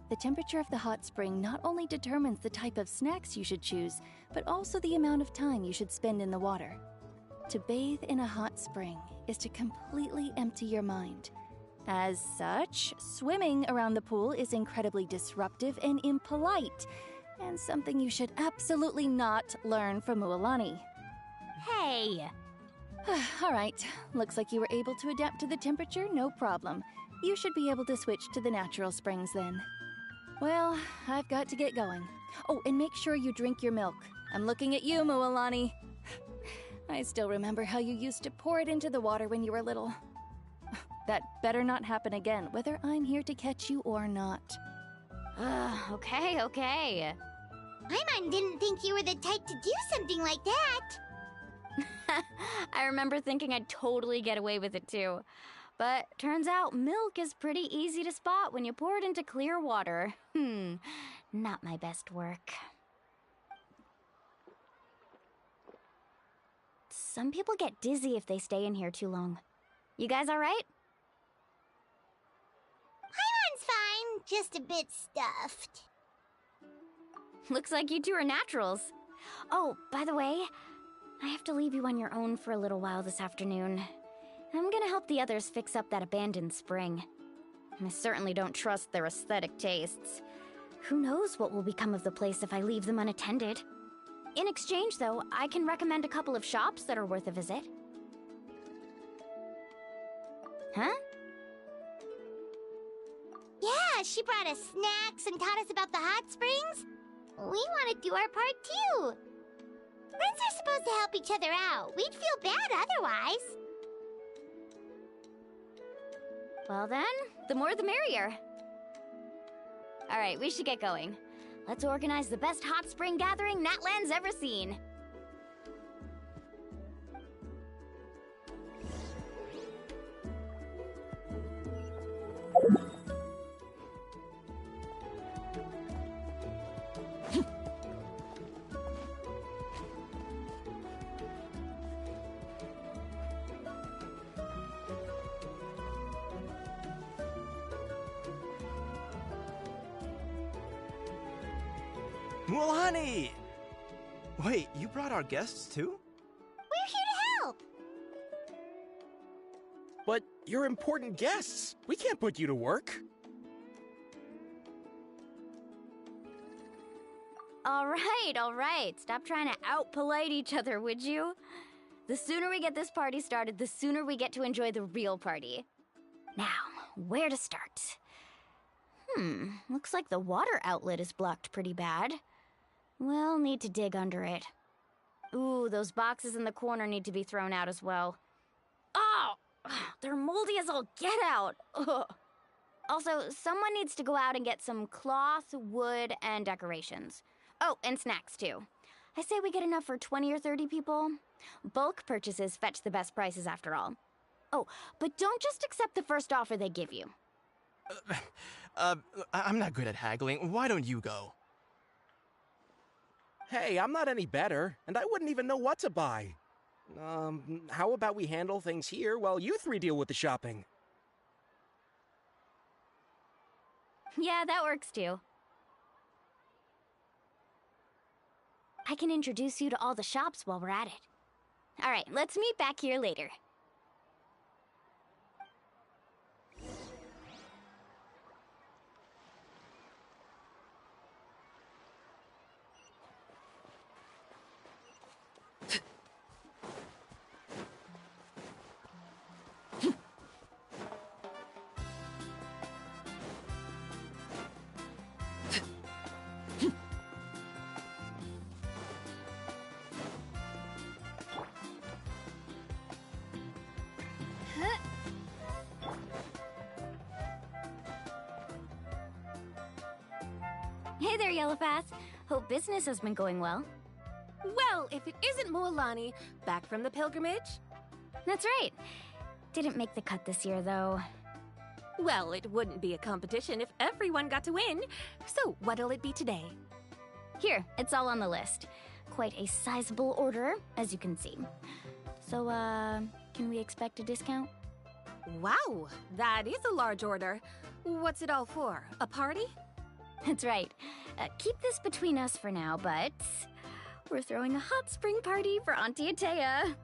The temperature of the hot spring not only determines the type of snacks you should choose, but also the amount of time you should spend in the water. To bathe in a hot spring is to completely empty your mind. As such, swimming around the pool is incredibly disruptive and impolite, and something you should absolutely not learn from Mualani. Hey! All right, looks like you were able to adapt to the temperature, no problem. You should be able to switch to the natural springs then. Well, I've got to get going. Oh, and make sure you drink your milk. I'm looking at you, Mualani. I still remember how you used to pour it into the water when you were little. That better not happen again, whether I'm here to catch you or not. Okay. Paimon didn't think you were the type to do something like that. I remember thinking I'd totally get away with it too. But turns out milk is pretty easy to spot when you pour it into clear water. Not my best work. Some people get dizzy if they stay in here too long. You guys all right? Paimon's fine, just a bit stuffed. Looks like you two are naturals. Oh, by the way, I have to leave you on your own for a little while this afternoon. I'm gonna help the others fix up that abandoned spring. I certainly don't trust their aesthetic tastes. Who knows what will become of the place if I leave them unattended. In exchange, though, I can recommend a couple of shops that are worth a visit. Huh? Yeah, she brought us snacks and taught us about the hot springs. We want to do our part too. Friends are supposed to help each other out. We'd feel bad otherwise. Well then, the more the merrier. All right, we should get going. Let's organize the best hot spring gathering Natland's ever seen. Mulani! Wait, you brought our guests too? We're here to help! But you're important guests. We can't put you to work. All right. Stop trying to out-polite each other, would you? The sooner we get this party started, the sooner we get to enjoy the real party. Now, where to start? Looks like the water outlet is blocked pretty bad. We'll need to dig under it. Ooh, those boxes in the corner need to be thrown out as well. Oh! They're moldy as all get out! Ugh. Also, someone needs to go out and get some cloth, wood, and decorations. Oh, and snacks too. I say we get enough for 20 or 30 people. Bulk purchases fetch the best prices after all. Oh, but don't just accept the first offer they give you. I'm not good at haggling. Why don't you go? Hey, I'm not any better, and I wouldn't even know what to buy. How about we handle things here while you three deal with the shopping? Yeah, that works too. I can introduce you to all the shops while we're at it. All right, let's meet back here later. Hey there, Yellowpath. Hope business has been going well. Well, if it isn't Mualani, back from the pilgrimage? That's right. Didn't make the cut this year, though. Well, it wouldn't be a competition if everyone got to win. So, what'll it be today? Here, it's all on the list. Quite a sizable order, as you can see. So, can we expect a discount? Wow, that is a large order. What's it all for? A party? That's right. Keep this between us for now, but we're throwing a hot spring party for Auntie Atea.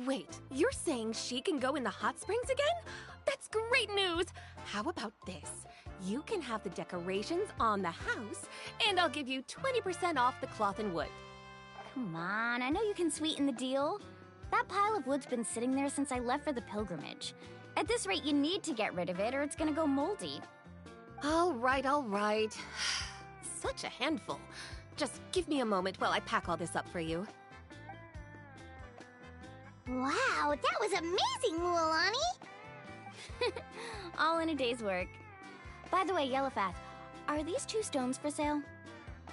Wait, you're saying she can go in the hot springs again? That's great news! How about this? You can have the decorations on the house, and I'll give you 20% off the cloth and wood. Come on, I know you can sweeten the deal. That pile of wood's been sitting there since I left for the pilgrimage. At this rate, you need to get rid of it or it's gonna go moldy. All right. Such a handful. Just give me a moment while I pack all this up for you. Wow, that was amazing, Mualani! All in a day's work. By the way, Yellowpath, are these 2 stones for sale?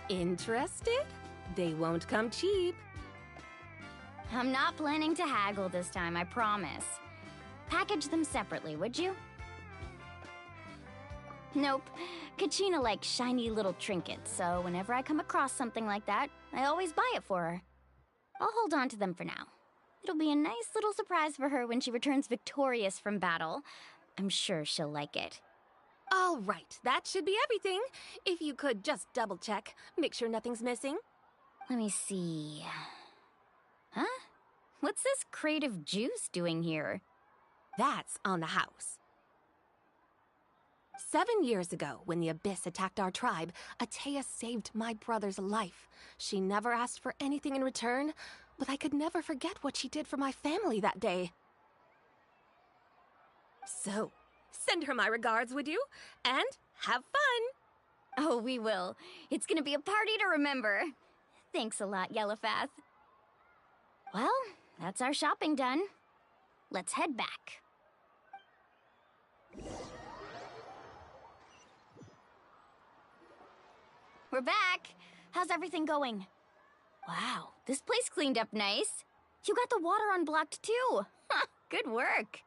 Interested? They won't come cheap. I'm not planning to haggle this time, I promise. Package them separately, would you? Nope. Kachina likes shiny little trinkets, so whenever I come across something like that, I always buy it for her. I'll hold on to them for now. It'll be a nice little surprise for her when she returns victorious from battle. I'm sure she'll like it. All right, that should be everything. If you could just double-check, make sure nothing's missing. Let me see... Huh? What's this crate of juice doing here? That's on the house. 7 years ago, when the Abyss attacked our tribe, Atea saved my brother's life. She never asked for anything in return, but I could never forget what she did for my family that day. So, send her my regards, would you? And have fun! Oh, we will. It's gonna be a party to remember. Thanks a lot, Yellowpath. Well, that's our shopping done. Let's head back. We're back! How's everything going? Wow, this place cleaned up nice. You got the water unblocked too. Good work.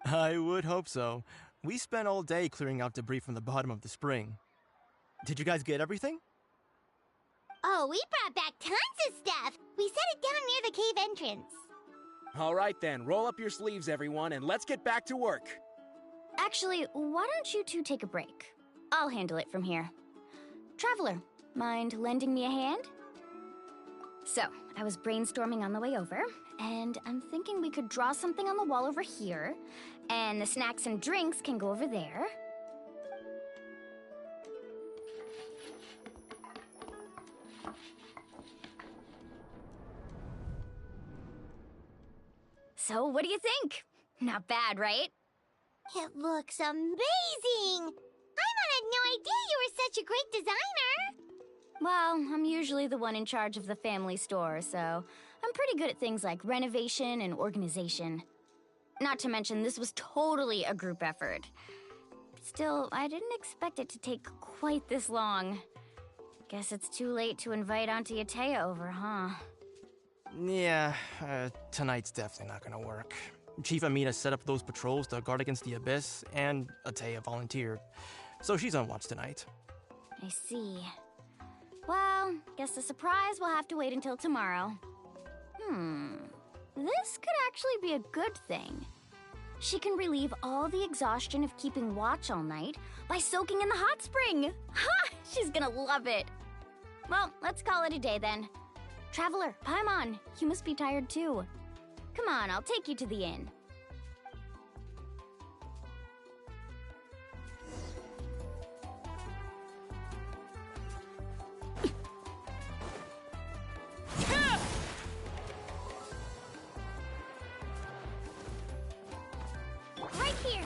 I would hope so. We spent all day clearing out debris from the bottom of the spring. Did you guys get everything? Oh, we brought back tons of stuff. We set it down near the cave entrance. All right then, roll up your sleeves, everyone, and let's get back to work. Actually, why don't you two take a break? I'll handle it from here. Traveler, Mind lending me a hand? So, I was brainstorming on the way over, and I'm thinking we could draw something on the wall over here, and the snacks and drinks can go over there. So, what do you think? Not bad, right? It looks amazing! Paimon had no idea you were such a great designer! Well, I'm usually the one in charge of the family store, so I'm pretty good at things like renovation and organization. Not to mention, this was totally a group effort. Still, I didn't expect it to take quite this long. Guess it's too late to invite Auntie Atea over, huh? Yeah, tonight's definitely not gonna work. Chief Amina set up those patrols to guard against the Abyss, and Atea volunteered. So she's on watch tonight. I see. Well, guess the surprise will have to wait until tomorrow. This could actually be a good thing. She can relieve all the exhaustion of keeping watch all night by soaking in the hot spring. Ha! She's gonna love it. Well, let's call it a day then. Traveler, Paimon, you must be tired too. Come on, I'll take you to the inn. Right here.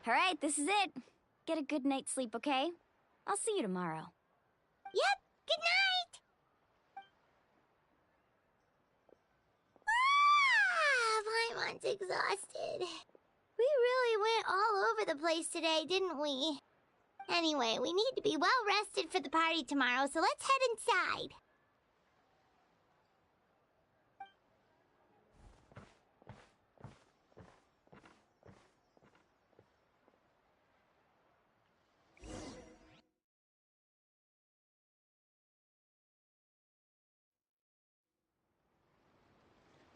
All right, this is it. Get a good night's sleep, okay? I'll see you tomorrow. Yep, good night! Paimon's exhausted. We really went all over the place today, didn't we? Anyway, we need to be well rested for the party tomorrow, so let's head inside.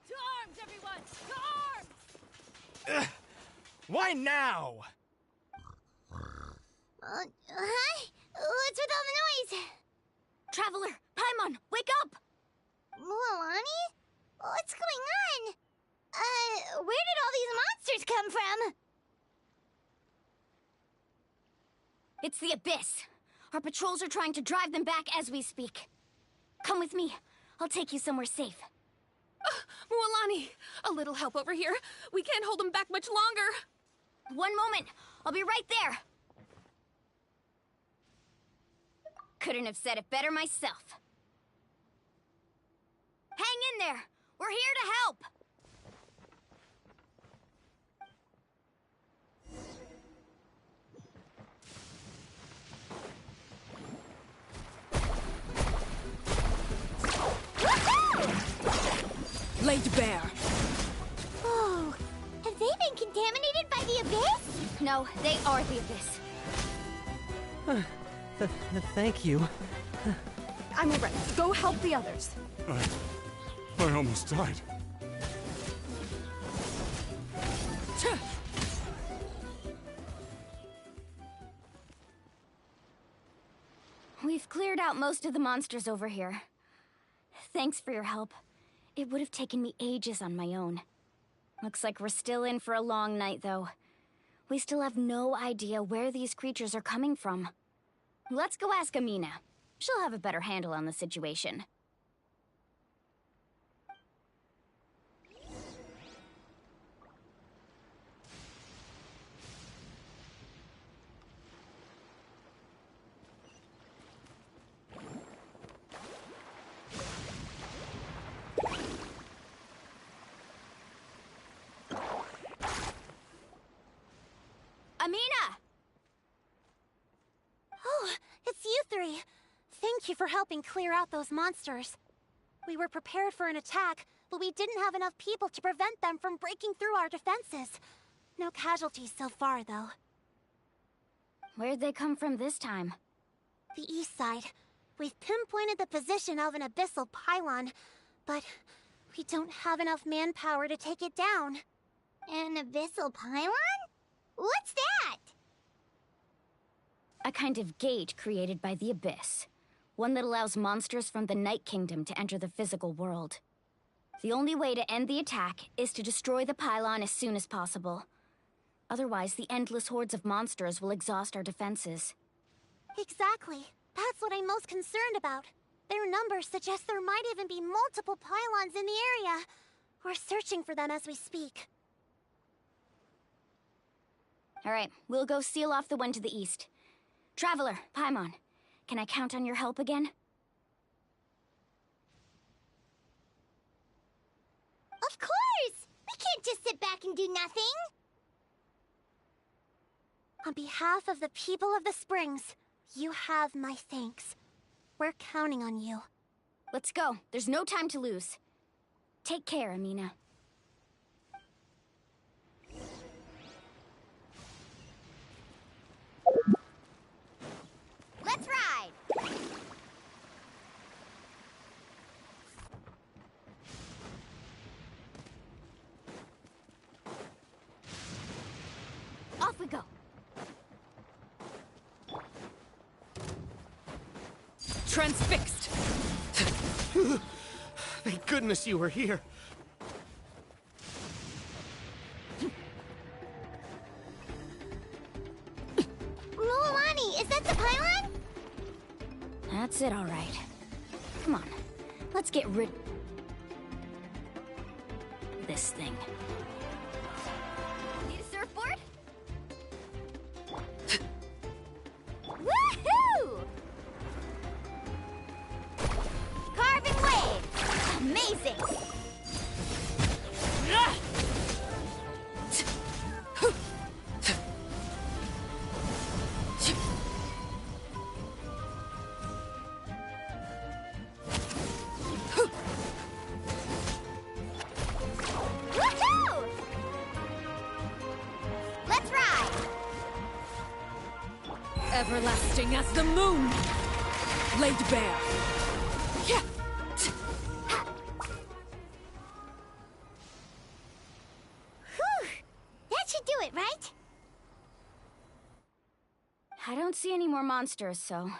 To arms, everyone! To arms! Why now? Hi? What's with all the noise? Traveler, Paimon, wake up! Mualani? What's going on? Where did all these monsters come from? It's the Abyss. Our patrols are trying to drive them back as we speak. Come with me. I'll take you somewhere safe. Mualani, a little help over here. We can't hold them back much longer. One moment. I'll be right there. Couldn't have said it better myself. Hang in there. We're here to help. Laid bare. Oh, have they been contaminated by the Abyss? No, they are the Abyss. Thank you. I'm alright. Go help the others. I almost died. We've cleared out most of the monsters over here. Thanks for your help. It would have taken me ages on my own. Looks like we're still in for a long night, though. We still have no idea where these creatures are coming from. Let's go ask Amina. She'll have a better handle on the situation. Thank you for helping clear out those monsters. We were prepared for an attack, but we didn't have enough people to prevent them from breaking through our defenses. No casualties so far, though. Where'd they come from this time? The east side. We've pinpointed the position of an abyssal pylon, but we don't have enough manpower to take it down. An abyssal pylon? What's that? A kind of gate created by the Abyss. One that allows monsters from the Night Kingdom to enter the physical world. The only way to end the attack is to destroy the pylon as soon as possible. Otherwise, the endless hordes of monsters will exhaust our defenses. Exactly. That's what I'm most concerned about. Their numbers suggest there might even be multiple pylons in the area. We're searching for them as we speak. Alright, we'll go seal off the one to the east. Traveler, Paimon, can I count on your help again? Of course! We can't just sit back and do nothing! On behalf of the people of the Springs, you have my thanks. We're counting on you. Let's go. There's no time to lose. Take care, Amina. Let's ride! Off we go. Transfixed! Thank goodness you were here. Muawani, is that the pylon? That's it, all right. Come on, let's get rid of this thing. Need a surfboard? Woohoo! Carving wave! Amazing! Woohoo! Let's ride! Everlasting as the moon! Laid bare! Yeah! Whew! That should do it, right? I don't see any more monsters, so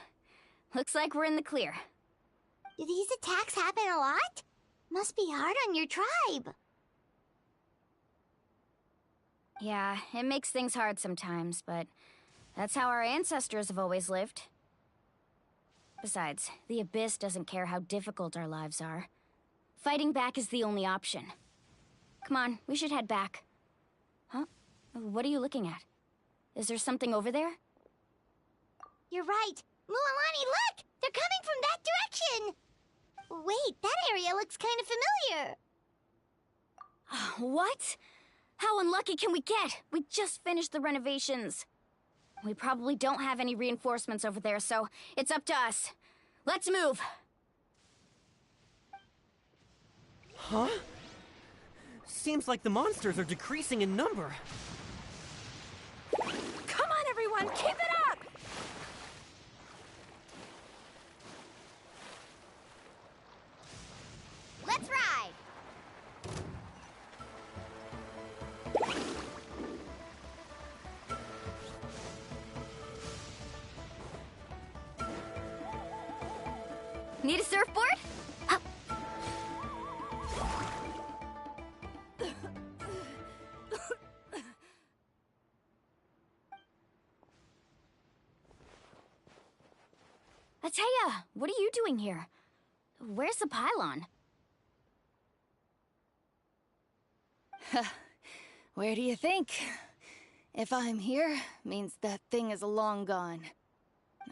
looks like we're in the clear. Do these attacks happen a lot? Must be hard on your tribe. Yeah, it makes things hard sometimes, but that's how our ancestors have always lived. Besides, the Abyss doesn't care how difficult our lives are. Fighting back is the only option. Come on, we should head back. Huh? What are you looking at? Is there something over there? You're right. Mualani, look! They're coming from that direction! Wait, that area looks kind of familiar. What? How unlucky can we get? We just finished the renovations. We probably don't have any reinforcements over there, so it's up to us. Let's move! Huh? Seems like the monsters are decreasing in number. Come on, everyone, keep it up! Let's ride! Need a surfboard? Ateya, what are you doing here? Where's the pylon? Where do you think? If I'm here, means that thing is long gone.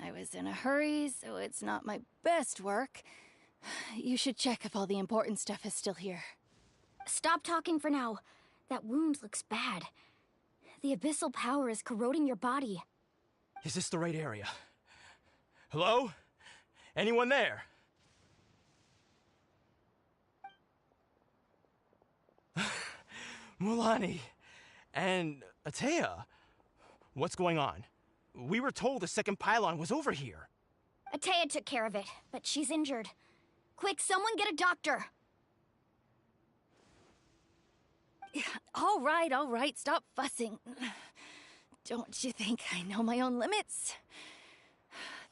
I was in a hurry, so it's not my best work. You should check if all the important stuff is still here. Stop talking for now. That wound looks bad. The abyssal power is corroding your body. Is this the right area? Hello? Anyone there? Mulani and Atea, what's going on? We were told the second pylon was over here. Atea took care of it, but she's injured. Quick, someone get a doctor! All right, stop fussing. Don't you think I know my own limits?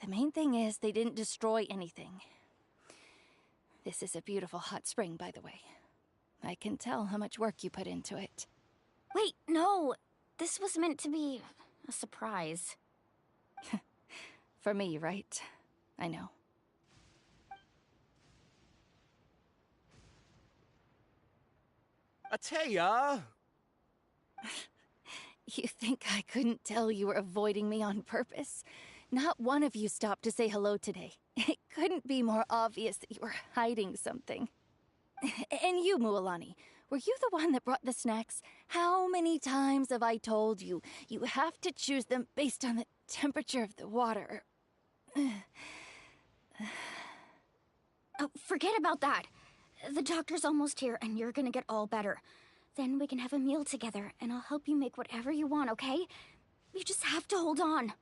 The main thing is they didn't destroy anything. This is a beautiful hot spring, by the way. I can tell how much work you put into it. Wait, no. This was meant to be a surprise. For me, right? I know. Atea! You think I couldn't tell you were avoiding me on purpose? Not one of you stopped to say hello today. It couldn't be more obvious that you were hiding something. And you, Mualani, were you the one that brought the snacks? How many times have I told you, you have to choose them based on the temperature of the water? Oh, forget about that. The doctor's almost here, and you're gonna get all better. Then we can have a meal together, and I'll help you make whatever you want, okay? You just have to hold on.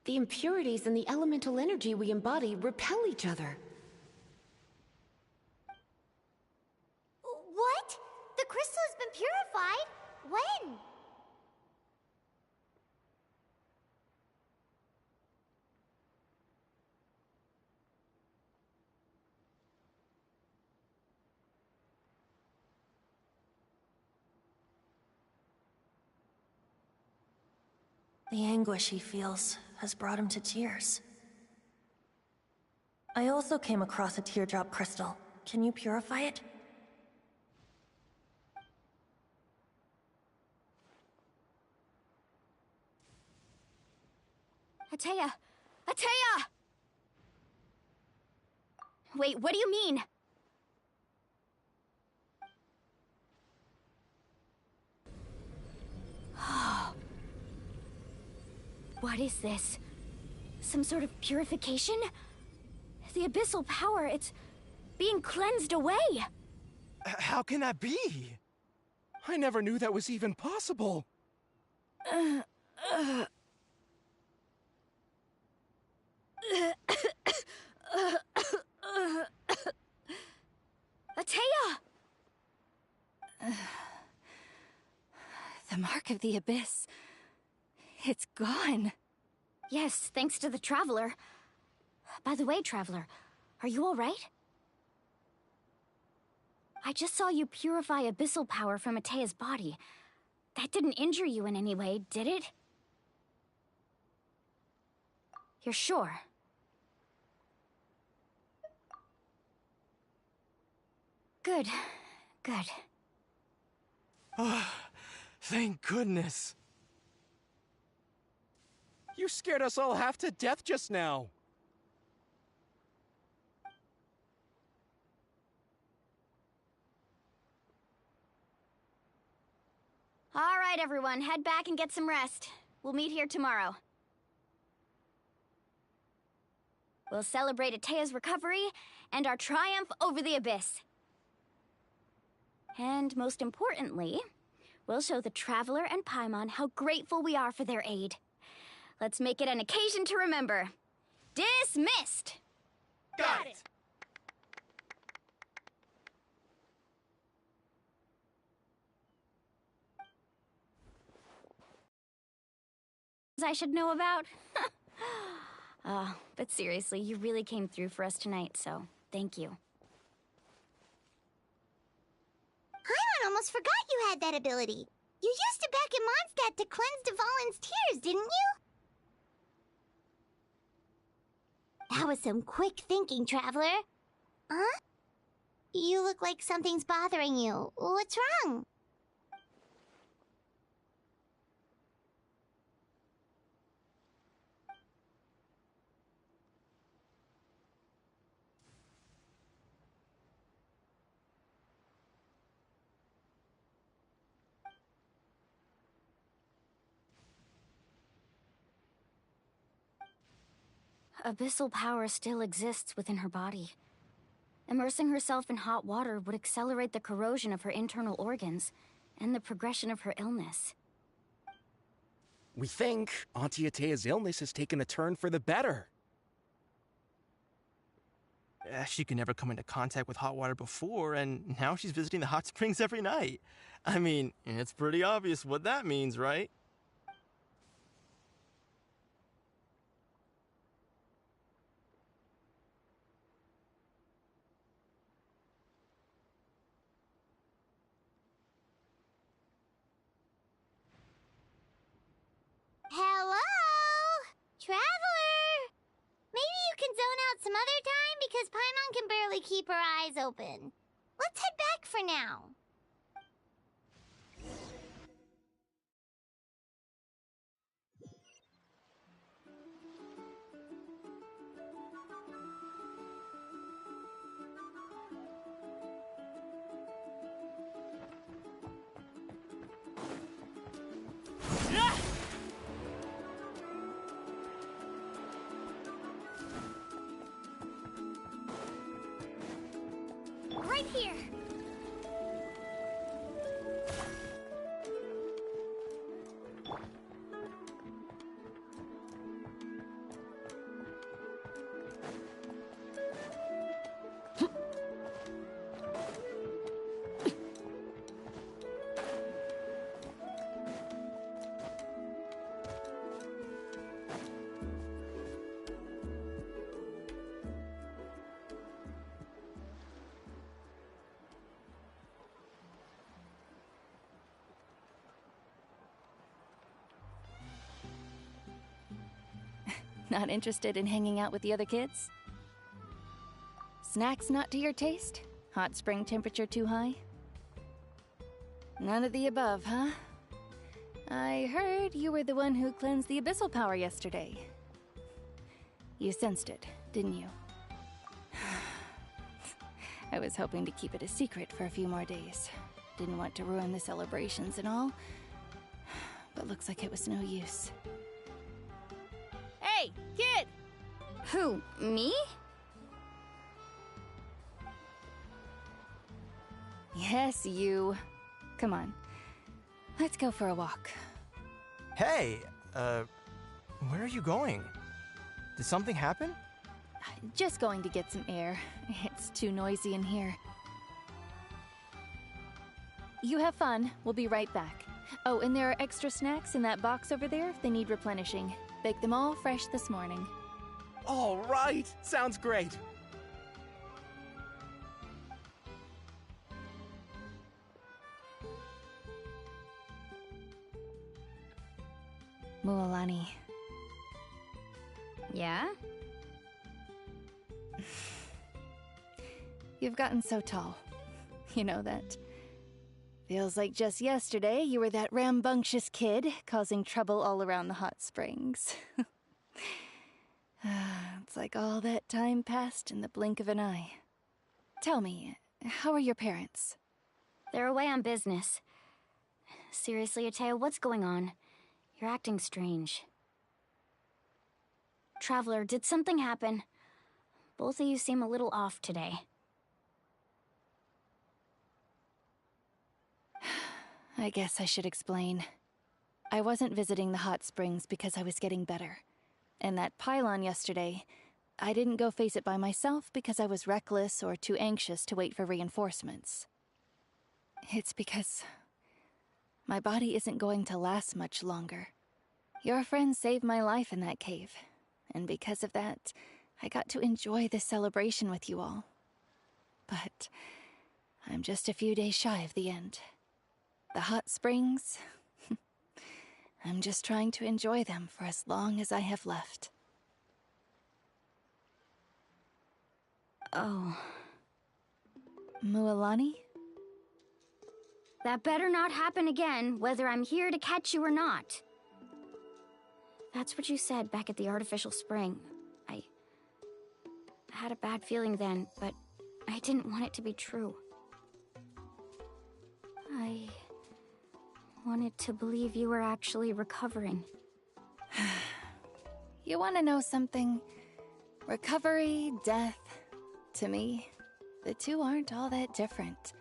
The impurities and the elemental energy we embody repel each other. What? The crystal has been purified? When? The anguish he feels has brought him to tears. I also came across a teardrop crystal. Can you purify it? Atea! Atea! Wait, what do you mean? What is this? Some sort of purification? The abyssal power, it's being cleansed away! How can that be? I never knew that was even possible. Atea! The mark of the abyss. It's gone. Yes, thanks to the Traveler. By the way, Traveler, are you alright? I just saw you purify abyssal power from Atea's body. That didn't injure you in any way, did it? You're sure? Good. Good. Thank goodness. You scared us all half to death just now. All right, everyone, head back and get some rest. We'll meet here tomorrow. We'll celebrate Atea's recovery and our triumph over the abyss. And most importantly, we'll show the Traveler and Paimon how grateful we are for their aid. Let's make it an occasion to remember. Dismissed! Got it! I should know about? But seriously, you really came through for us tonight, so thank you. Paimon almost forgot you had that ability. You used it back in Mondstadt to cleanse Dvalin's tears, didn't you? That was some quick thinking, Traveler. Huh? You look like something's bothering you. What's wrong? abyssal power still exists within her body. Immersing herself in hot water would accelerate the corrosion of her internal organs and the progression of her illness. We think Auntie Atea's illness has taken a turn for the better. She could never come into contact with hot water before, and now she's visiting the hot springs every night. I mean, it's pretty obvious what that means, right? Hello? Traveler! Maybe you can zone out some other time because Paimon can barely keep her eyes open. Let's head back for now. Right here! Not interested in hanging out with the other kids? Snacks not to your taste? Hot spring temperature too high? None of the above, huh? I heard you were the one who cleansed the abyssal power yesterday. You sensed it, didn't you? I was hoping to keep it a secret for a few more days. Didn't want to ruin the celebrations and all. But looks like it was no use. Hey, kid! Who, me? Yes, you. Come on. Let's go for a walk. Hey, where are you going? Did something happen? Just going to get some air. It's too noisy in here. You have fun. We'll be right back. Oh, and there are extra snacks in that box over there if they need replenishing. Baked them all fresh this morning. All right! Sounds great! Mualani. Yeah? You've gotten so tall. You know that. Feels like just yesterday you were that rambunctious kid causing trouble all around the hot springs. It's like all that time passed in the blink of an eye. Tell me, how are your parents? They're away on business. Seriously, Atea, what's going on? You're acting strange. Traveler, did something happen? Both of you seem a little off today. I guess I should explain. I wasn't visiting the hot springs because I was getting better. And that pylon yesterday, I didn't go face it by myself because I was reckless or too anxious to wait for reinforcements. It's because my body isn't going to last much longer. Your friend saved my life in that cave, and because of that, I got to enjoy this celebration with you all. But I'm just a few days shy of the end. The hot springs, I'm just trying to enjoy them for as long as I have left. Oh. Mualani? That better not happen again, whether I'm here to catch you or not. That's what you said back at the artificial spring. I had a bad feeling then, but I didn't want it to be true. I wanted to believe you were actually recovering. You want to know something? Recovery, death. To me, the two aren't all that different.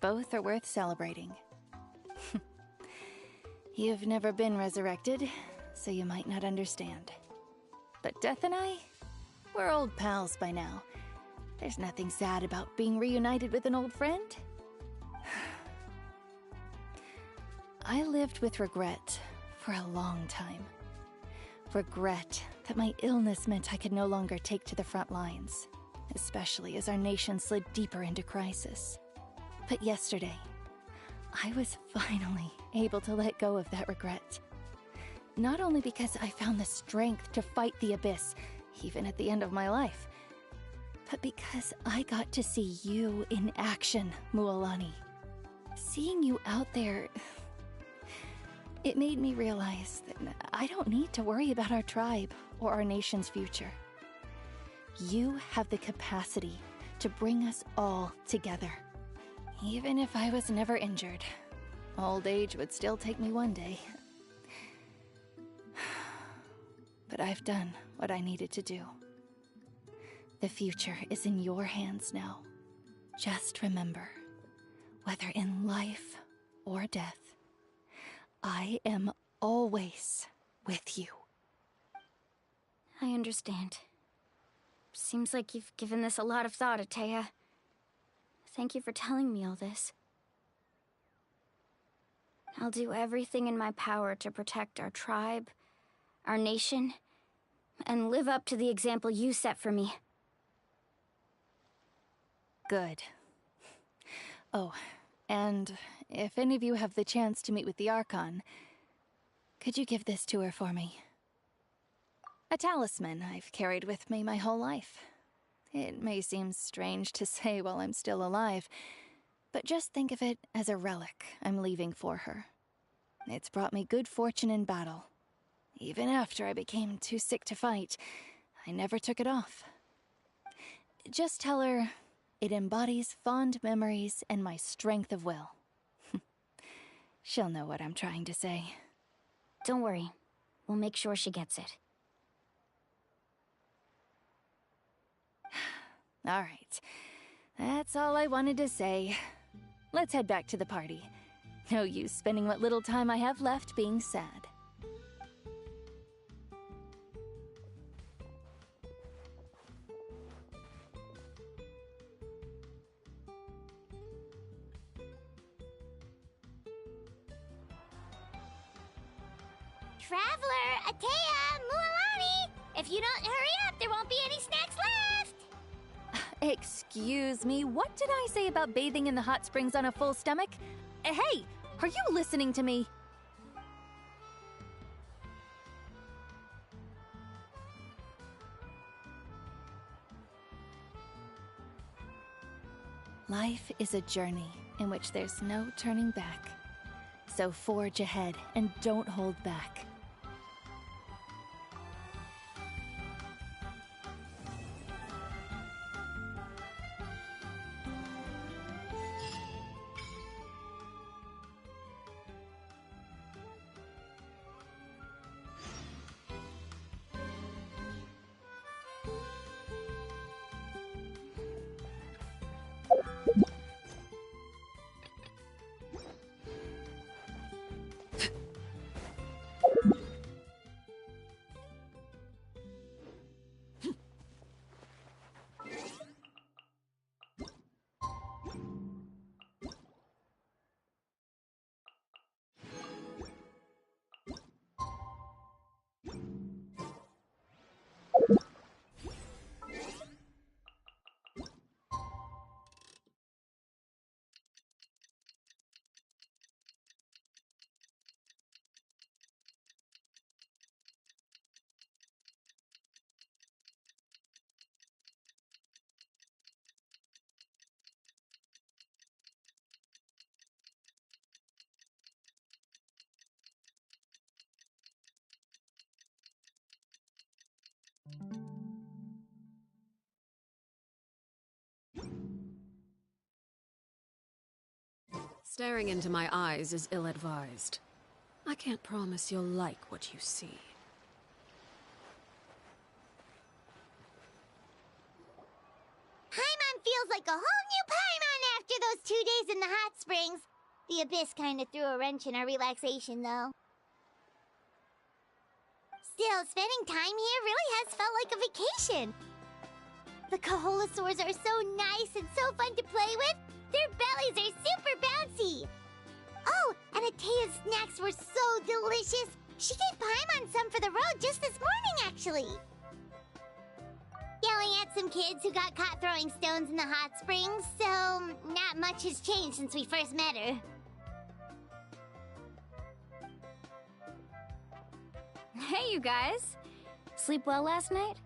Both are worth celebrating. You've never been resurrected, so you might not understand. But Death and I, we're old pals by now. There's nothing sad about being reunited with an old friend. I lived with regret for a long time. Regret that my illness meant I could no longer take to the front lines, especially as our nation slid deeper into crisis. But yesterday, I was finally able to let go of that regret. Not only because I found the strength to fight the abyss, even at the end of my life, but because I got to see you in action, Mualani. Seeing you out there, it made me realize that I don't need to worry about our tribe or our nation's future. You have the capacity to bring us all together. Even if I was never injured, old age would still take me one day. But I've done what I needed to do. The future is in your hands now. Just remember, whether in life or death, I am always with you. I understand. Seems like you've given this a lot of thought, Atea. Thank you for telling me all this. I'll do everything in my power to protect our tribe, our nation, and live up to the example you set for me. Good. Oh, and if any of you have the chance to meet with the Archon, could you give this to her for me? A talisman I've carried with me my whole life. It may seem strange to say while I'm still alive, but just think of it as a relic I'm leaving for her. It's brought me good fortune in battle. Even after I became too sick to fight, I never took it off. Just tell her it embodies fond memories and my strength of will. She'll know what I'm trying to say. Don't worry. We'll make sure she gets it. All right. That's all I wanted to say. Let's head back to the party. No use spending what little time I have left being sad. Traveler, Atea, Mualani! If you don't hurry up, there won't be any snacks left! Excuse me, what did I say about bathing in the hot springs on a full stomach? Hey, are you listening to me? Life is a journey in which there's no turning back. So forge ahead and don't hold back. Staring into my eyes is ill-advised. I can't promise you'll like what you see. feels like a whole new Paimon after those 2 days in the hot springs. The Abyss kinda threw a wrench in our relaxation, though. Still, spending time here really has felt like a vacation. The Kaholosaurs are so nice and so fun to play with. Their bellies are super bouncy. Oh, and Atea's snacks were so delicious. She gave Paimon some for the road just this morning, actually. Yelling at some kids who got caught throwing stones in the hot springs, so not much has changed since we first met her. Hey, you guys. Sleep well last night?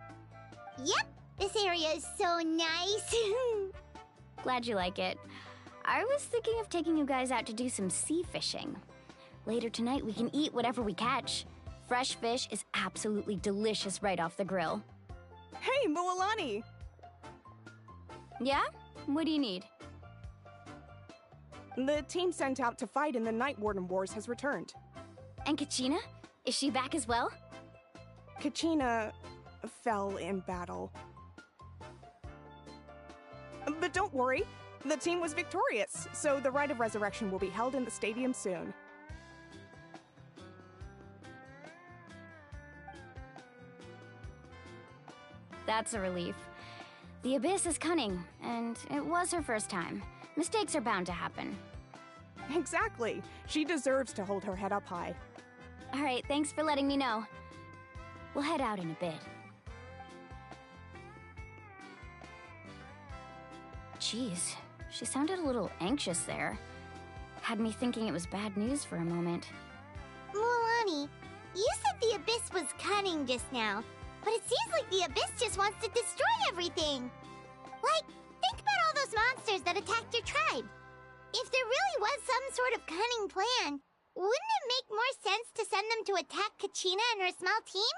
Yep, this area is so nice. Glad you like it. I was thinking of taking you guys out to do some sea fishing. Later tonight, we can eat whatever we catch. Fresh fish is absolutely delicious right off the grill. Hey, Mualani! Yeah? What do you need? The team sent out to fight in the Night Warden Wars has returned. And Kachina? Is she back as well? Kachina fell in battle. But don't worry, the team was victorious, so the Rite of Resurrection will be held in the stadium soon. That's a relief. The Abyss is cunning, and it was her first time. Mistakes are bound to happen. Exactly. She deserves to hold her head up high. All right, thanks for letting me know. We'll head out in a bit. Jeez, she sounded a little anxious there. Had me thinking it was bad news for a moment. Mualani, you said the Abyss was cunning just now, but it seems like the Abyss just wants to destroy everything. Like, think about all those monsters that attacked your tribe. If there really was some sort of cunning plan, wouldn't it make more sense to send them to attack Kachina and her small team?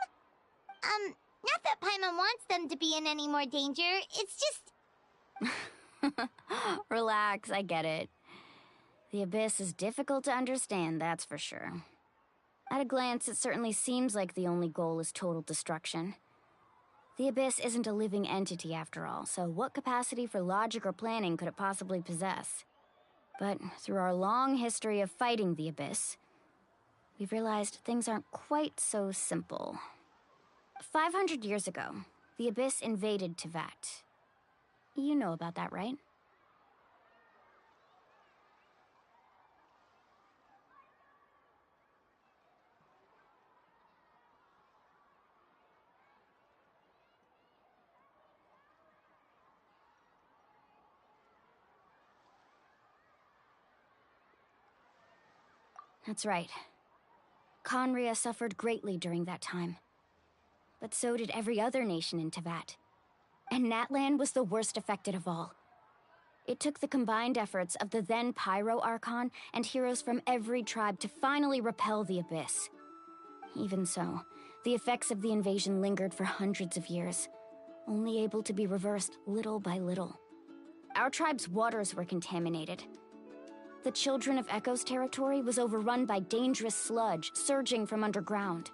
Not that Paimon wants them to be in any more danger, it's just... Relax, I get it. The Abyss is difficult to understand, that's for sure. At a glance, it certainly seems like the only goal is total destruction. The Abyss isn't a living entity after all, so what capacity for logic or planning could it possibly possess? But through our long history of fighting the Abyss, we've realized things aren't quite so simple. 500 years ago, the Abyss invaded Teyvat. You know about that, right? That's right. Conria suffered greatly during that time. But so did every other nation in Teyvat. And Natlan was the worst affected of all. It took the combined efforts of the then Pyro Archon and heroes from every tribe to finally repel the Abyss. Even so, the effects of the invasion lingered for hundreds of years, only able to be reversed little by little. Our tribe's waters were contaminated. The Children of Echo's territory was overrun by dangerous sludge surging from underground.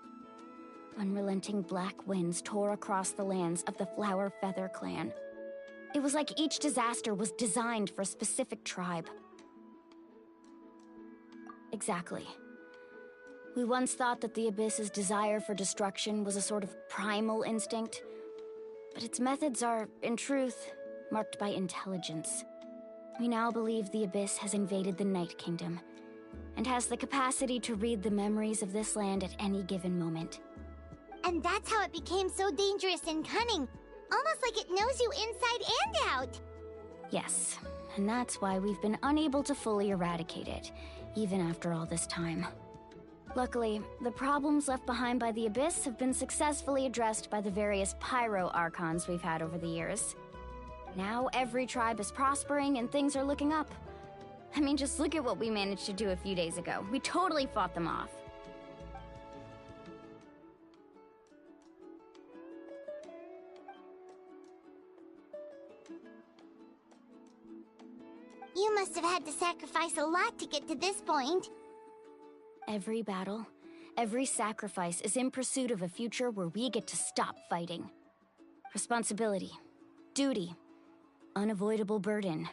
Unrelenting black winds tore across the lands of the Flower Feather clan. It was like each disaster was designed for a specific tribe. Exactly. We once thought that the Abyss's desire for destruction was a sort of primal instinct, but its methods are, in truth, marked by intelligence. We now believe the Abyss has invaded the Night Kingdom, and has the capacity to read the memories of this land at any given moment. And that's how it became so dangerous and cunning, almost like it knows you inside and out. Yes, and that's why we've been unable to fully eradicate it, even after all this time. Luckily, the problems left behind by the Abyss have been successfully addressed by the various Pyro Archons we've had over the years. Now every tribe is prospering and things are looking up. I mean, just look at what we managed to do a few days ago. We totally fought them off. You must have had to sacrifice a lot to get to this point. Every battle, every sacrifice is in pursuit of a future where we get to stop fighting. Responsibility, duty, unavoidable burden.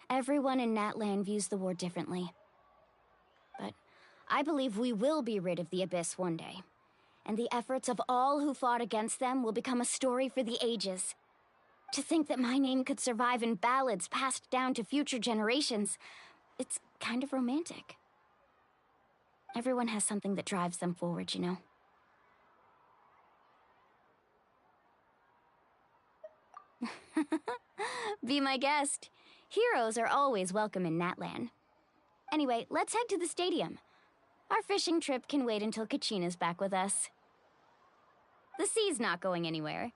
Everyone in Natlan views the war differently. But I believe we will be rid of the Abyss one day. And the efforts of all who fought against them will become a story for the ages. To think that my name could survive in ballads passed down to future generations, it's kind of romantic. Everyone has something that drives them forward, you know? Be my guest. Heroes are always welcome in Natlan. Anyway, let's head to the stadium. Our fishing trip can wait until Kachina's back with us. The sea's not going anywhere.